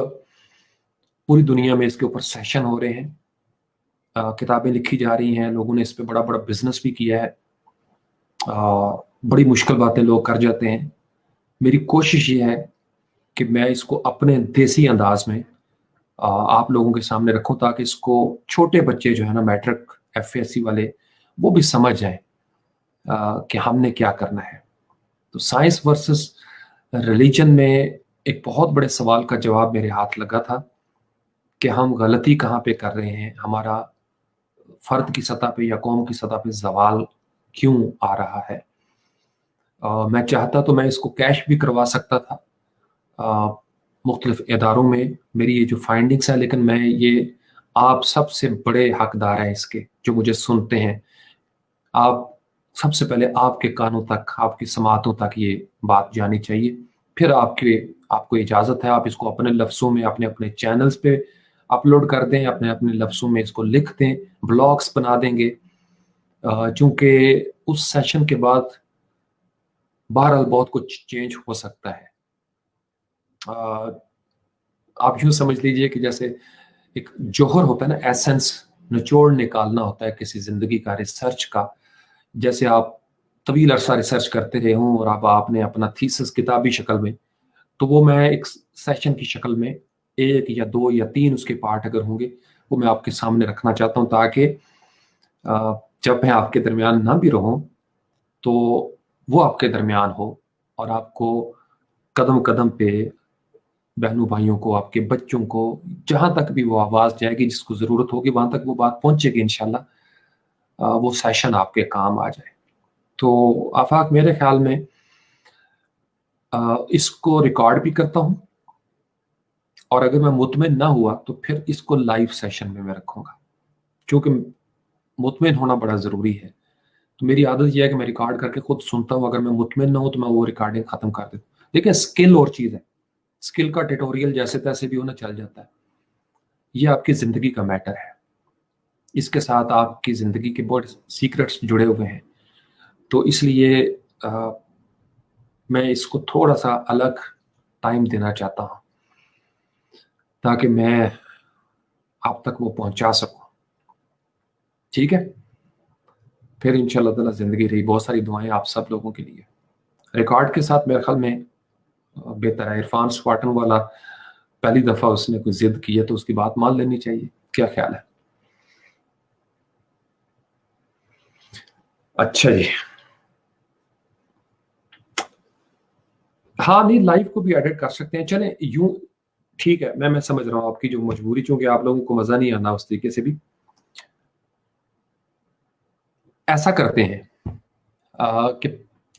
पूरी दुनिया में इसके ऊपर सेशन हो रहे हैं, किताबें लिखी जा रही हैं, लोगों ने इस पे बड़ा बड़ा बिजनेस भी किया है, बड़ी मुश्किल बातें लोग कर जाते हैं। मेरी कोशिश ये है कि मैं इसको अपने देसी अंदाज में आप लोगों के सामने रखूं, ताकि इसको छोटे बच्चे जो है ना, मैट्रिक एफएससी वाले, वो भी समझ जाएं कि हमने क्या करना है। तो साइंस वर्सेस रिलीजन में एक बहुत बड़े सवाल का जवाब मेरे हाथ लगा था कि हम गलती कहाँ पे कर रहे हैं, हमारा फर्द की सतह पे या कौम की सतह पे जवाल क्यों आ रहा है। मैं चाहता तो मैं इसको कैश भी करवा सकता था मुख्तलिफ इदारों में, मेरी ये जो फाइंडिंग्स है, लेकिन मैं ये, आप सबसे बड़े हकदार हैं इसके, जो मुझे सुनते हैं। आप सबसे पहले आपके कानों तक, आपकी समातों तक ये बात जानी चाहिए, फिर आपको इजाज़त है आप इसको अपने लफ्ज़ों में अपने अपने चैनल्स पे अपलोड कर दें, अपने अपने लफ्ज़ों में इसको लिख दें, ब्लॉग्स बना देंगे, चूँकि उस सेशन के बाद बहरहाल बहुत कुछ चेंज हो सकता है। आप यूँ समझ लीजिए कि जैसे एक जौहर होता है ना, एसेंस निचोड़ निकालना होता है किसी ज़िंदगी का, रिसर्च का। जैसे आप तवील अरसा रिसर्च करते रहे हों और अब आपने अपना थीसिस किताबी शक्ल में, तो वो मैं एक सेशन की शक्ल में 1 या 2 या 3 उसके पार्ट अगर होंगे, वो मैं आपके सामने रखना चाहता हूँ, ताकि जब मैं आपके दरमियान ना भी रहूँ, तो वो आपके दरमियान हो, और आपको कदम कदम पे बहनों भाइयों को, आपके बच्चों को, जहाँ तक भी वो आवाज़ जाएगी, जिसको ज़रूरत होगी वहाँ तक वो बात पहुँचेगी इंशाल्लाह, वो सेशन आपके काम आ जाए। तो आफाक, मेरे ख्याल में इसको रिकॉर्ड भी करता हूँ, और अगर मैं मुतमिन ना हुआ तो फिर इसको लाइव सेशन में मैं रखूँगा, क्योंकि मुतमिन होना बड़ा ज़रूरी है। तो मेरी आदत यह है कि मैं रिकॉर्ड करके खुद सुनता हूँ, अगर मैं मुतमिन ना हूँ तो मैं वो रिकॉर्डिंग ख़त्म कर देता हूँ। देखिए, स्किल और चीज़ है, स्किल का ट्यूटोरियल जैसे तैसे भी होना चल जाता है, ये आपकी ज़िंदगी का मैटर है, इसके साथ आपकी ज़िंदगी के बहुत सीक्रेट्स जुड़े हुए हैं। तो इसलिए मैं इसको थोड़ा सा अलग टाइम देना चाहता हूँ ताकि मैं आप तक वो पहुंचा सकूं। ठीक है, फिर इंशाल्लाह ताला जिंदगी रही। बहुत सारी दुआएं आप सब लोगों के लिए। रिकॉर्ड के साथ मेरे ख्याल में बेहतर है। इरफान स्पार्टन वाला पहली दफा उसने कोई जिद की है तो उसकी बात मान लेनी चाहिए। क्या ख्याल है? अच्छा जी, हाँ नहीं, लाइव को भी एडिट कर सकते हैं। चलें यूं, ठीक है, मैं समझ रहा हूँ आपकी जो मजबूरी, चूंकि आप लोगों को मजा नहीं आना उस तरीके से भी। ऐसा करते हैं कि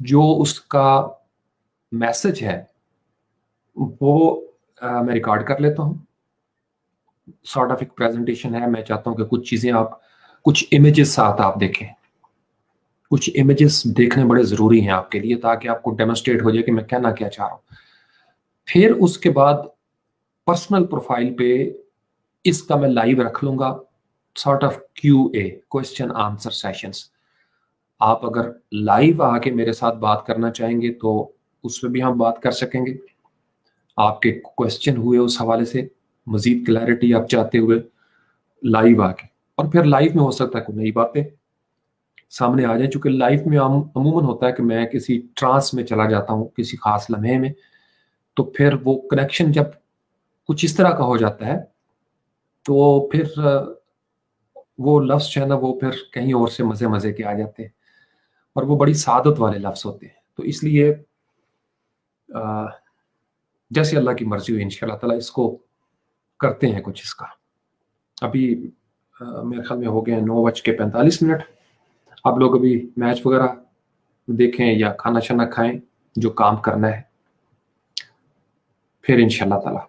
जो उसका मैसेज है वो मैं रिकॉर्ड कर लेता हूँ। सॉर्ट ऑफ एक प्रेजेंटेशन है, मैं चाहता हूँ कि कुछ चीजें आप, कुछ इमेजेस साथ आप देखें। कुछ इमेजेस देखने बड़े जरूरी हैं आपके लिए ताकि आपको डेमोन्स्ट्रेट हो जाए कि मैं कहना क्या चाह रहा हूँ। फिर उसके बाद पर्सनल प्रोफाइल पे इसका मैं लाइव रख लूंगा, sort of QA, question answer sessions. आप अगर लाइव आके मेरे साथ बात करना चाहेंगे तो उसमें भी हम बात कर सकेंगे। आपके क्वेश्चन हुए उस हवाले से, मजीद क्लैरिटी आप चाहते हुए लाइव आके, और फिर लाइव में हो सकता है कोई नई बातें सामने आ जाए। चूंकि लाइफ में अमूमन होता है कि मैं किसी ट्रांस में चला जाता हूँ किसी खास लम्हे में, तो फिर वो कनेक्शन जब कुछ इस तरह का हो जाता है तो फिर वो लफ्ज जो है ना वो फिर कहीं और से मजे मजे के आ जाते हैं, और वो बड़ी सादत वाले लफ्ज होते हैं। तो इसलिए अ, जैसे अल्लाह की मर्जी हुई इंशाल्लाह ताला इसको करते हैं कुछ इसका। अभी मेरे ख्याल में हो गए 9:45। आप लोग अभी मैच वगैरह देखें या खाना शाना खाएं, जो काम करना है, फिर इंशाल्लाह ताला।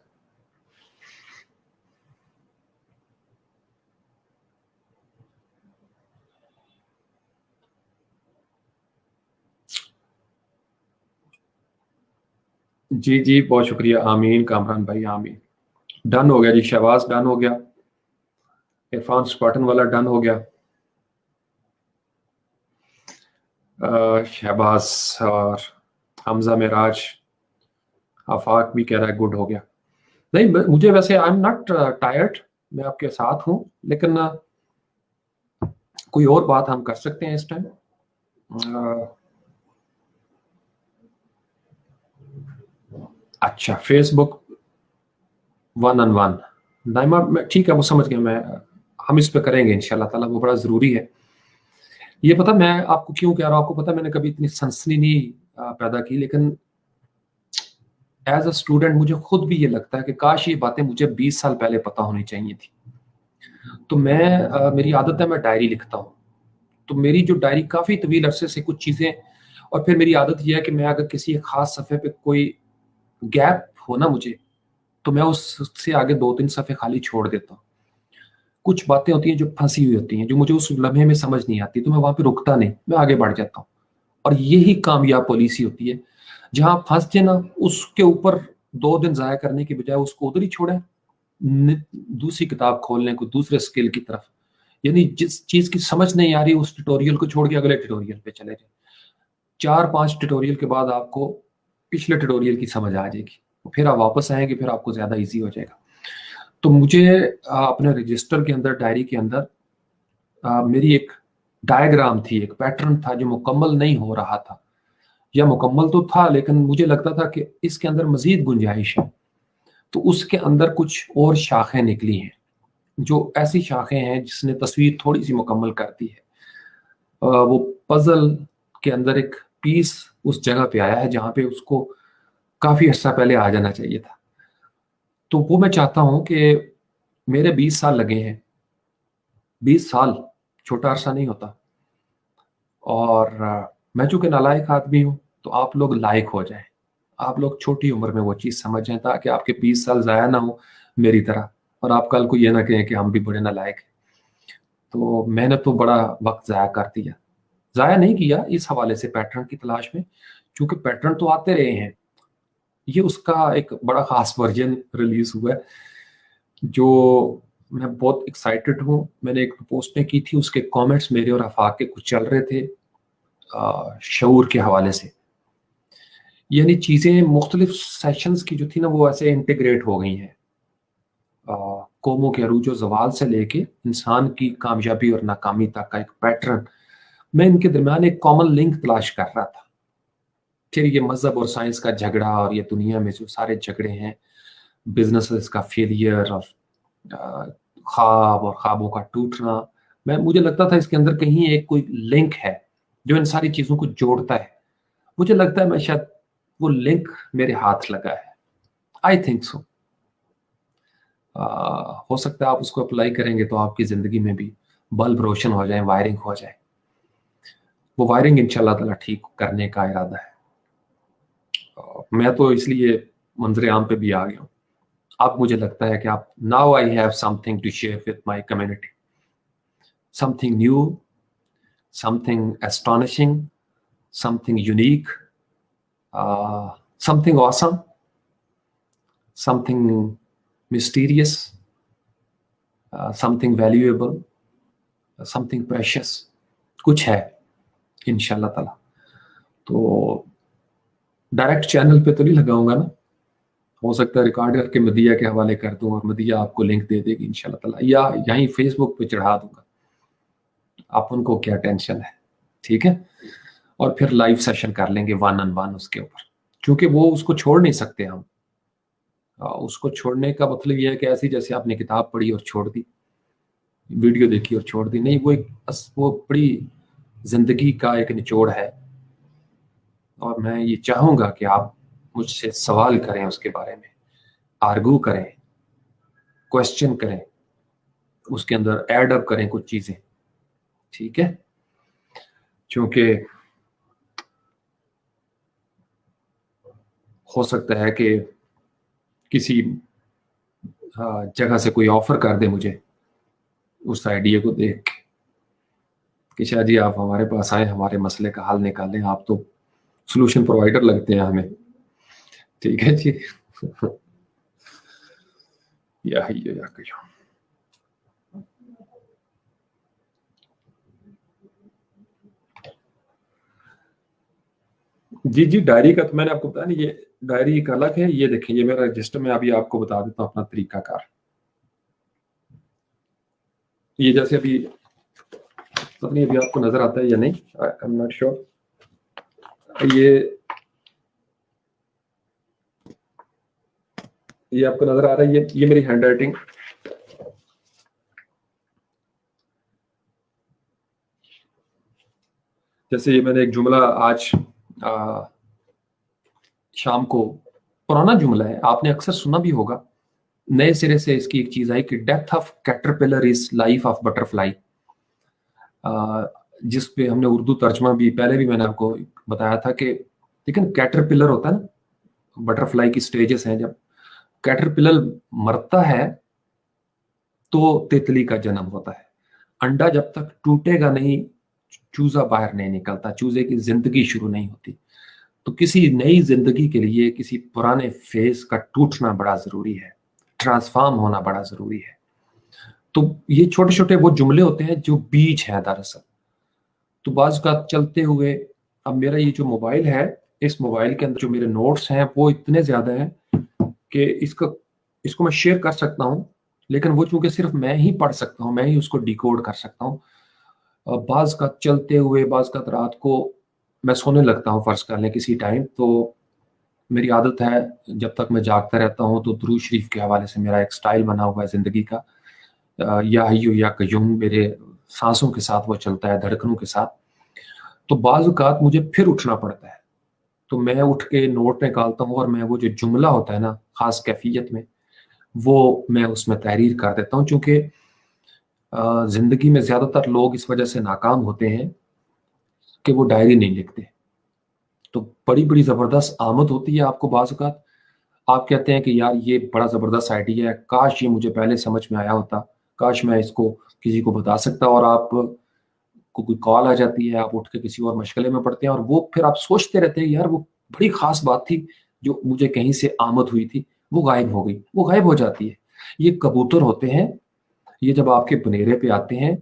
जी जी, बहुत शुक्रिया। आमीन कामरान भाई, आमीन। डन हो गया जी, शहबाज डन हो गया, इरफान स्पार्टन वाला डन हो गया। शहबाज और हमजा मिराज, आफाक भी कह रहा है गुड हो गया। नहीं, मुझे वैसे आई एम नॉट टायर्ड, मैं आपके साथ हूं, लेकिन कोई और बात हम कर सकते हैं इस टाइम। अच्छा, Facebook one on one, Naima ठीक है, वो समझ गया मैं। हम इस पे करेंगे इंशाल्लाह ताला, वो बड़ा जरूरी है। ये पता मैं आपको क्यों कह रहा हूँ, आपको पता मैंने कभी इतनी सनसनी नहीं पैदा की, लेकिन एज अ स्टूडेंट मुझे खुद भी ये लगता है कि काश ये बातें मुझे 20 साल पहले पता होनी चाहिए थी। तो मैं मेरी आदत है, मैं डायरी लिखता हूँ। तो मेरी जो डायरी काफी तवील अरसे से कुछ चीजें, और फिर मेरी आदत यह है कि मैं अगर किसी एक खास सफे पे कोई गैप हो ना मुझे, तो मैं उससे आगे 2-3 सफे खाली छोड़ देता हूँ। कुछ बातें होती हैं जो फंसी हुई होती हैं, जो मुझे उस लम्हे में समझ नहीं आती, तो मैं वहां पे रुकता नहीं, मैं आगे बढ़ जाता हूँ। और यही कामयाब पॉलिसी होती है। जहां फंस जाए ना, उसके ऊपर 2 दिन जाया करने की बजाय उसको उधर ही छोड़ें, दूसरी किताब खोलने को, दूसरे स्किल की तरफ। यानी जिस चीज की समझ नहीं आ रही उस ट्यूटोरियल को छोड़ के अगले ट्यूटोरियल पे चले जाए। 4-5 ट्यूटोरियल के बाद आपको पिछले ट्यूटोरियल की समझ आ जाएगी, फिर आप वापस आएंगे, फिर आपको ज्यादा इजी हो जाएगा। तो मुझे अपने रजिस्टर के अंदर, डायरी के अंदर मेरी एक डायग्राम थी, एक पैटर्न था जो मुकम्मल नहीं हो रहा था, या मुकम्मल तो था लेकिन मुझे लगता था कि इसके अंदर मजीद गुंजाइश है। तो उसके अंदर कुछ और शाखें निकली हैं, जो ऐसी शाखें हैं जिसने तस्वीर थोड़ी सी मुकम्मल कर दी है। वो पजल के अंदर एक पीस उस जगह पे आया है जहां पे उसको काफी अर्सा पहले आ जाना चाहिए था। तो वो मैं चाहता हूं कि मेरे 20 साल लगे हैं। 20 साल छोटा अरसा नहीं होता। और मैं चूंकि नालायक आदमी हूं, तो आप लोग लायक हो जाएं। आप लोग छोटी उम्र में वो चीज समझ जाएं ताकि आपके 20 साल जाया ना हो मेरी तरह, और आप कल को ये ना कहें कि हम भी बड़े नालायक हैं। तो मैंने तो बड़ा वक्त जाया कर दिया, जाया नहीं किया इस हवाले से पैटर्न की तलाश में, क्योंकि पैटर्न तो आते रहे हैं। ये उसका एक बड़ा खास वर्जन रिलीज हुआ है जो मैं बहुत एक्साइटेड हूँ। मैंने एक पोस्ट की थी, उसके कमेंट्स मेरे और आफाक के कुछ चल रहे थे शऊर के हवाले से। यानी चीज़ें मुख्तलिफ सेशंस की जो थी ना वो ऐसे इंटीग्रेट हो गई हैं। कौमों के अरूज व ज़वाल से लेके इंसान की कामयाबी और नाकामी तक का एक पैटर्न, मैं इनके दरमियान एक कॉमन लिंक तलाश कर रहा था। फिर ये मज़हब और साइंस का झगड़ा और ये दुनिया में जो सारे झगड़े हैं, बिजनेसेस का फेलियर और अ, ख्वाब और ख्वाबों का टूटना, मैं मुझे लगता था इसके अंदर कहीं एक कोई लिंक है जो इन सारी चीज़ों को जोड़ता है। मुझे लगता है मैं शायद वो लिंक मेरे हाथ लगा है। I think so. हो सकता है आप उसको अप्लाई करेंगे तो आपकी ज़िंदगी में भी बल्ब रोशन हो जाए, वायरिंग हो जाए। वो वायरिंग इंशाल्लाह ताला ठीक करने का इरादा है। मैं तो इसलिए मंजर आम पे भी आ गया हूँ। अब मुझे लगता है कि आप now I have something to share with my community, something new, something astonishing, something unique, something awesome, something mysterious, something valuable, something precious कुछ है इंशाल्लाह ताला। तो डायरेक्ट चैनल पे तो नहीं लगाऊंगा ना, हो सकता है रिकॉर्ड करके मदिया के हवाले कर दूं और मदिया आपको लिंक दे देगी इंशाल्लाह ताला, या यहीं फेसबुक पे चढ़ा दूंगा। आप उनको क्या टेंशन है, ठीक है। और फिर लाइव सेशन कर लेंगे वन ऑन वन उसके ऊपर, क्योंकि वो उसको छोड़ नहीं सकते हम। उसको छोड़ने का मतलब ये है कि ऐसी जैसे आपने किताब पढ़ी और छोड़ दी, वीडियो देखी और छोड़ दी, नहीं, वो बड़ी जिंदगी का एक निचोड़ है। और मैं ये चाहूंगा कि आप मुझसे सवाल करें, उसके बारे में आर्गू करें, क्वेश्चन करें, उसके अंदर ऐड अप करें कुछ चीजें, ठीक है। क्योंकि हो सकता है कि किसी जगह से कोई ऑफर कर दे मुझे उस आइडिया को देख के कि शायद जी आप हमारे पास आए, हमारे मसले का हल निकालें, आप तो सोल्यूशन प्रोवाइडर लगते हैं हमें, ठीक है जी। या जी जी, डायरी का तो मैंने आपको बताया नहीं, ये डायरी एक अलग है। ये देखें, ये मेरा रजिस्टर, में अभी आपको बता देता हूँ अपना तरीकाकार। ये जैसे अभी पता नहीं अभी आपको नजर आता है या नहीं, आई एम नॉट श्योर। ये आपको नजर आ रहा है, ये मेरी हैंड राइटिंग। जैसे ये मैंने एक जुमला आज शाम को, पुराना जुमला है, आपने अक्सर सुना भी होगा, नए सिरे से इसकी एक चीज आई कि death of caterpillar is life of butterfly. जिस पे हमने उर्दू तर्जमा भी पहले भी मैंने आपको बताया था कि लेकिन कैटरपिलर होता है ना, बटरफ्लाई की स्टेजेस हैं, जब कैटरपिलर मरता है तो तितली का जन्म होता है। अंडा जब तक टूटेगा नहीं, चूजा बाहर नहीं निकलता, चूजे की जिंदगी शुरू नहीं होती। तो किसी नई जिंदगी के लिए किसी पुराने फेज का टूटना बड़ा जरूरी है, ट्रांसफॉर्म होना बड़ा जरूरी है। तो ये छोटे छोटे वो जुमले होते हैं जो बीज है दरअसल। तो बाज का चलते हुए, अब मेरा ये जो मोबाइल है, इस मोबाइल के अंदर जो मेरे नोट्स हैं वो इतने ज्यादा हैं कि इसको मैं शेयर कर सकता हूँ, लेकिन वो चूंकि सिर्फ मैं ही पढ़ सकता हूँ, मैं ही उसको डिकोड कर सकता हूँ। बाज का चलते हुए, बाज का रात को मैं सोने लगता हूँ फर्ज कर लें किसी टाइम, तो मेरी आदत है जब तक मैं जागता रहता हूँ तो दुरूद शरीफ के हवाले से मेरा एक स्टाइल बना हुआ है जिंदगी का। या हय्यू या कय्यूम मेरे सांसों के साथ वो चलता है, धड़कनों के साथ। तो बाज़ औक़ात मुझे फिर उठना पड़ता है, तो मैं उठ के नोट निकालता हूँ और मैं वो जो जुमला होता है ना खास कैफियत में, वो मैं उसमें तहरीर कर देता हूँ। चूंकि जिंदगी में ज्यादातर लोग इस वजह से नाकाम होते हैं कि वो डायरी नहीं लिखते। तो बड़ी बड़ी जबरदस्त आमद होती है आपको, बाज़ औक़ात आप कहते हैं कि यार ये बड़ा ज़बरदस्त आइडिया है, काश ये मुझे पहले समझ में आया होता, काश मैं इसको किसी को बता सकता। और आप को कोई कॉल आ जाती है, आप उठ के किसी और मशगले में पड़ते हैं और वो फिर आप सोचते रहते हैं यार वो बड़ी ख़ास बात थी जो मुझे कहीं से आमद हुई थी, वो गायब हो गई, वो गायब हो जाती है। ये कबूतर होते हैं, ये जब आपके बनेरे पे आते हैं,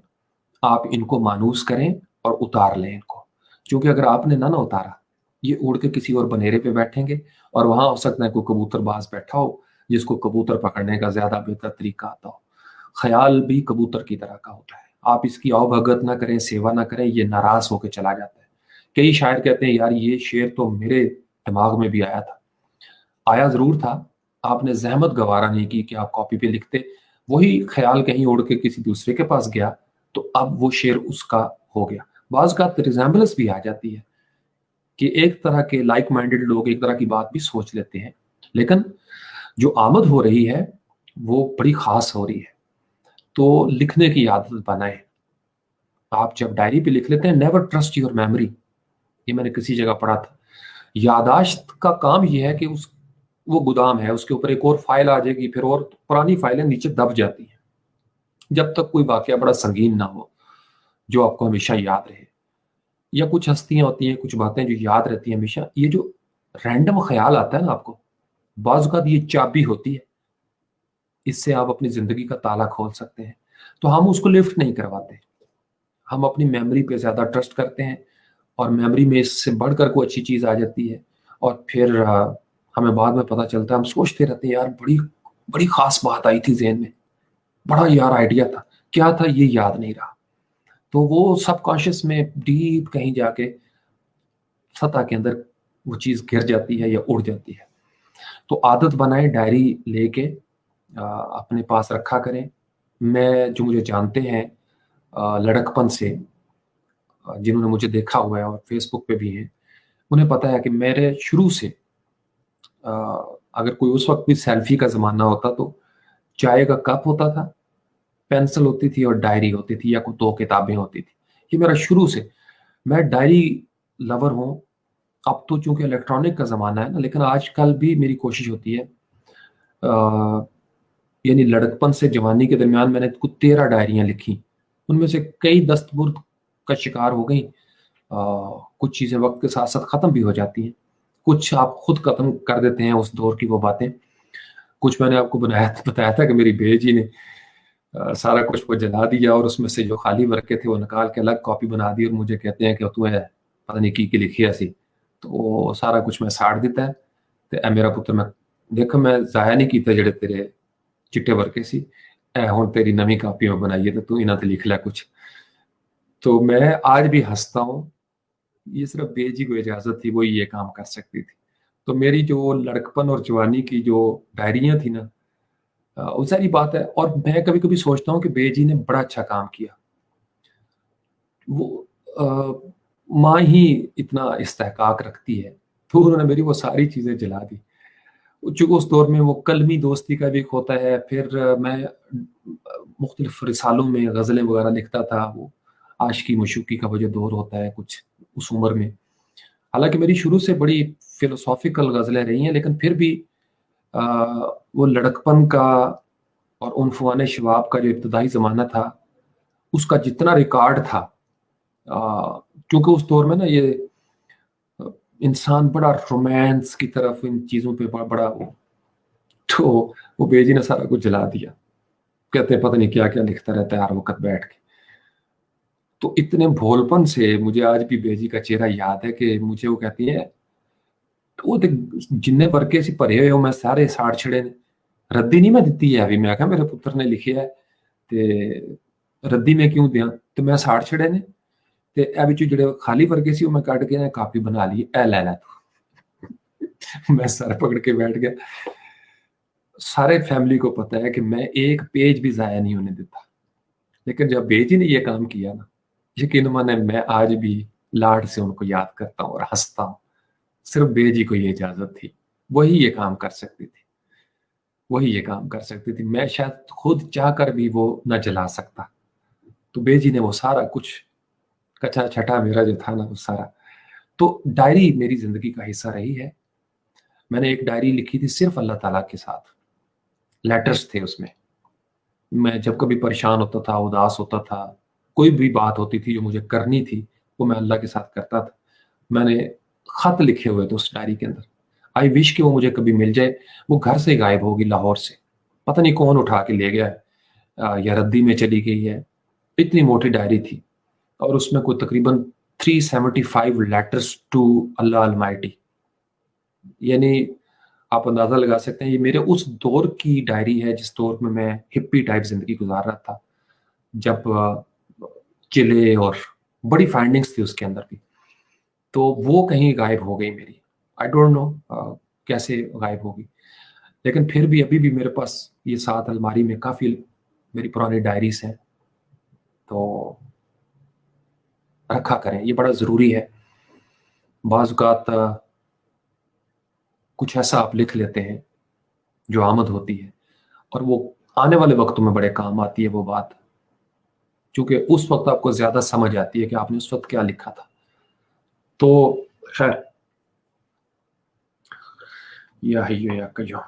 आप इनको मानूस करें और उतार लें इनको। क्योंकि अगर आपने ना उतारा, ये उड़ के किसी और बनेरे पे बैठेंगे, और वहां हो सकता है कोई कबूतरबाज बैठा हो जिसको कबूतर पकड़ने का ज्यादा बेहतर तरीका आता हो। ख्याल भी कबूतर की तरह का होता है, आप इसकी आवभगत ना करें, सेवा ना करें, ये नाराज होकर चला जाता है। कई शायर कहते हैं यार ये शेर तो मेरे दिमाग में भी आया था, आया जरूर था, आपने जहमत गवारा नहीं की कि आप कॉपी पे लिखते, वही ख्याल कहीं उड़ के किसी दूसरे के पास गया तो अब वो शेर उसका हो गया। बाज का रिजेम्बलेंस भी आ जाती है कि एक तरह के लाइक माइंडेड लोग एक तरह की बात भी सोच लेते हैं, लेकिन जो आमद हो रही है वो बड़ी खास हो रही है। तो लिखने की आदत बनाएं। आप जब डायरी पे लिख लेते हैं, नेवर ट्रस्ट योर मेमोरी, ये मैंने किसी जगह पढ़ा था। यादाश्त का काम ये है कि उस वो गोदाम है, उसके ऊपर एक और फाइल आ जाएगी, फिर और पुरानी फाइलें नीचे दब जाती हैं जब तक कोई वाकया बड़ा संगीन ना हो जो आपको हमेशा याद रहे, या कुछ हस्तियां होती हैं, कुछ बातें जो याद रहती हैं हमेशा। ये जो रैंडम ख्याल आता है ना आपको, बाज़ औक़ात ये चाबी होती है, इससे आप अपनी जिंदगी का ताला खोल सकते हैं। तो हम उसको लिफ्ट नहीं करवाते, हम अपनी मेमोरी पे ज्यादा ट्रस्ट करते हैं, और मेमोरी में इससे बढ़कर कोई अच्छी चीज आ जाती है, और फिर हमें बाद में पता चलता है, हम सोचते रहते हैं यार बड़ी बड़ी खास बात आई थी ज़हन में, बड़ा यार आइडिया था, क्या था ये याद नहीं रहा। तो वो सबकॉन्शियस में डीप कहीं जाके सतह के अंदर वो चीज गिर जाती है या उड़ जाती है। तो आदत बनाएं, डायरी लेके अपने पास रखा करें। मैं जो मुझे जानते हैं लड़कपन से, जिन्होंने मुझे देखा हुआ है और फेसबुक पे भी हैं, उन्हें पता है कि मेरे शुरू से अ, अगर कोई उस वक्त भी सेल्फी का ज़माना होता तो चाय का कप होता था, पेंसिल होती थी और डायरी होती थी, या कोई 2 किताबें होती थी। ये मेरा शुरू से, मैं डायरी लवर हूँ। अब तो चूँकि इलेक्ट्रॉनिक का ज़माना है ना, लेकिन आजकल भी मेरी कोशिश होती है, यानी लड़कपन से जवानी के दरमियान मैंने कुछ 13 डायरियाँ लिखी, उनमें से कई दस्तबुर्द का शिकार हो गई। कुछ चीज़ें वक्त के साथ साथ ख़त्म भी हो जाती हैं, कुछ आप खुद ख़त्म कर देते हैं उस दौर की वो बातें। कुछ मैंने आपको बताया था कि मेरी बेजी जी ने सारा कुछ वो जला दिया, और उसमें से जो खाली वर्के थे वो निकाल के अलग कॉपी बना दी, और मुझे कहते हैं कि तुम्हें पता नहीं की लिखी ऐसी, तो वो सारा कुछ मैं साड़ दिता है। तो ए मेरा पुत्र, मैं देख मैं जाया नहीं किया जेड़े तेरे चिट्टे वर्के सी, ए हुण तेरी नवी कापी में बनाई है तो तू इन्हां ते लिख लै कुछ। तो मैं आज भी हंसता हूँ, ये सिर्फ बेजी को इजाजत थी, वो ये काम कर सकती थी। तो मेरी जो लड़कपन और जवानी की जो डायरियां थी ना, वो सारी बात है। और मैं कभी कभी सोचता हूँ कि बेजी ने बड़ा अच्छा काम किया, वो माँ ही इतना इस्तेहकाक रखती है, तो उन्होंने मेरी वो सारी चीजें जला दी। चूंकि उस दौर में वो कलमी दोस्ती का भी एक होता है, फिर मैं मुख्तलिफ रिसालों में गज़लें वगैरह लिखता था, वो आशिकी मशूक़ी का वो जो दौर होता है कुछ उस उम्र में। हालाँकि मेरी शुरू से बड़ी फ़िलोसॉफ़िकल गज़लें रही हैं, लेकिन फिर भी अ, वो लड़कपन का और उन्फ़ुआने शबाब का जो इब्तिदाई ज़माना था, उसका जितना रिकॉर्ड था, क्योंकि उस दौर में ना ये अ, इंसान बड़ा रोमांस की तरफ इन चीज़ों पे बड़ा तो वो बेजी ने सारा कुछ जला दिया। कहते हैं पता नहीं क्या-क्या लिखता रहता है हर वक़्त बैठ के। तो इतने भोलपन से मुझे आज भी बेजी का चेहरा याद है कि मुझे वो कहती है, "ਉਹ ਤੇ ਜਿੰਨੇ ਵਰਕੇ ਸੀ ਭਰੇ ਹੋਏ ਉਹ ਮੈਂ ਸਾਰੇ ਸਾੜ ਛੜੇ ਨੇ, ਰੱਦੀ ਨਹੀਂ ਮੈਂ ਦਿੱਤੀ ਹੈ ਵੀ।" ਮੈਂ ਕਿਹਾ ਮੇਰੇ ਪੁੱਤਰ ਨੇ ਲਿਖਿਆ ਹੈ ਤੇ ਰੱਦੀ ਮੈਂ ਕਿਉਂ ਦਿਆਂ, ਤੇ ਮੈਂ ਸਾੜ ਛੜੇ ਨੇ, ਤੇ ਇਹ ਵਿੱਚੋਂ ਜਿਹੜੇ ਖਾਲੀ ਵਰਕੇ ਸੀ ਉਹ ਮੈਂ ਕੱਢ ਕੇ ਨਾ ਕਾਪੀ ਬਣਾ ਲਈ, ਇਹ ਲੈ ਲੈ तू। मैं सर पकड़ के बैठ गया। सारे फैमिली को पता है कि मैं एक पेज भी ज़ाया नहीं होने देता। लेकिन जब बेजी ने ये काम किया ना, यकीन माने मैं आज भी लाड से उनको याद करता हूँ और हँसता हूँ। सिर्फ बेजी को ये इजाज़त थी, वही ये काम कर सकती थी, वही ये काम कर सकती थी। मैं शायद खुद चाहकर भी वो ना जला सकता। तो बेजी ने वो सारा कुछ कचा-छटा मेरा जो था ना वो सारा। तो डायरी मेरी ज़िंदगी का हिस्सा रही है। मैंने एक डायरी लिखी थी सिर्फ अल्लाह ताला के साथ, लेटर्स थे उसमें। मैं जब कभी परेशान होता था, उदास होता था, कोई भी बात होती थी जो मुझे करनी थी, वो मैं अल्लाह के साथ करता था। मैंने खत लिखे हुए थे उस डायरी के अंदर। आई विश कि वो मुझे कभी मिल जाए। वो घर से गायब होगी लाहौर से। पता नहीं कौन उठा के ले गया है, या रद्दी में चली गई है। इतनी मोटी डायरी थी और उसमें कोई तकरीबन 375 letters to Allah Almighty. यानी आप अंदाजा लगा सकते हैं ये मेरे उस दौर की डायरी है जिस दौर में मैं हिप्पी टाइप जिंदगी गुजार रहा था, जब चिले और बड़ी फाइंडिंग्स थी उसके अंदर भी, तो वो कहीं गायब हो गई मेरी. आई डोंट नो कैसे गायब होगी, लेकिन फिर भी अभी भी मेरे पास ये साथ अलमारी में काफ़ी मेरी पुरानी डायरीज हैं, तो रखा करें, ये बड़ा ज़रूरी है. बाज़ औक़ात कुछ ऐसा आप लिख लेते हैं जो आमद होती है और वो आने वाले वक्तों में बड़े काम आती है वो बात, क्योंकि उस वक्त आपको ज़्यादा समझ आती है कि आपने उस वक्त क्या लिखा था. तो खैर, या हय्यु या क़य्यूम.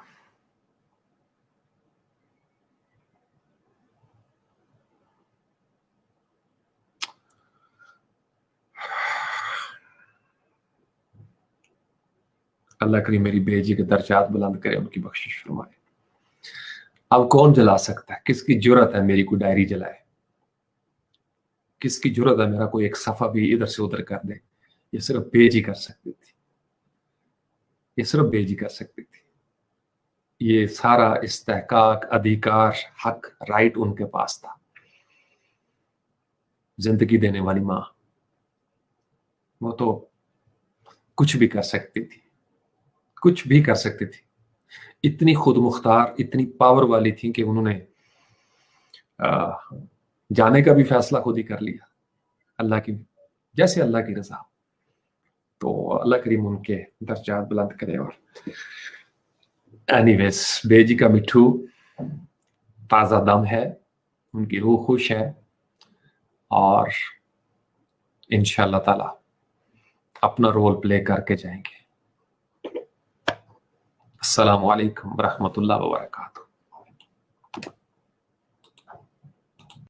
अल्लाह करीम मेरी बेजी के दर्जात बुलंद करे, उनकी बख्शिश फरमाए. अब कौन जला सकता है? किसकी जुर्रत है मेरी कोई डायरी जलाए? किसकी जुर्रत है मेरा कोई एक सफ़ा भी इधर से उधर कर दे? ये सिर्फ बेजी कर सकती थी, ये सिर्फ बेजी कर सकती थी. ये सारा इस्तेहकाक, अधिकार, हक, राइट उनके पास था. जिंदगी देने वाली माँ, वो तो कुछ भी कर सकती थी, कुछ भी कर सकती थी. इतनी खुद मुख्तार, इतनी पावर वाली थी कि उन्होंने जाने का भी फैसला खुद ही कर लिया, अल्लाह की, जैसे अल्लाह की रजा. तो अल्लाह करीम उनके दर्जात बुलंद करे. और एनीवेज, बेजी का मिठू ताज़ा दम है, उनकी रूह खुश है, और इंशाअल्लाह ताला अपना रोल प्ले करके जाएंगे. अस्सलामु अलैकुम व रहमतुल्लाहि व बरकातुहू.